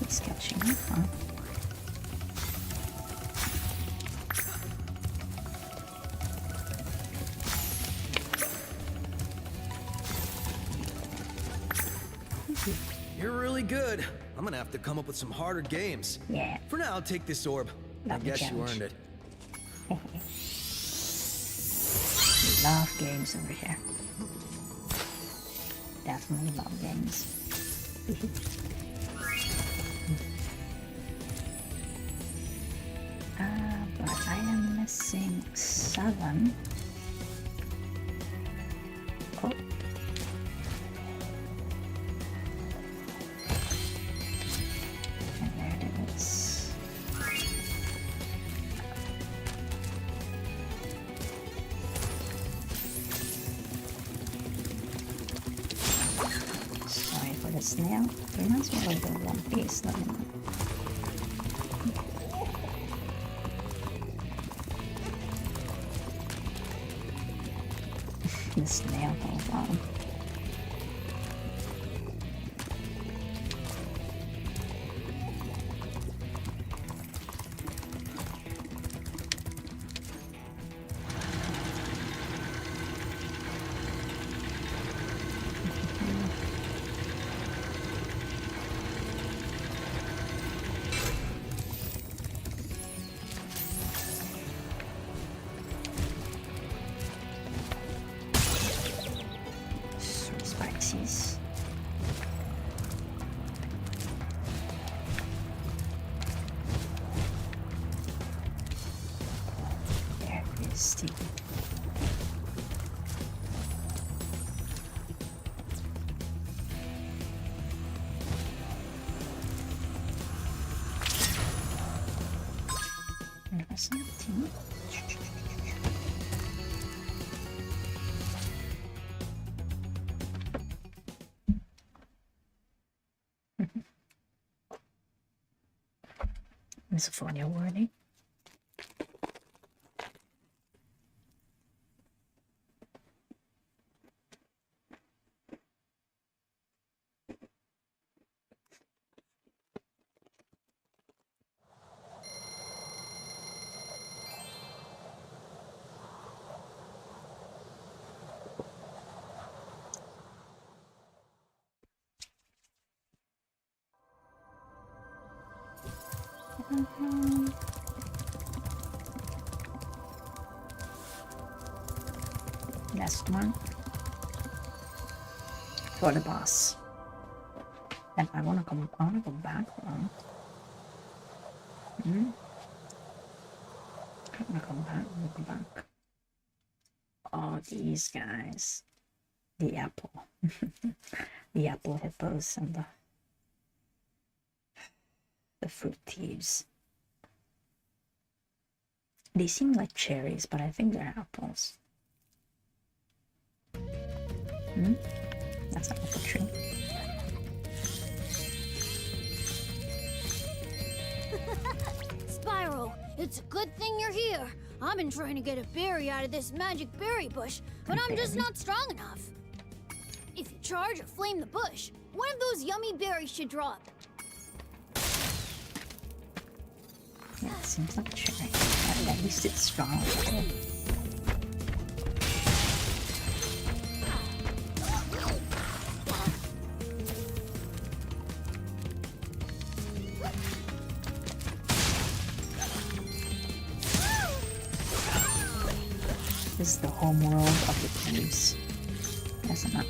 It's catching up, huh? You're really good. I'm gonna have to come up with some harder games. Yeah. For now, take this orb. I Love the guess you challenge. earned it. Love games over here. Definitely love games. But I am missing 7. Oh. And there it is. Sorry for the snail. It reminds me of the One Piece, doesn't it? The snail hold on. Spices. There is the number 17. Misophonia warning. Last one for the boss. And I wanna go back home. I wanna go back. Oh, these guys. The apple. The apple hippos and the fruit thieves. They seem like cherries, but I think they're apples. That's an apple tree. Spyro, it's a good thing you're here. I've been trying to get a berry out of this magic berry bush, but I'm just not strong enough. If you charge or flame the bush, one of those yummy berries should drop. Yeah, it seems like a cherry. At least it's strong. This is the home world of the thieves. Yes, I'm not.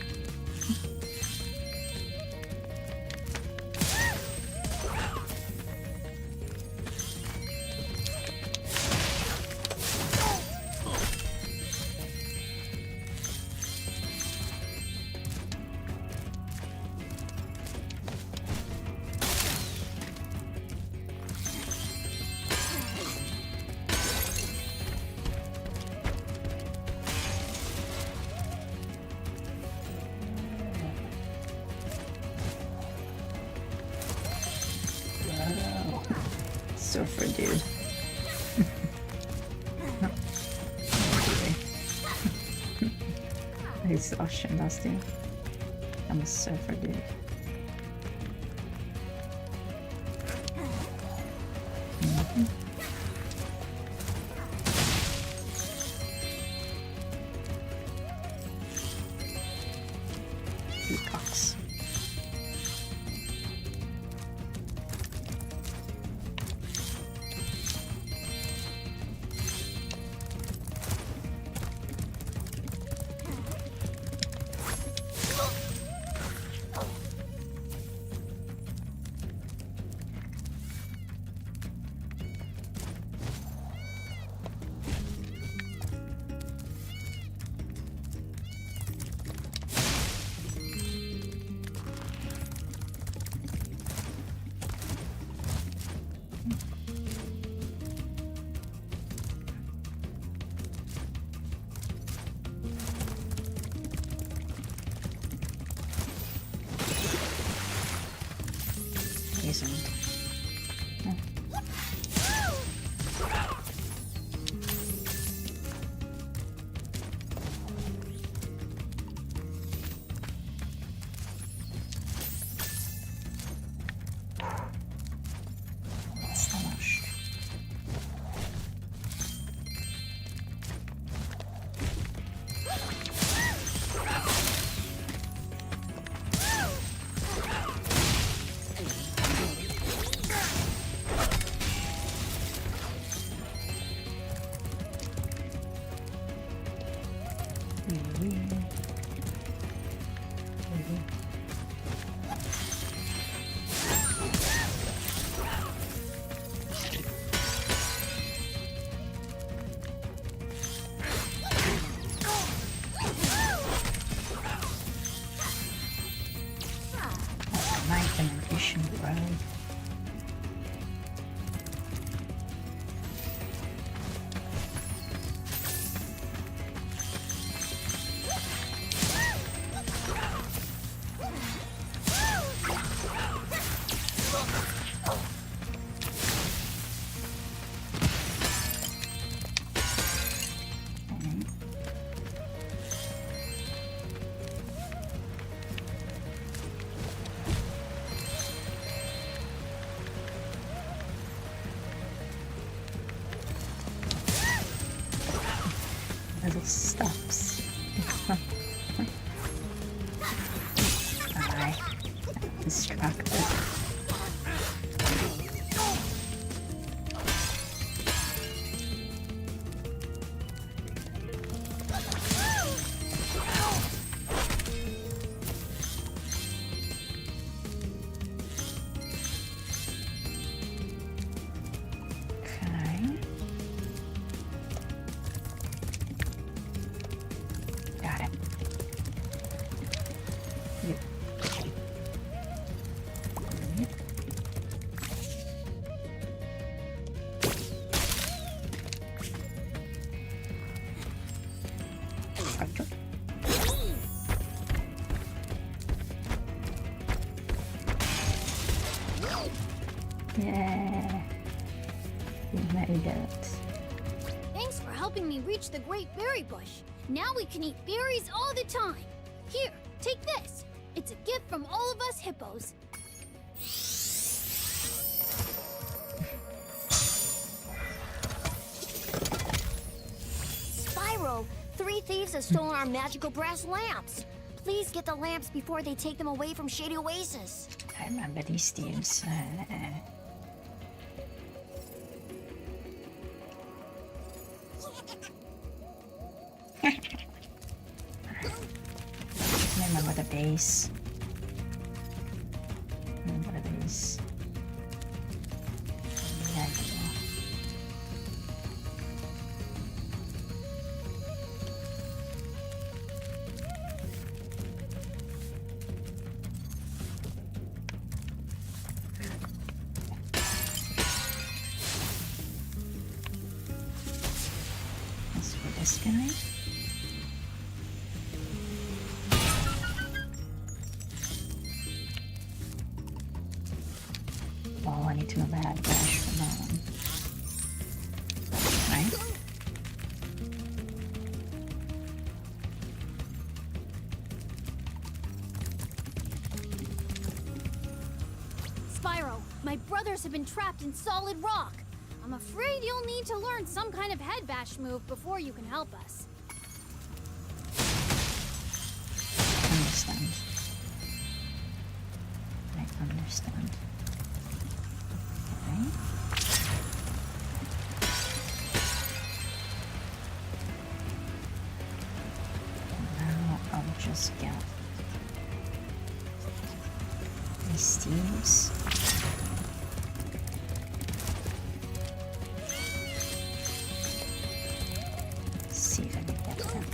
Surfer dude. He's ocean dusty. I'm a surfer dude. Peacocks. isn't. Oh. Smashed. Bro. Little stops. I distracted. Yeah, we made it. Thanks for helping me reach the Great Berry Bush. Now we can eat berries all the time. Here, take this. It's a gift from all of us hippos. Spyro, 3 thieves have stolen our magical brass lamps. Please get the lamps before they take them away from Shady Oasis. I remember these thieves. Remember the base. Remember the base. There you go. That's for this guy. Oh, I need to know the head dash for that one. Right? Spyro, my brothers have been trapped in solid rock. I'm afraid you'll need to learn some kind of head bash move before you can help us. Understand. I understand. Okay. Now I'll just get these thieves. See if I can get them.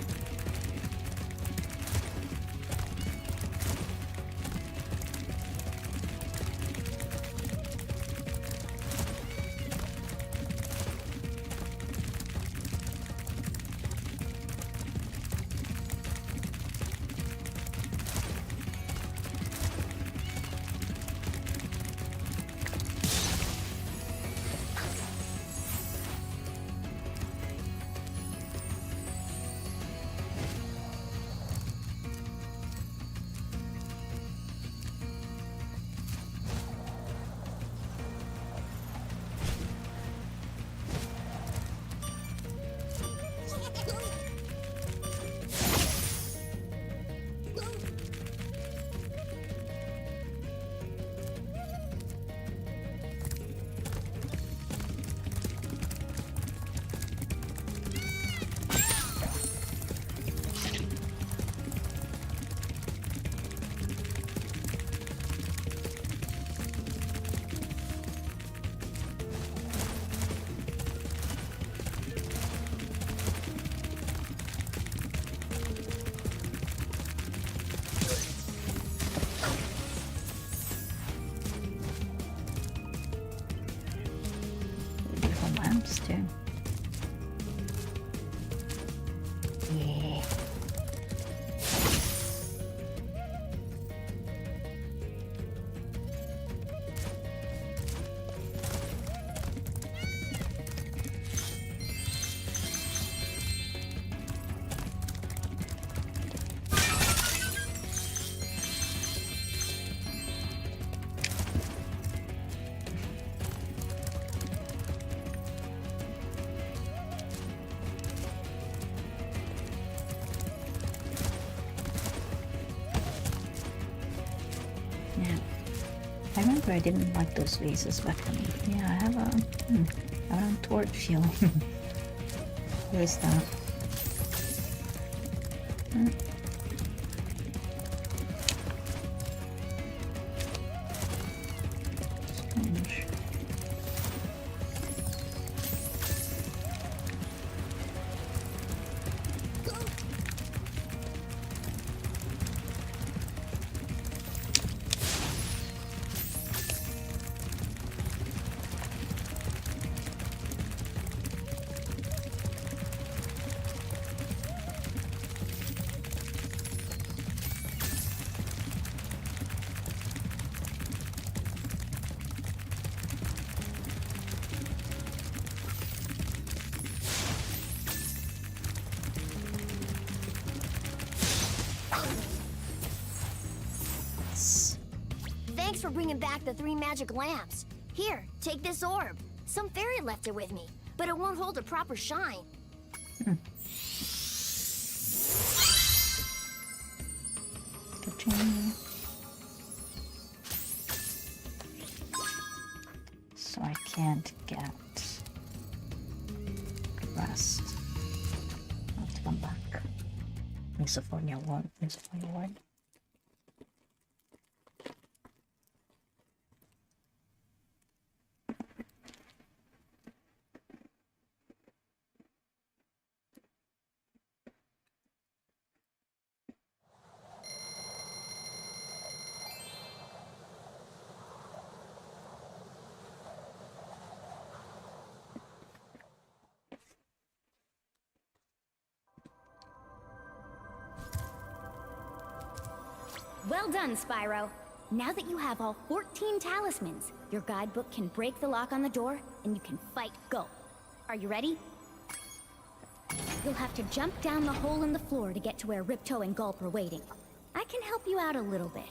lamps too. Yeah. Yeah, I remember I didn't like those vases back then. Yeah, I have a untoward feeling. Who is that? Strange. Thanks for bringing back the 3 magic lamps. Here, take this orb. Some fairy left it with me, but it won't hold a proper shine. So I can't get rest. I'll have to come back. Misophonia 1, Misophonia 1. Well done, Spyro. Now that you have all 14 talismans, your guidebook can break the lock on the door, and you can fight Gulp. Are you ready? You'll have to jump down the hole in the floor to get to where Ripto and Gulp are waiting. I can help you out a little bit.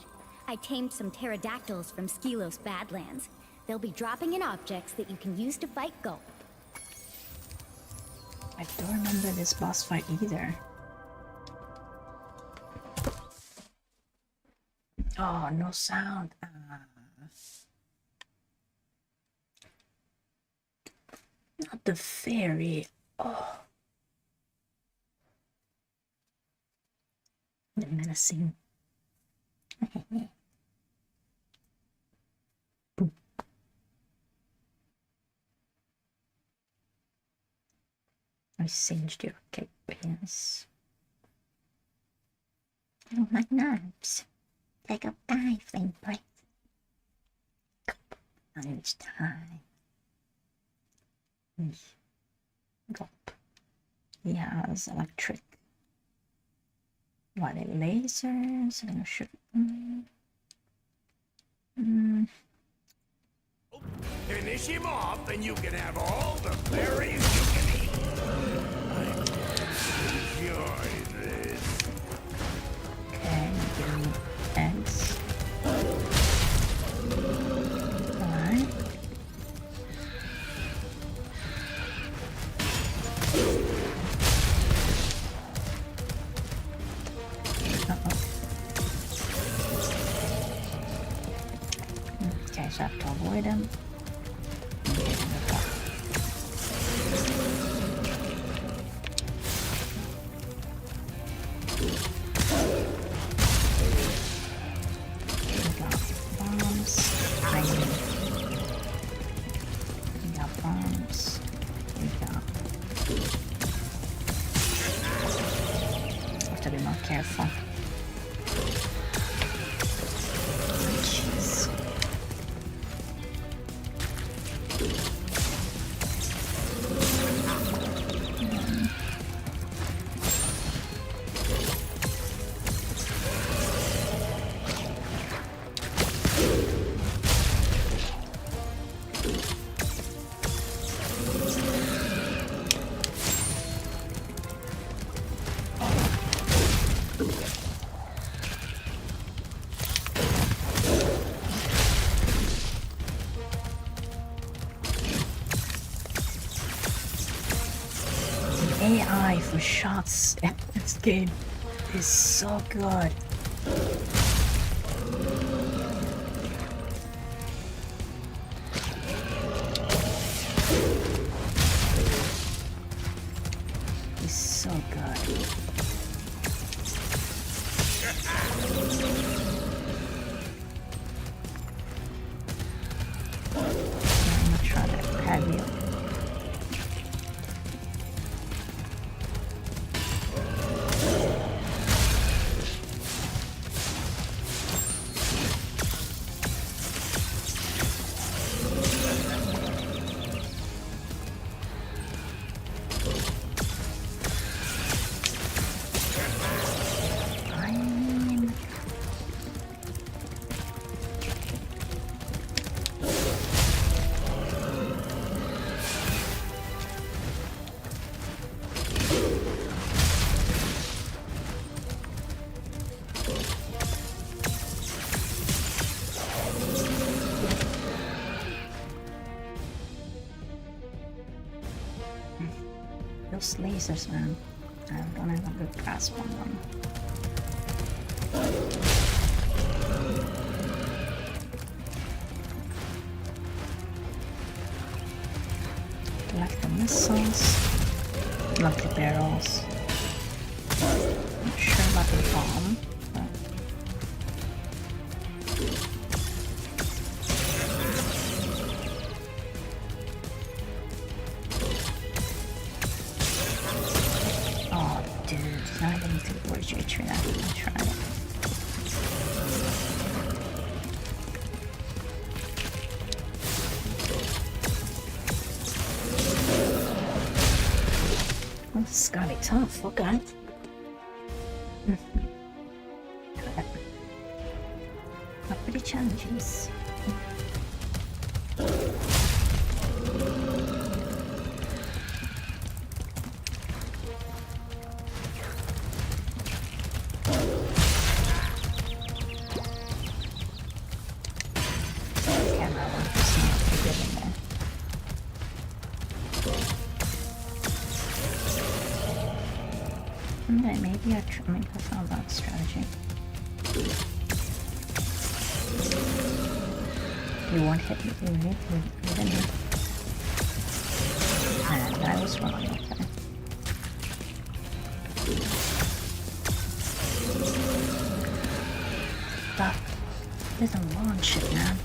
I tamed some pterodactyls from Skylos Badlands. They'll be dropping in objects that you can use to fight Gulp. I don't remember this boss fight either. Oh, no sound. Not the fairy. Oh. The menacing. Boom. I singed your cake pins. Oh, my nerves. Take a dive breath. On each time. Gulp. He has electric. What, lasers? I'm gonna shoot. Finish him off, and you can have all the berries you can eat. Enjoy this. Okay, give me eggs. Alright. Okay, so I have to avoid him. Careful. Jeez. AI for shots in this game is so good. It's so good. I'm gonna try to grab you. Those lasers, man. I don't have a good grasp on them. Like the missiles, like the barrels. Not sure about the bomb, but oh, dude, not getting to the voice retreat. I have to try it. Well, this is gotta be tough. Okay. Not pretty challenges. Camera work is not forgiving there. Okay, maybe I found that strategy. You won't hit me, even here. And I was wrong, okay. But doesn't launch it, man.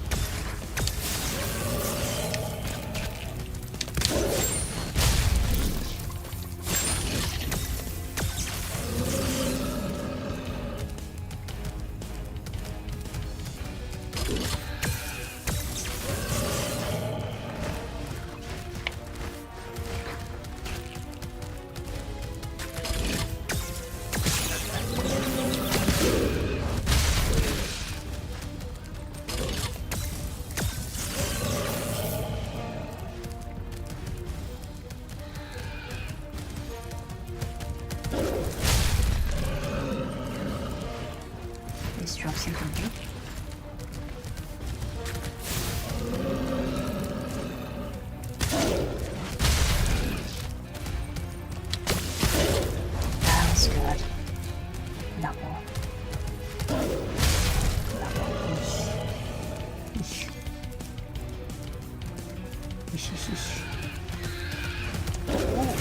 Please drop something big. That was good. That one. That one. Eesh. Eesh, eesh, eesh. Oh.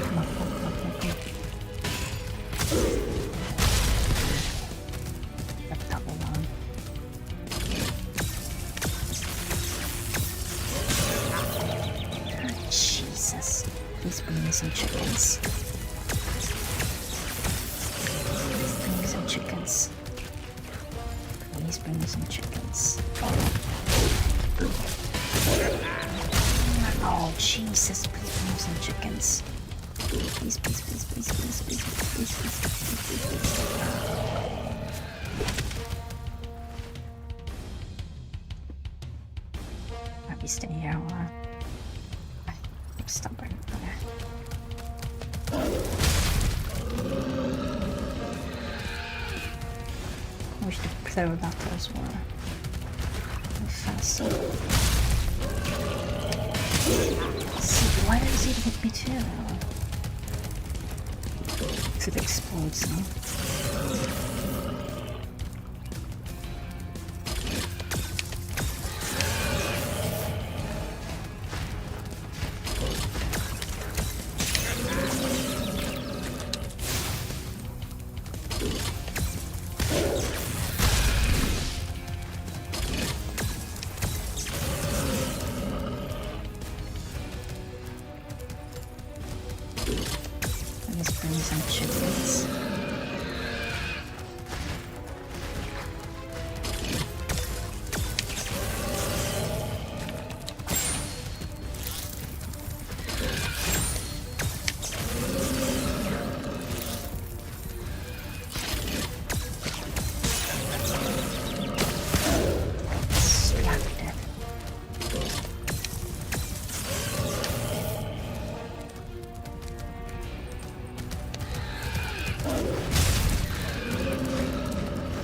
Come on, come on, come on, come on. That double one. Oh, Jesus. Please bring me some chickens. Please bring me some chickens. Please bring me some chickens. Oh, Jesus. Please bring me some chickens. Please, please, please, please, please, please, please, please, please, please, please. I'll be staying here a while. I'm stubborn. Okay. I wish the pterodactyls were faster. See, why does it hit me too? makes it explode some. Let's bring some chickens.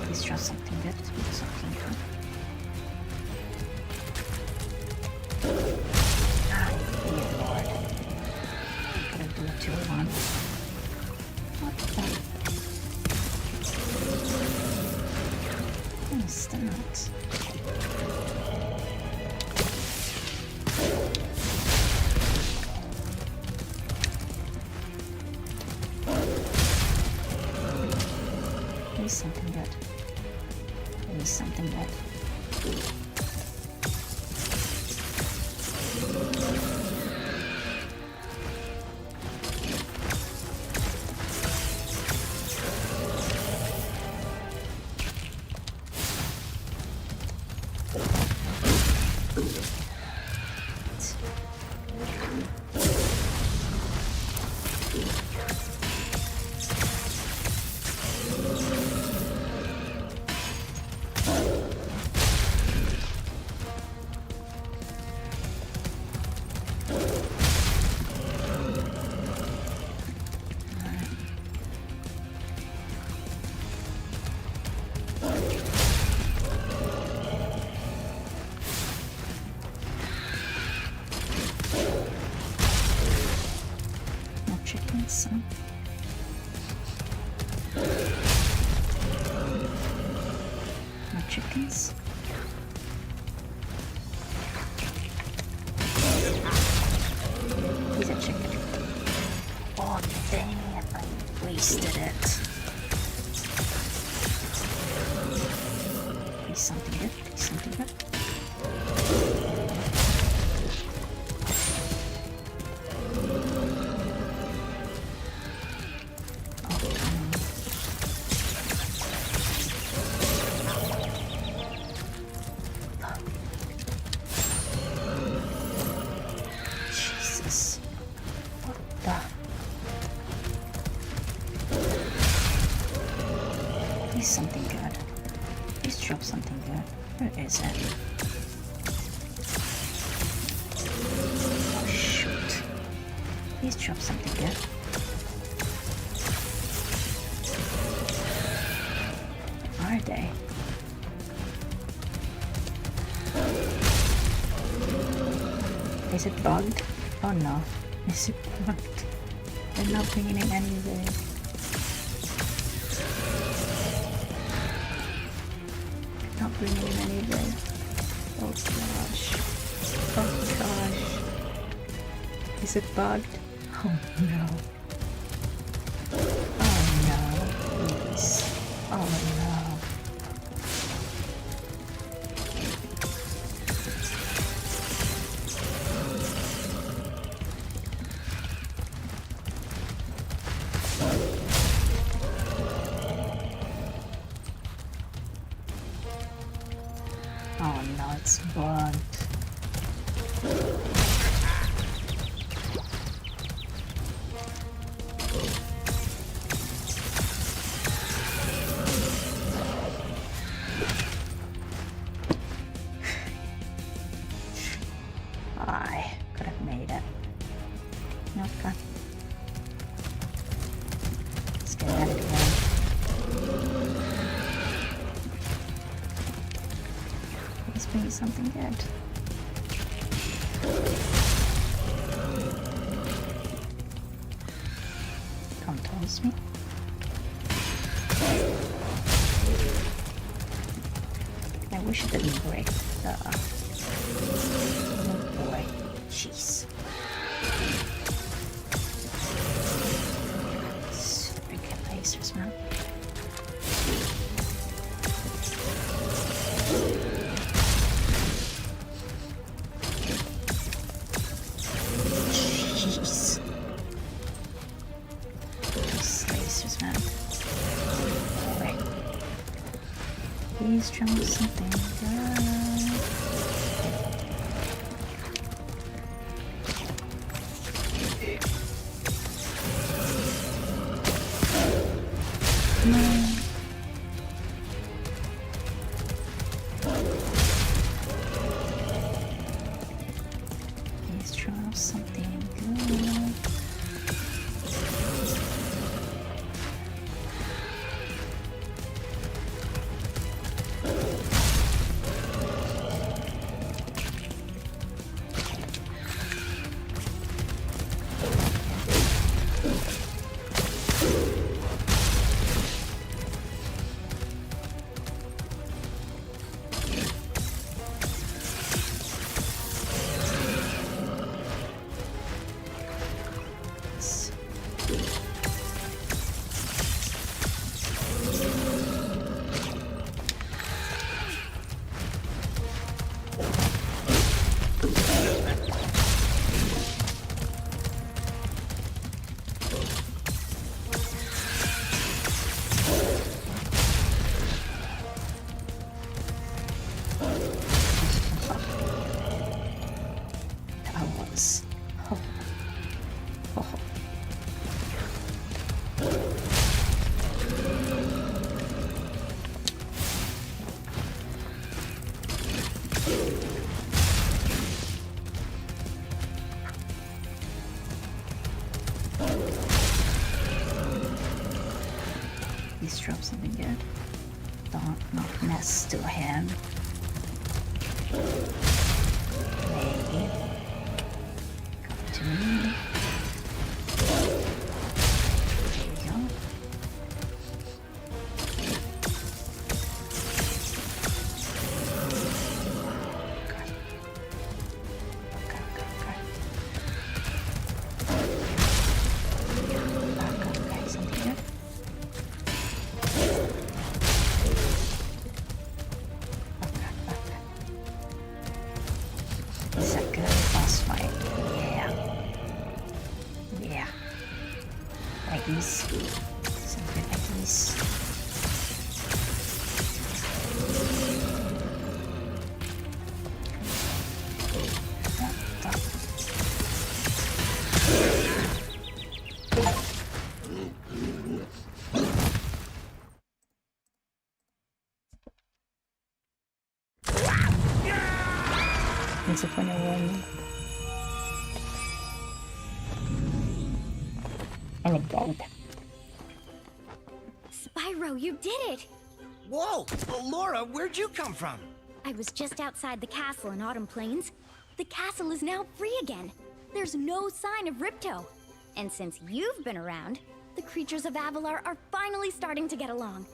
Please draw something good. Something good. Ah, dear lord. I'm gonna do a 2-1. What the? What is that? Maybe something good. Maybe something good. Chickens. More chickens. He's a chicken. Oh dang it, I wasted it. Please something good, please something good. Jesus. What the? Please something good. Please drop something good. Where is it? Oh shoot. Please drop something good. Where are they? Is it bugged? Oh no. Is it bugged? They're not bringing in anything. Not bringing in anything. Oh gosh. Oh gosh. Is it bugged? Oh no. Oh no. Please. Oh no. Oh no, it's bugged. I could have made it. Okay. Let's get at it again. Let's bring something good. Come towards me. I wish it didn't break the... Oh boy. Jeez. Freaking lasers, man. Jeez. These lasers, man. Alright. Please jump something good. No. Please draw something good. Please drop something good. Don't not mess to a hand. Maybe. Come to me. There we go. Back up, guys, something good. Is that good? Boss fight. Yeah. Yeah. Like these. Something like these. It's a funny one. And it died. Spyro, you did it! Whoa! Laura, where'd you come from? I was just outside the castle in Autumn Plains. The castle is now free again. There's no sign of Ripto. And since you've been around, the creatures of Avalar are finally starting to get along.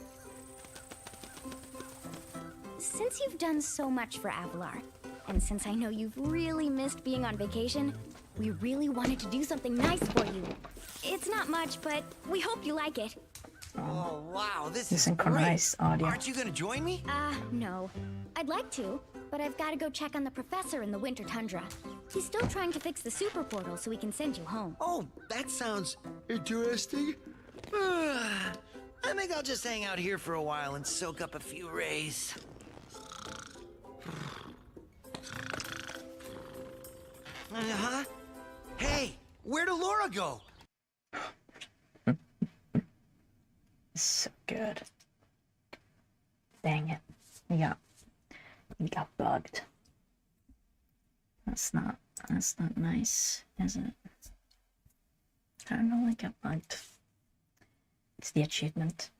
Since you've done so much for Avalar, and since I know you've really missed being on vacation, we really wanted to do something nice for you. It's not much, but we hope you like it. Oh, wow, this The is synchronized great. audio. Aren't you gonna join me? No. I'd like to, but I've got to go check on the professor in the winter tundra. He's still trying to fix the super portal so we can send you home. Oh, that sounds interesting. I think I'll just hang out here for a while and soak up a few rays. Uh-huh. Hey, where'd Laura go? So good. Dang it. We got bugged. That's not nice, is it? I don't know, I got bugged. It's the achievement.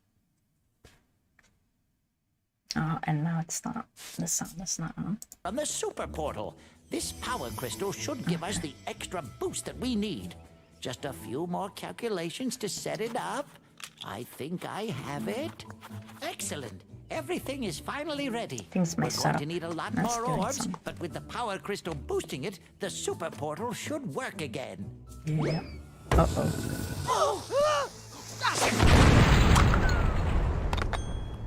Oh, and now it's not. The sound is not on. From the super portal, this power crystal should give us the extra boost that we need. Just a few more calculations to set it up. I think I have it. Excellent. Everything is finally ready. Things We're messed going up. to need a lot That's more doing orbs, some. but with the power crystal boosting it, the super portal should work again. Yeah. Uh-oh.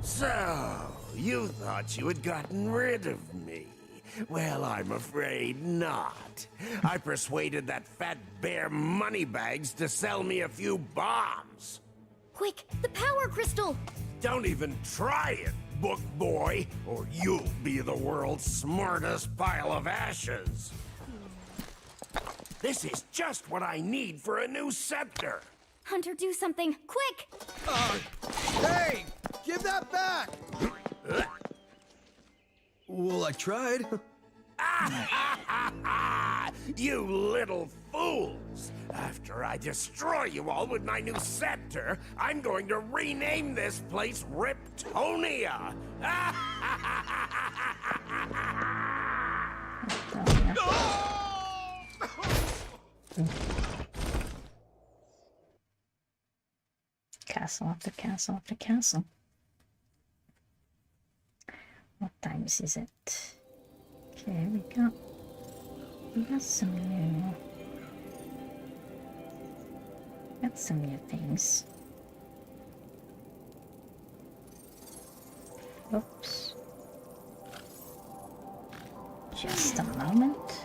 So, you thought you had gotten rid of me. Well, I'm afraid not. I persuaded that fat bear Moneybags to sell me a few bombs. Quick, the power crystal! Don't even try it, book boy, or you'll be the world's smartest pile of ashes. This is just what I need for a new scepter. Hunter, do something, quick! Hey! Give that back! Well, I tried. You little fools! After I destroy you all with my new scepter, I'm going to rename this place Riptonia! Castle after castle after castle. What times is it? Okay, we got some new things. Oops. Just a moment.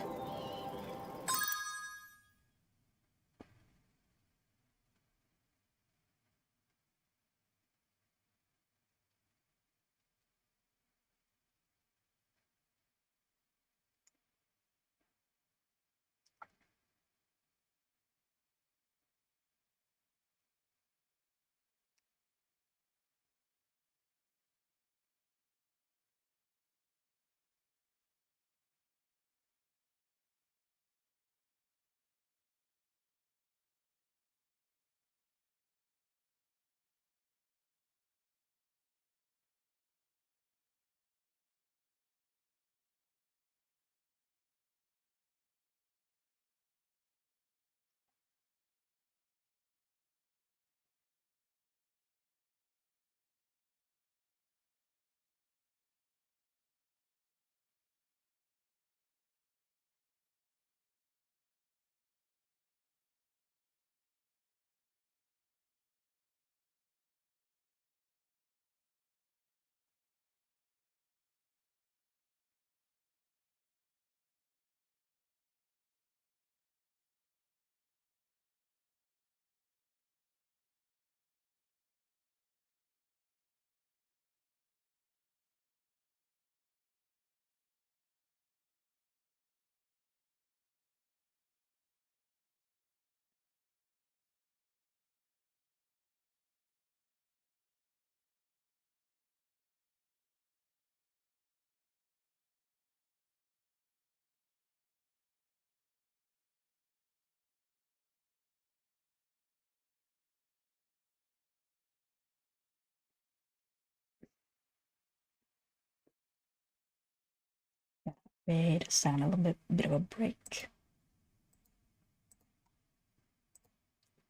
Wait a second, a little bit of a break.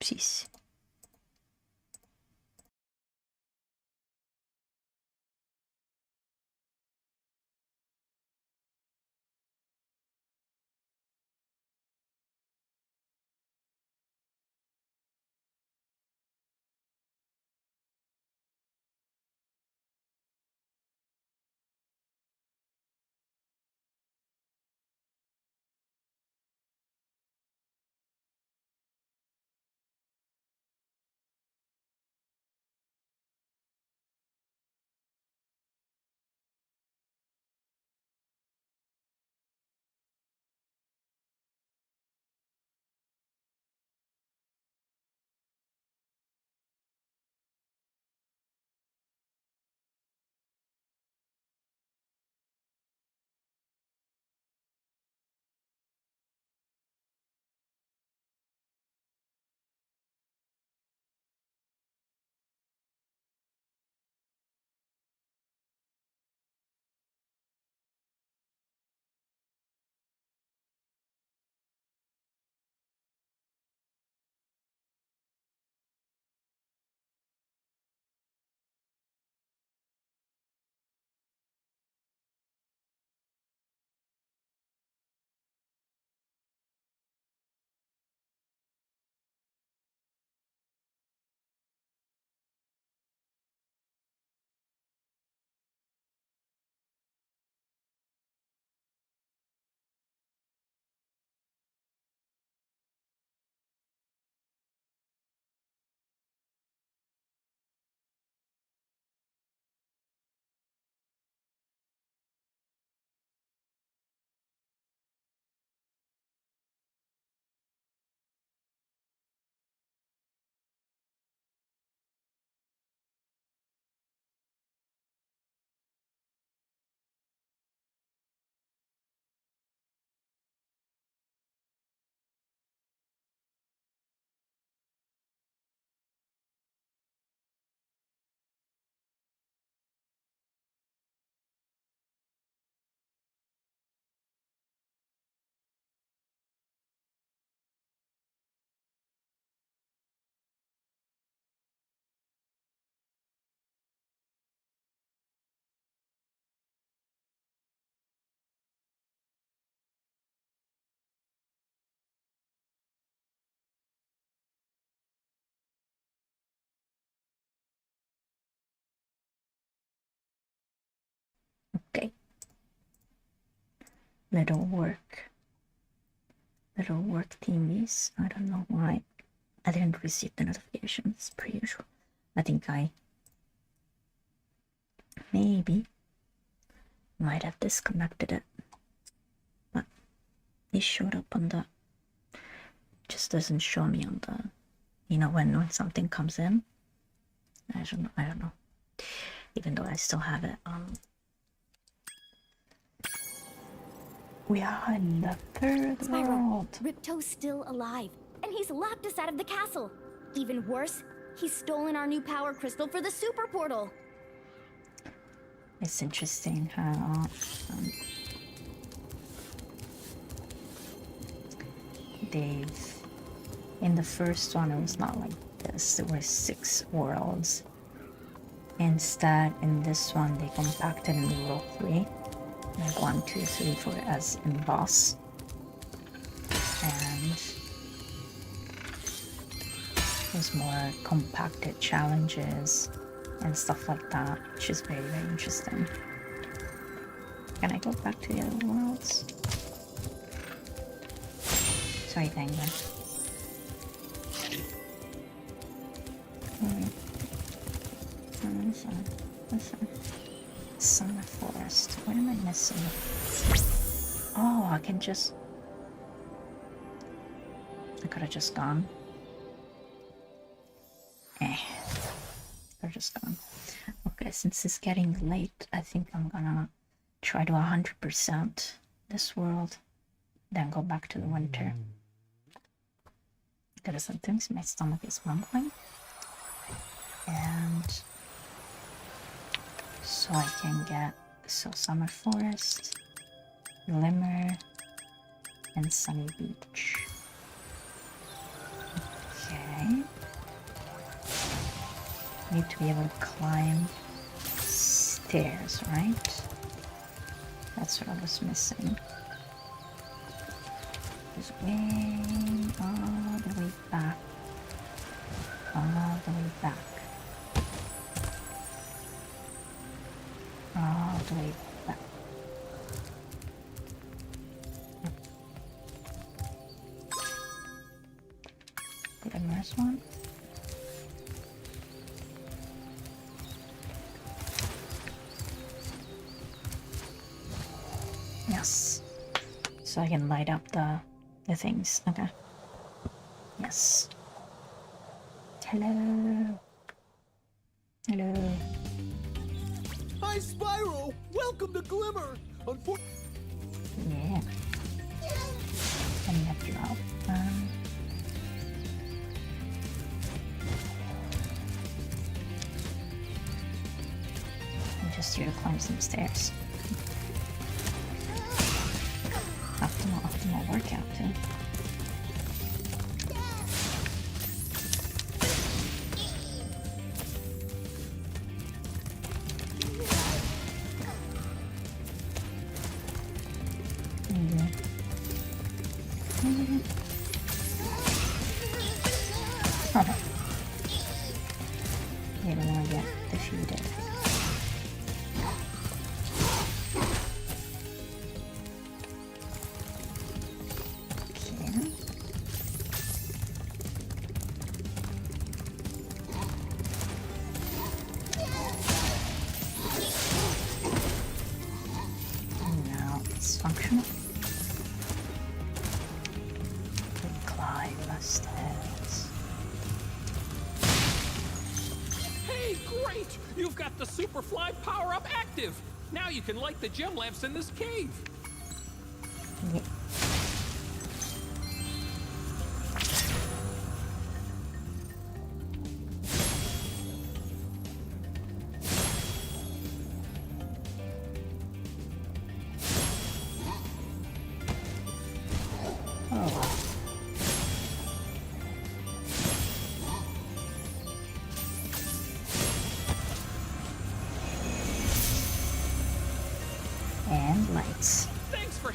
Oopsies. little work thingies. I don't know why I didn't receive the notifications per usual. I think I maybe might have disconnected it, but it showed up on the, just doesn't show me on the, you know, when something comes in. I don't know, even though I still have it on. We are in the third world. Ripto's still alive, and he's locked us out of the castle. Even worse, he's stolen our new power crystal for the super portal. It's interesting how they've, in the first one it was not like this, there were 6 worlds. Instead, in this one they compacted into rule 3, like 1, 2, 3, 4 as in boss, and there's more compacted challenges and stuff like that, which is very, very interesting. Can I go back to the other worlds? Sorry, Penguin. Listen. Summer forest. What am I missing? Oh, I can just... I could have just gone. They're just gone. Okay, since it's getting late, I think I'm gonna try to 100% this world, then go back to the winter. Because sometimes my stomach is rumbling, and so I can get summer forest, glimmer, and sunny beach. Okay. Need to be able to climb stairs, right? That's what I was missing. Just way all the way back. All the way back. All the way back. Glimmer's one. Yes. So I can light up the things. Okay. Yes. Hello. Hello. Hi, Spyro! Welcome to Glimmer! Yeah. Let me help you out. I'm just here to climb some stairs. Optimal workout too. You don't want to get defeated. You've got the Superfly power-up active! Now you can light the gem lamps in this cave! Yeah.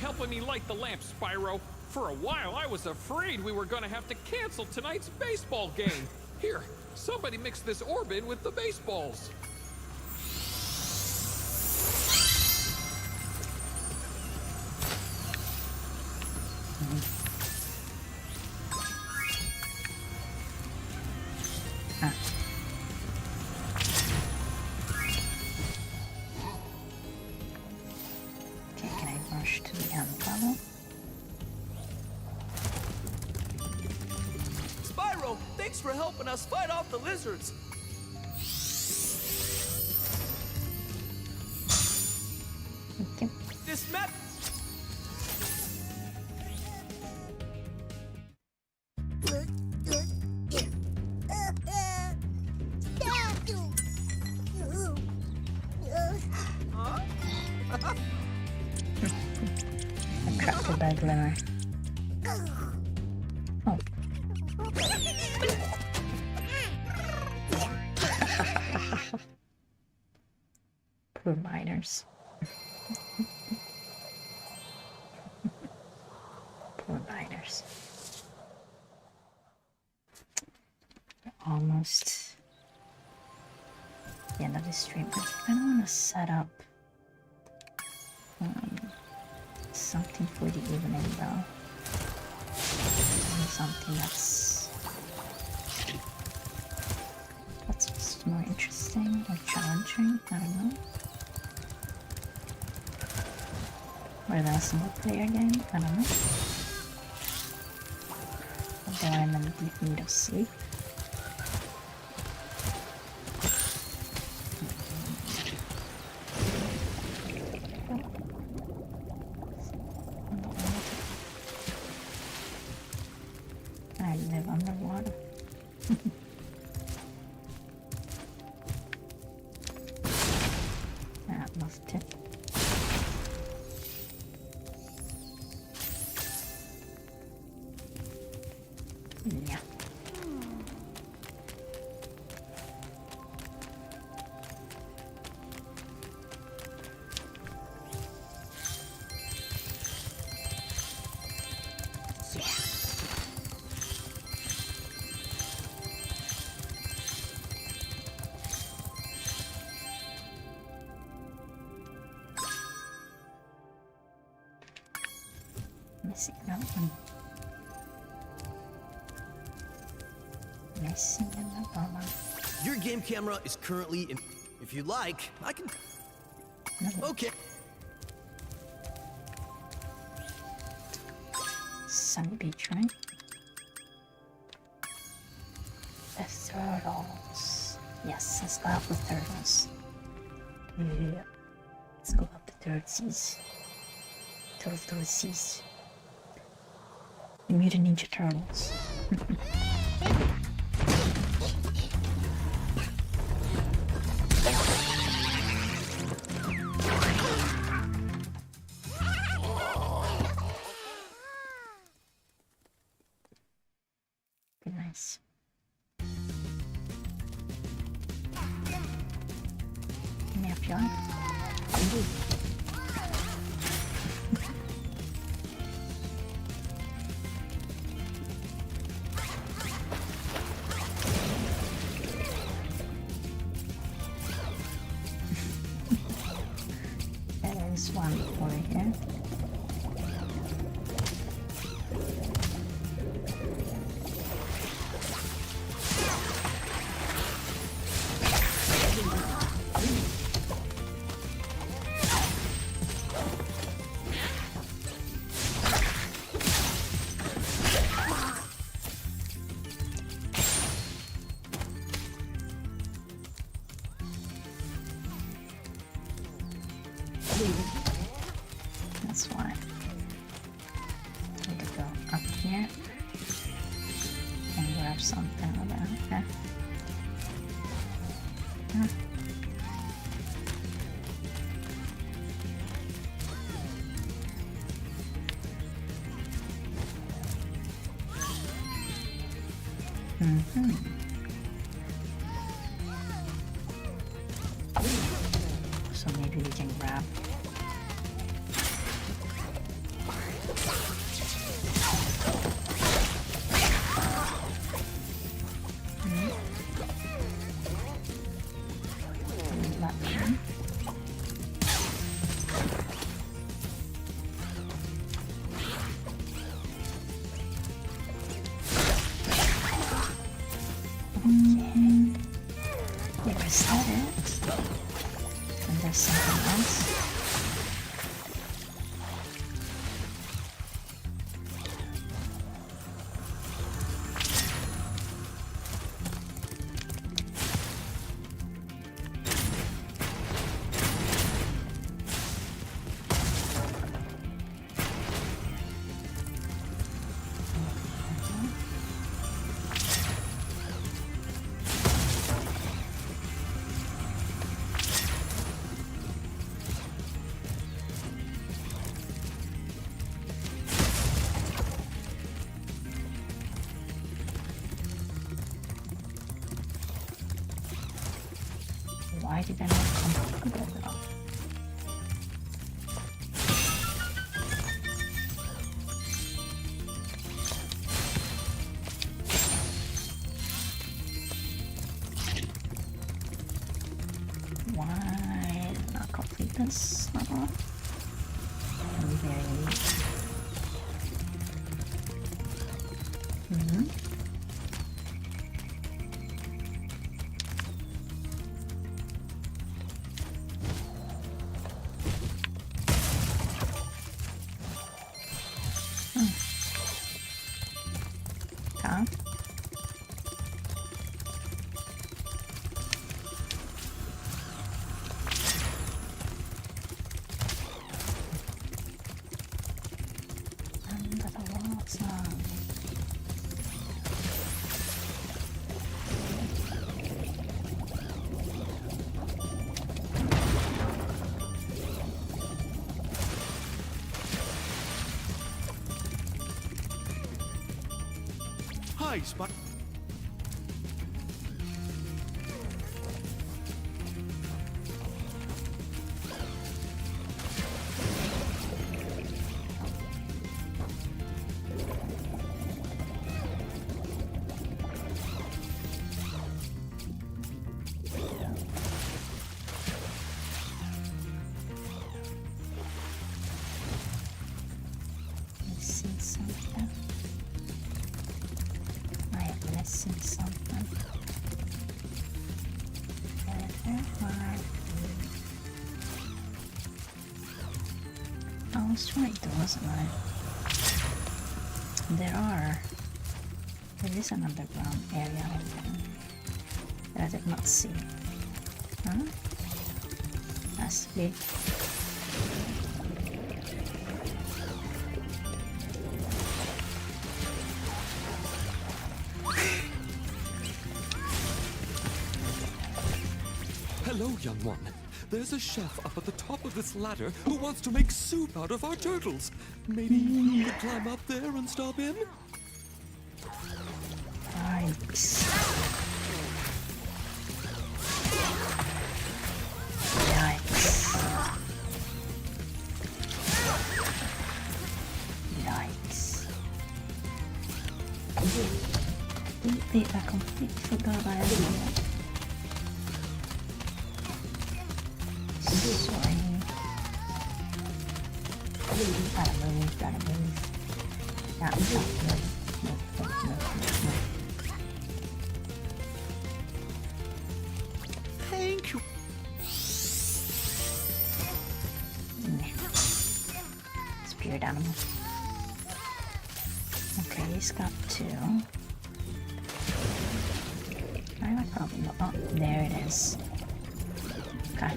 Helping me light the lamp, Spyro. For a while, I was afraid we were gonna have to cancel tonight's baseball game. Here, somebody mix this orb in with the baseballs. rush to the end level. Spyro, thanks for helping us fight off the lizards. Okay. This map. Attracted by glimmer. Oh. Poor miners. Poor miners. We're almost the end of the stream. I kind of want to set up something for the evening though. Something that's just more interesting or challenging. I don't know. Or than a single player game. I don't know. Although I'm in deep need of sleep. I live underwater. I loved it. Yeah. Missing that one. Missing another one. Your game camera is currently in. If you like, I can. No. Okay. Sunny Beach, right? The turtles. Yes, let's go help the turtles. Yeah. Let's go help the turtles. Turtles. The Mutant Ninja Turtles. Be nice. Give me a feeling. There's one over here. That's why. Need to go up here and grab something over there. Okay. So maybe we can grab. Why did I not come together? Why did I not complete this? I'm very weak. Come. Under the water. Hi, Spot. Missing something. I am missing something. I was right, wasn't I? There is an underground area that I did not see. Huh? Must be. Hello, young one. There's a chef up at the top of this ladder who wants to make soup out of our turtles. Maybe you could climb up there and stop in? Yikes. Yikes. Yikes. I completely forgot I had that. Sorry. Gotta move. That's not good. No. Thank you. Spirit animal. Okay, he's got two. I have a problem. Oh, there it is. Okay.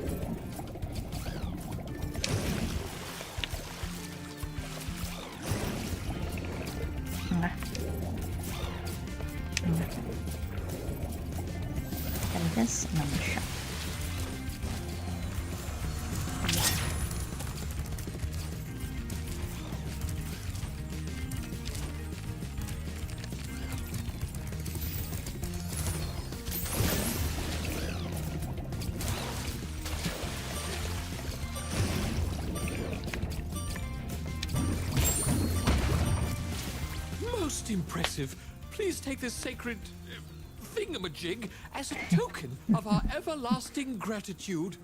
And this, and then the shop. Most impressive. Please take this sacred thingamajig as a token of our everlasting gratitude.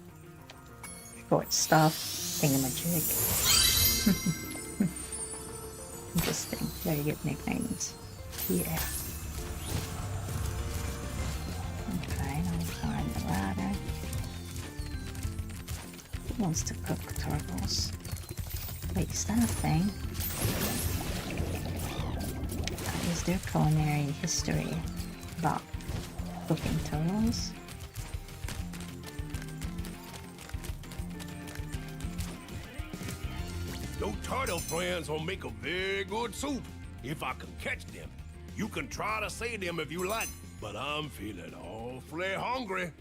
Short stuff, thingamajig. Interesting. Very good nicknames. Yeah. Okay, now we climb the ladder. Who wants to cook turtles? Wait, is that a thing? Is there culinary history about cooking turtles? Those turtle friends will make a very good soup if I can catch them. You can try to say them if you like, but I'm feeling awfully hungry.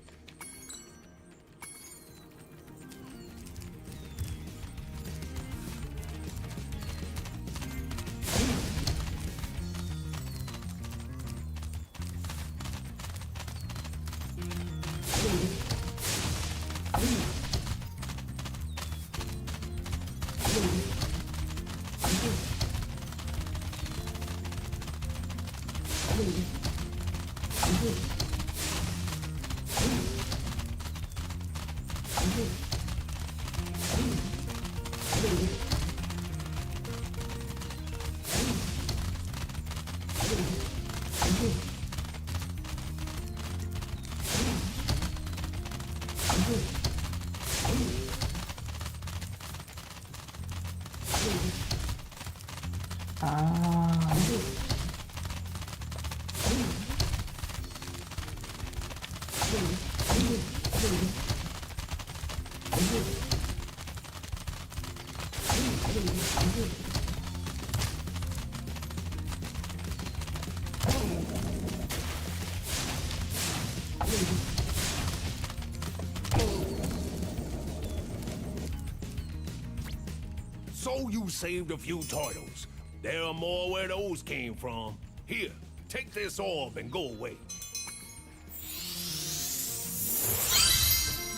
So you saved a few turtles. There are more where those came from. Here, take this orb and go away.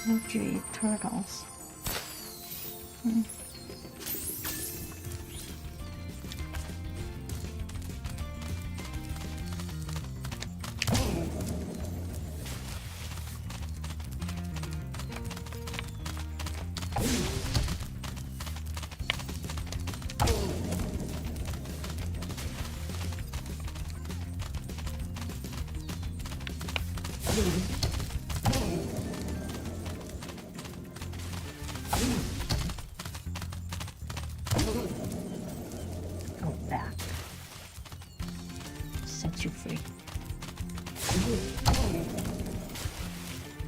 Would you eat turtles? Go back. Set you free.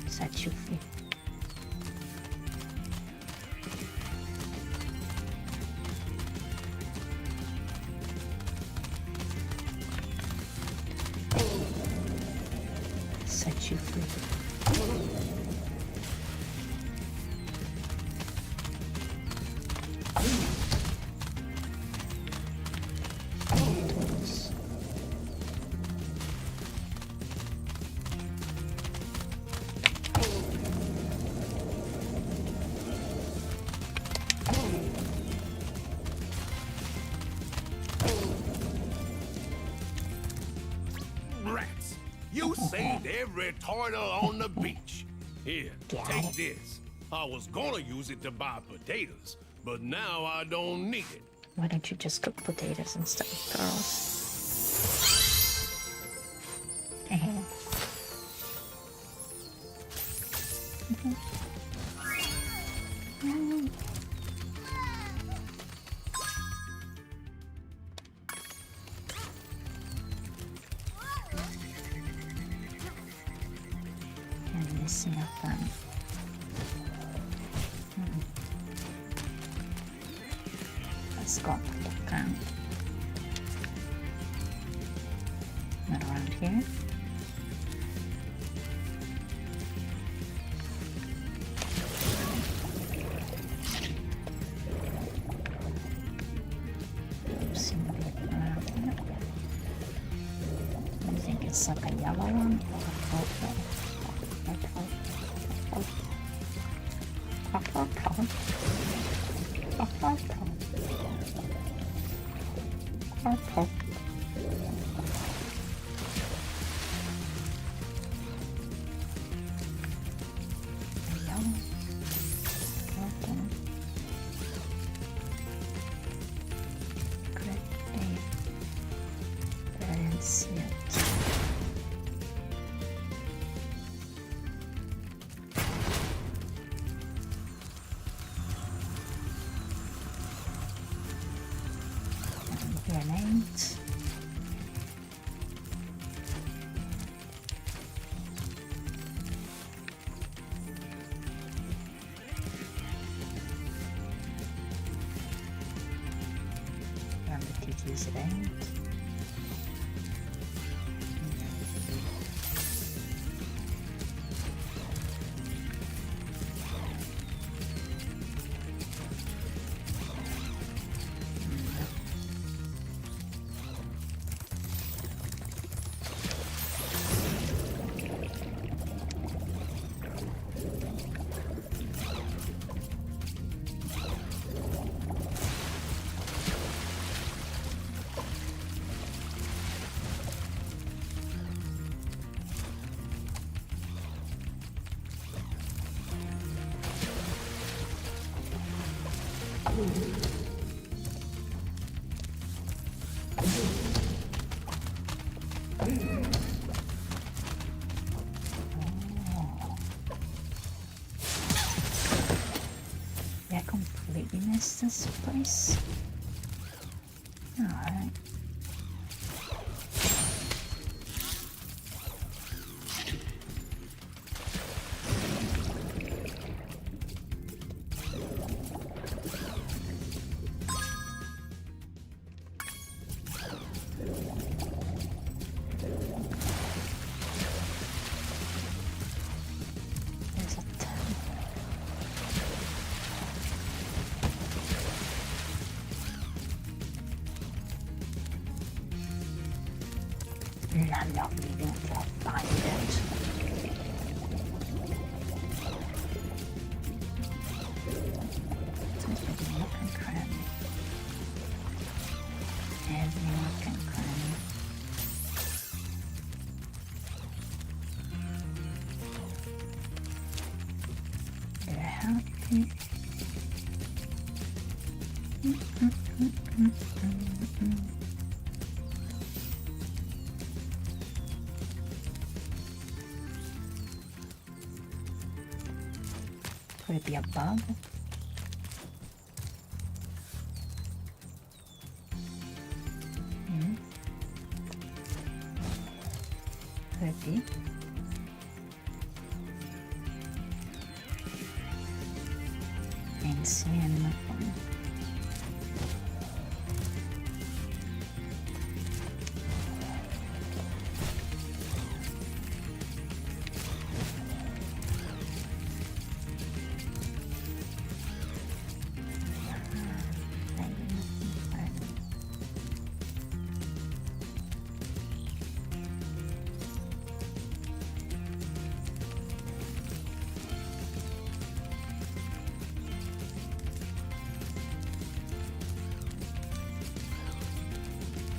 Set you free. Set you free. Rats! You saved every turtle on the beach. Here, take this. I was gonna use it to buy potatoes, but now I don't need it. Why don't you just cook potatoes instead of turtles? I'm missing a fun. Let's go look around. Not around here. I think it's like a yellow one or a purple. Purple. Grenades. These things. I completely missed this place. Alright. There's a ton. I'm not leaving until I find it. It's every nook and cranny. Every nook and cranny. Did I help you? Could it be a bug? Could it be? Ain't seeing nothing.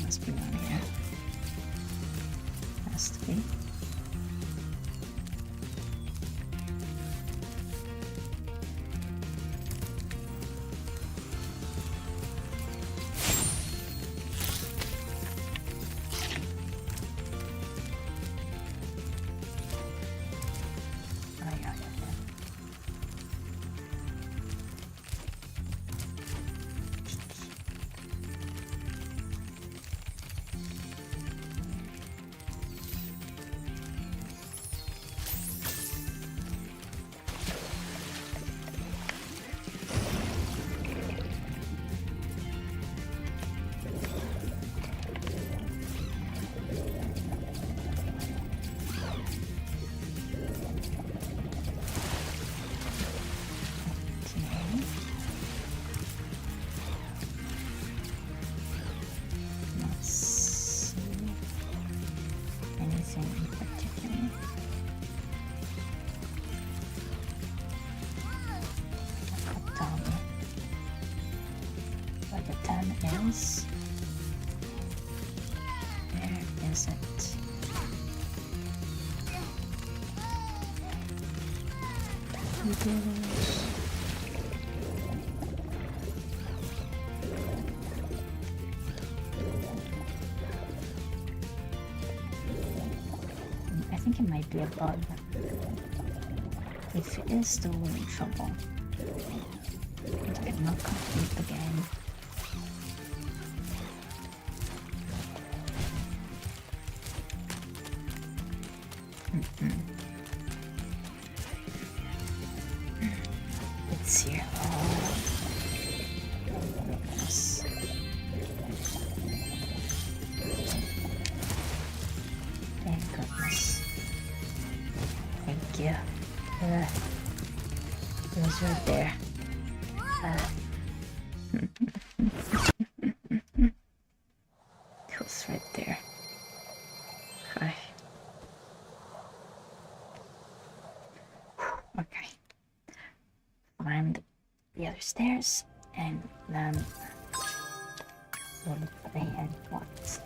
Must be one here. Has to be. Oh, yeah. Not see anything in particular. I'll tell me where the 10 is. Where is it? I think it might be a bug. If it is, still in trouble. It did not complete the game. It's here. Oh. Yes. Thank goodness. Thank you. It was right there. It was right there. Hi. Okay. Find the other stairs and then we'll look ahead once.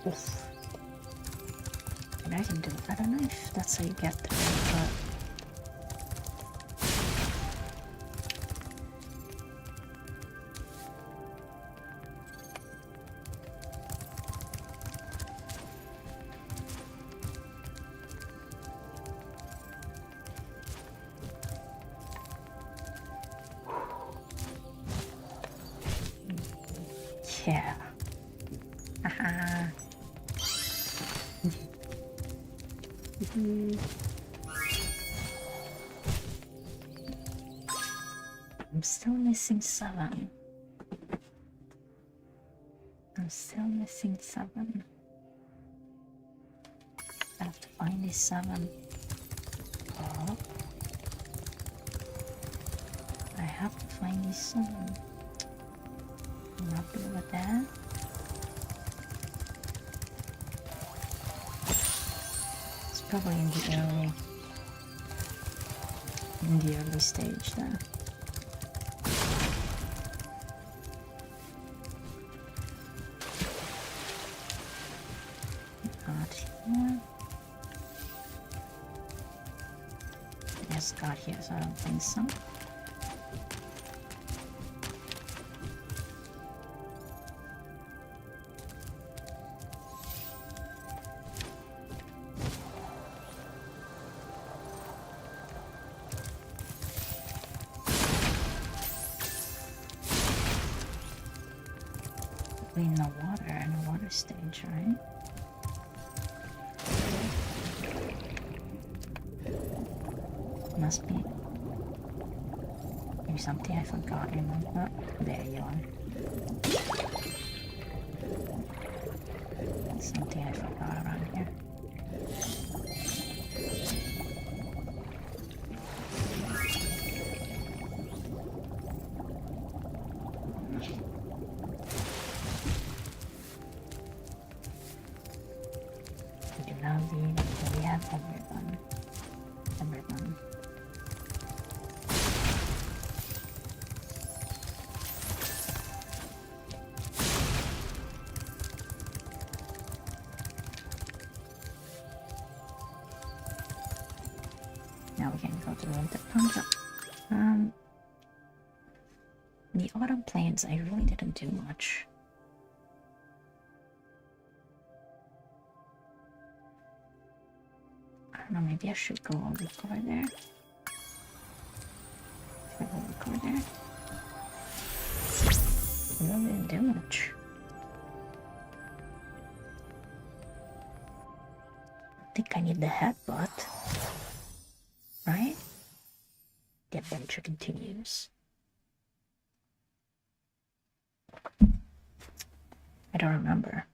Oof. And I can do it. I don't know if that's how you get there, but yeah. Haha. I'm still missing 7. I'm still missing 7. I have to find these 7. Oh. I have to find these 7. I'm happy with that. It's probably in the early stage there. Not here. Yes, got here, so I don't think so. In the water stage, right? Must be. Maybe something I forgot in the. Oh, there you are. Something I forgot around here. We have everyone. Now we can go to the room that comes up. The autumn plains, I really didn't do much. I don't know, maybe I should go over there. Should I go over there? I really didn't do much. I think I need the headbutt. Right? The adventure continues. I don't remember.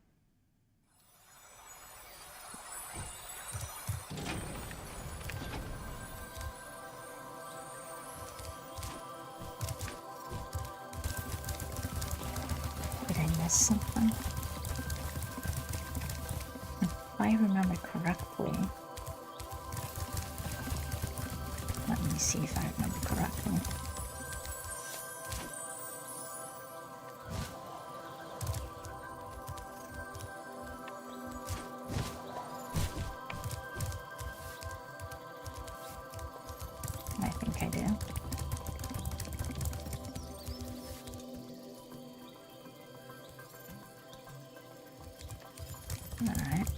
Did I miss something? If I remember correctly. Let me see if I remember correctly. I think I do. Alright.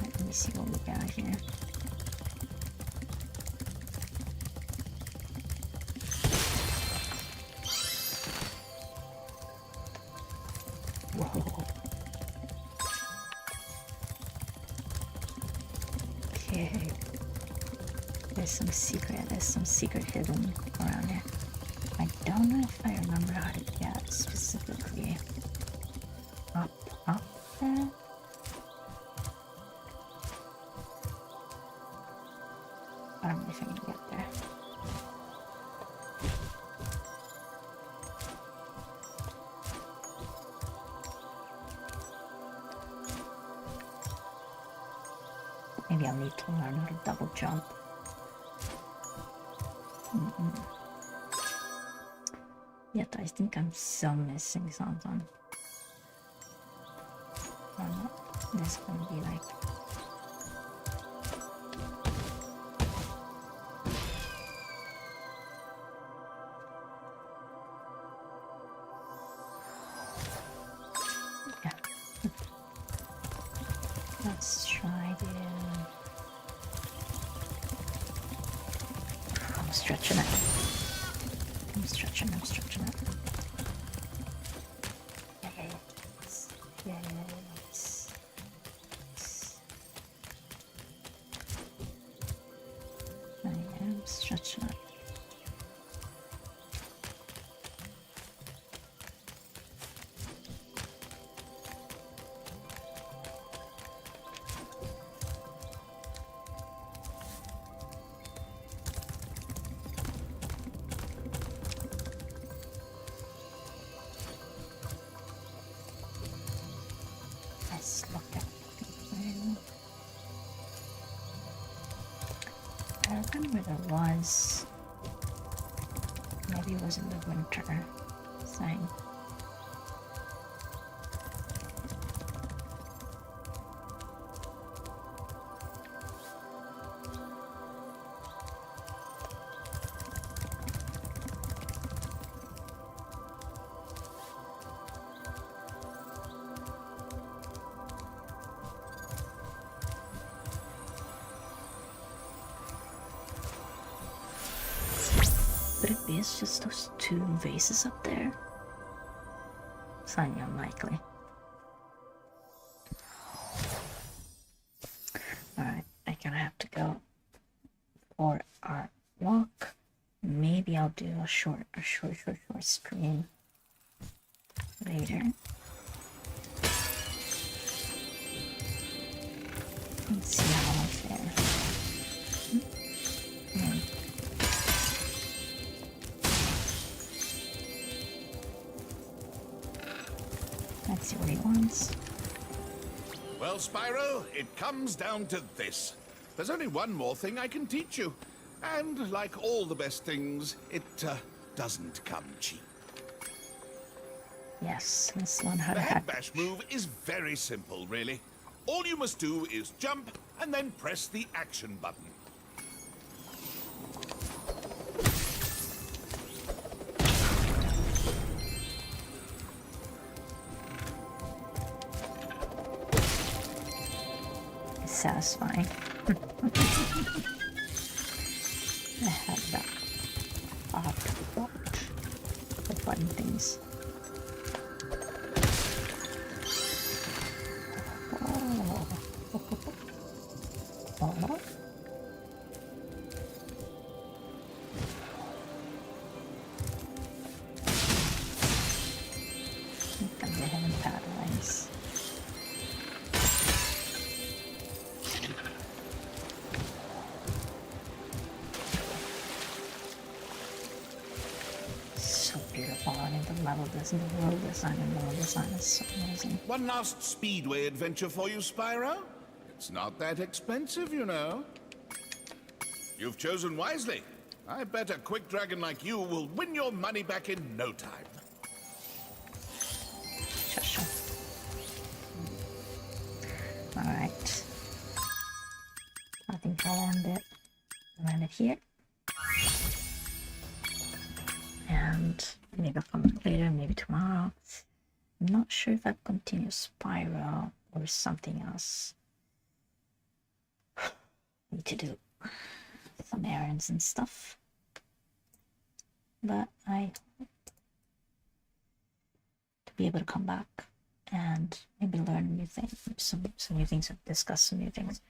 Let me see what we got here. Whoa. Okay. There's some secret hidden around here. I don't know if I remember how to get specifically up there. I don't know if I can get there. Maybe I'll need to learn how to double jump. Yet I think I'm so missing something. There's gonna be like... Yeah. Let's try to... I'm stretching it. I'm stretching it. Yes. Yes. I am stretching it. Let's look at it. I remember there was... Maybe it was in the winter thing. Could it be it's just those two vases up there? It's highly unlikely. Alright, I'm gonna have to go for our walk. Maybe I'll do a short stream later. Let's see how I fare. Let's see what he wants. Well, Spyro, it comes down to this. There's only one more thing I can teach you. And like all the best things, it doesn't come cheap. Yes, let's learn how to The hack. head bash move is very simple, really. All you must do is jump and then press the action button. It's satisfying. I have that. I'll have to watch the fun things. Oh. Come to him and paddlings. So beautiful. I mean, the level design, the world design, and level design is so amazing. One last Speedway adventure for you, Spyro. It's not that expensive, you know. You've chosen wisely. I bet a quick dragon like you will win your money back in no time. Sure. Alright. I think I'll end it here. And maybe I'll come back later, maybe tomorrow. I'm not sure if I continue Spyro or something else. Need to do some errands and stuff. But I hope to be able to come back and maybe learn new things, some new things, and discuss some new things.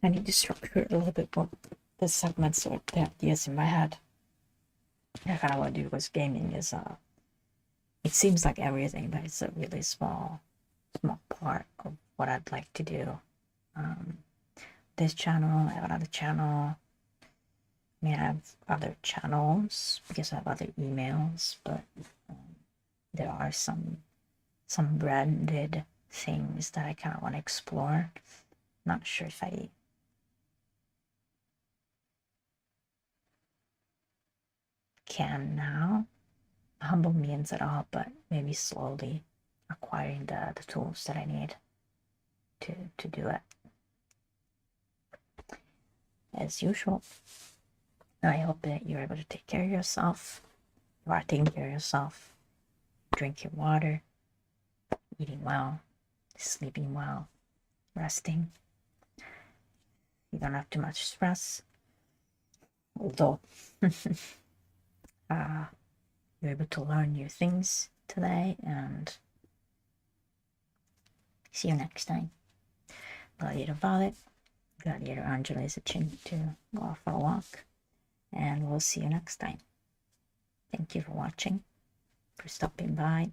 I need to structure a little bit more the segments or the ideas in my head. I kind of want to do because gaming is it seems like everything, but it's a really small part of what I'd like to do. This channel, I have another channel. I mean, I have other channels because I have other emails, but there are some branded things that I kind of want to explore. Not sure if I can now, humble means at all, but maybe slowly acquiring the tools that I need to do it. As usual, I hope that you're able to take care of yourself. You are taking care of yourself. Drinking water, eating well, sleeping well, resting. You don't have too much stress. Although you're able to learn new things today, and see you next time. Gladiator Violet, Gladiator Angela is itching to go off for a walk, and we'll see you next time. Thank you for watching, for stopping by.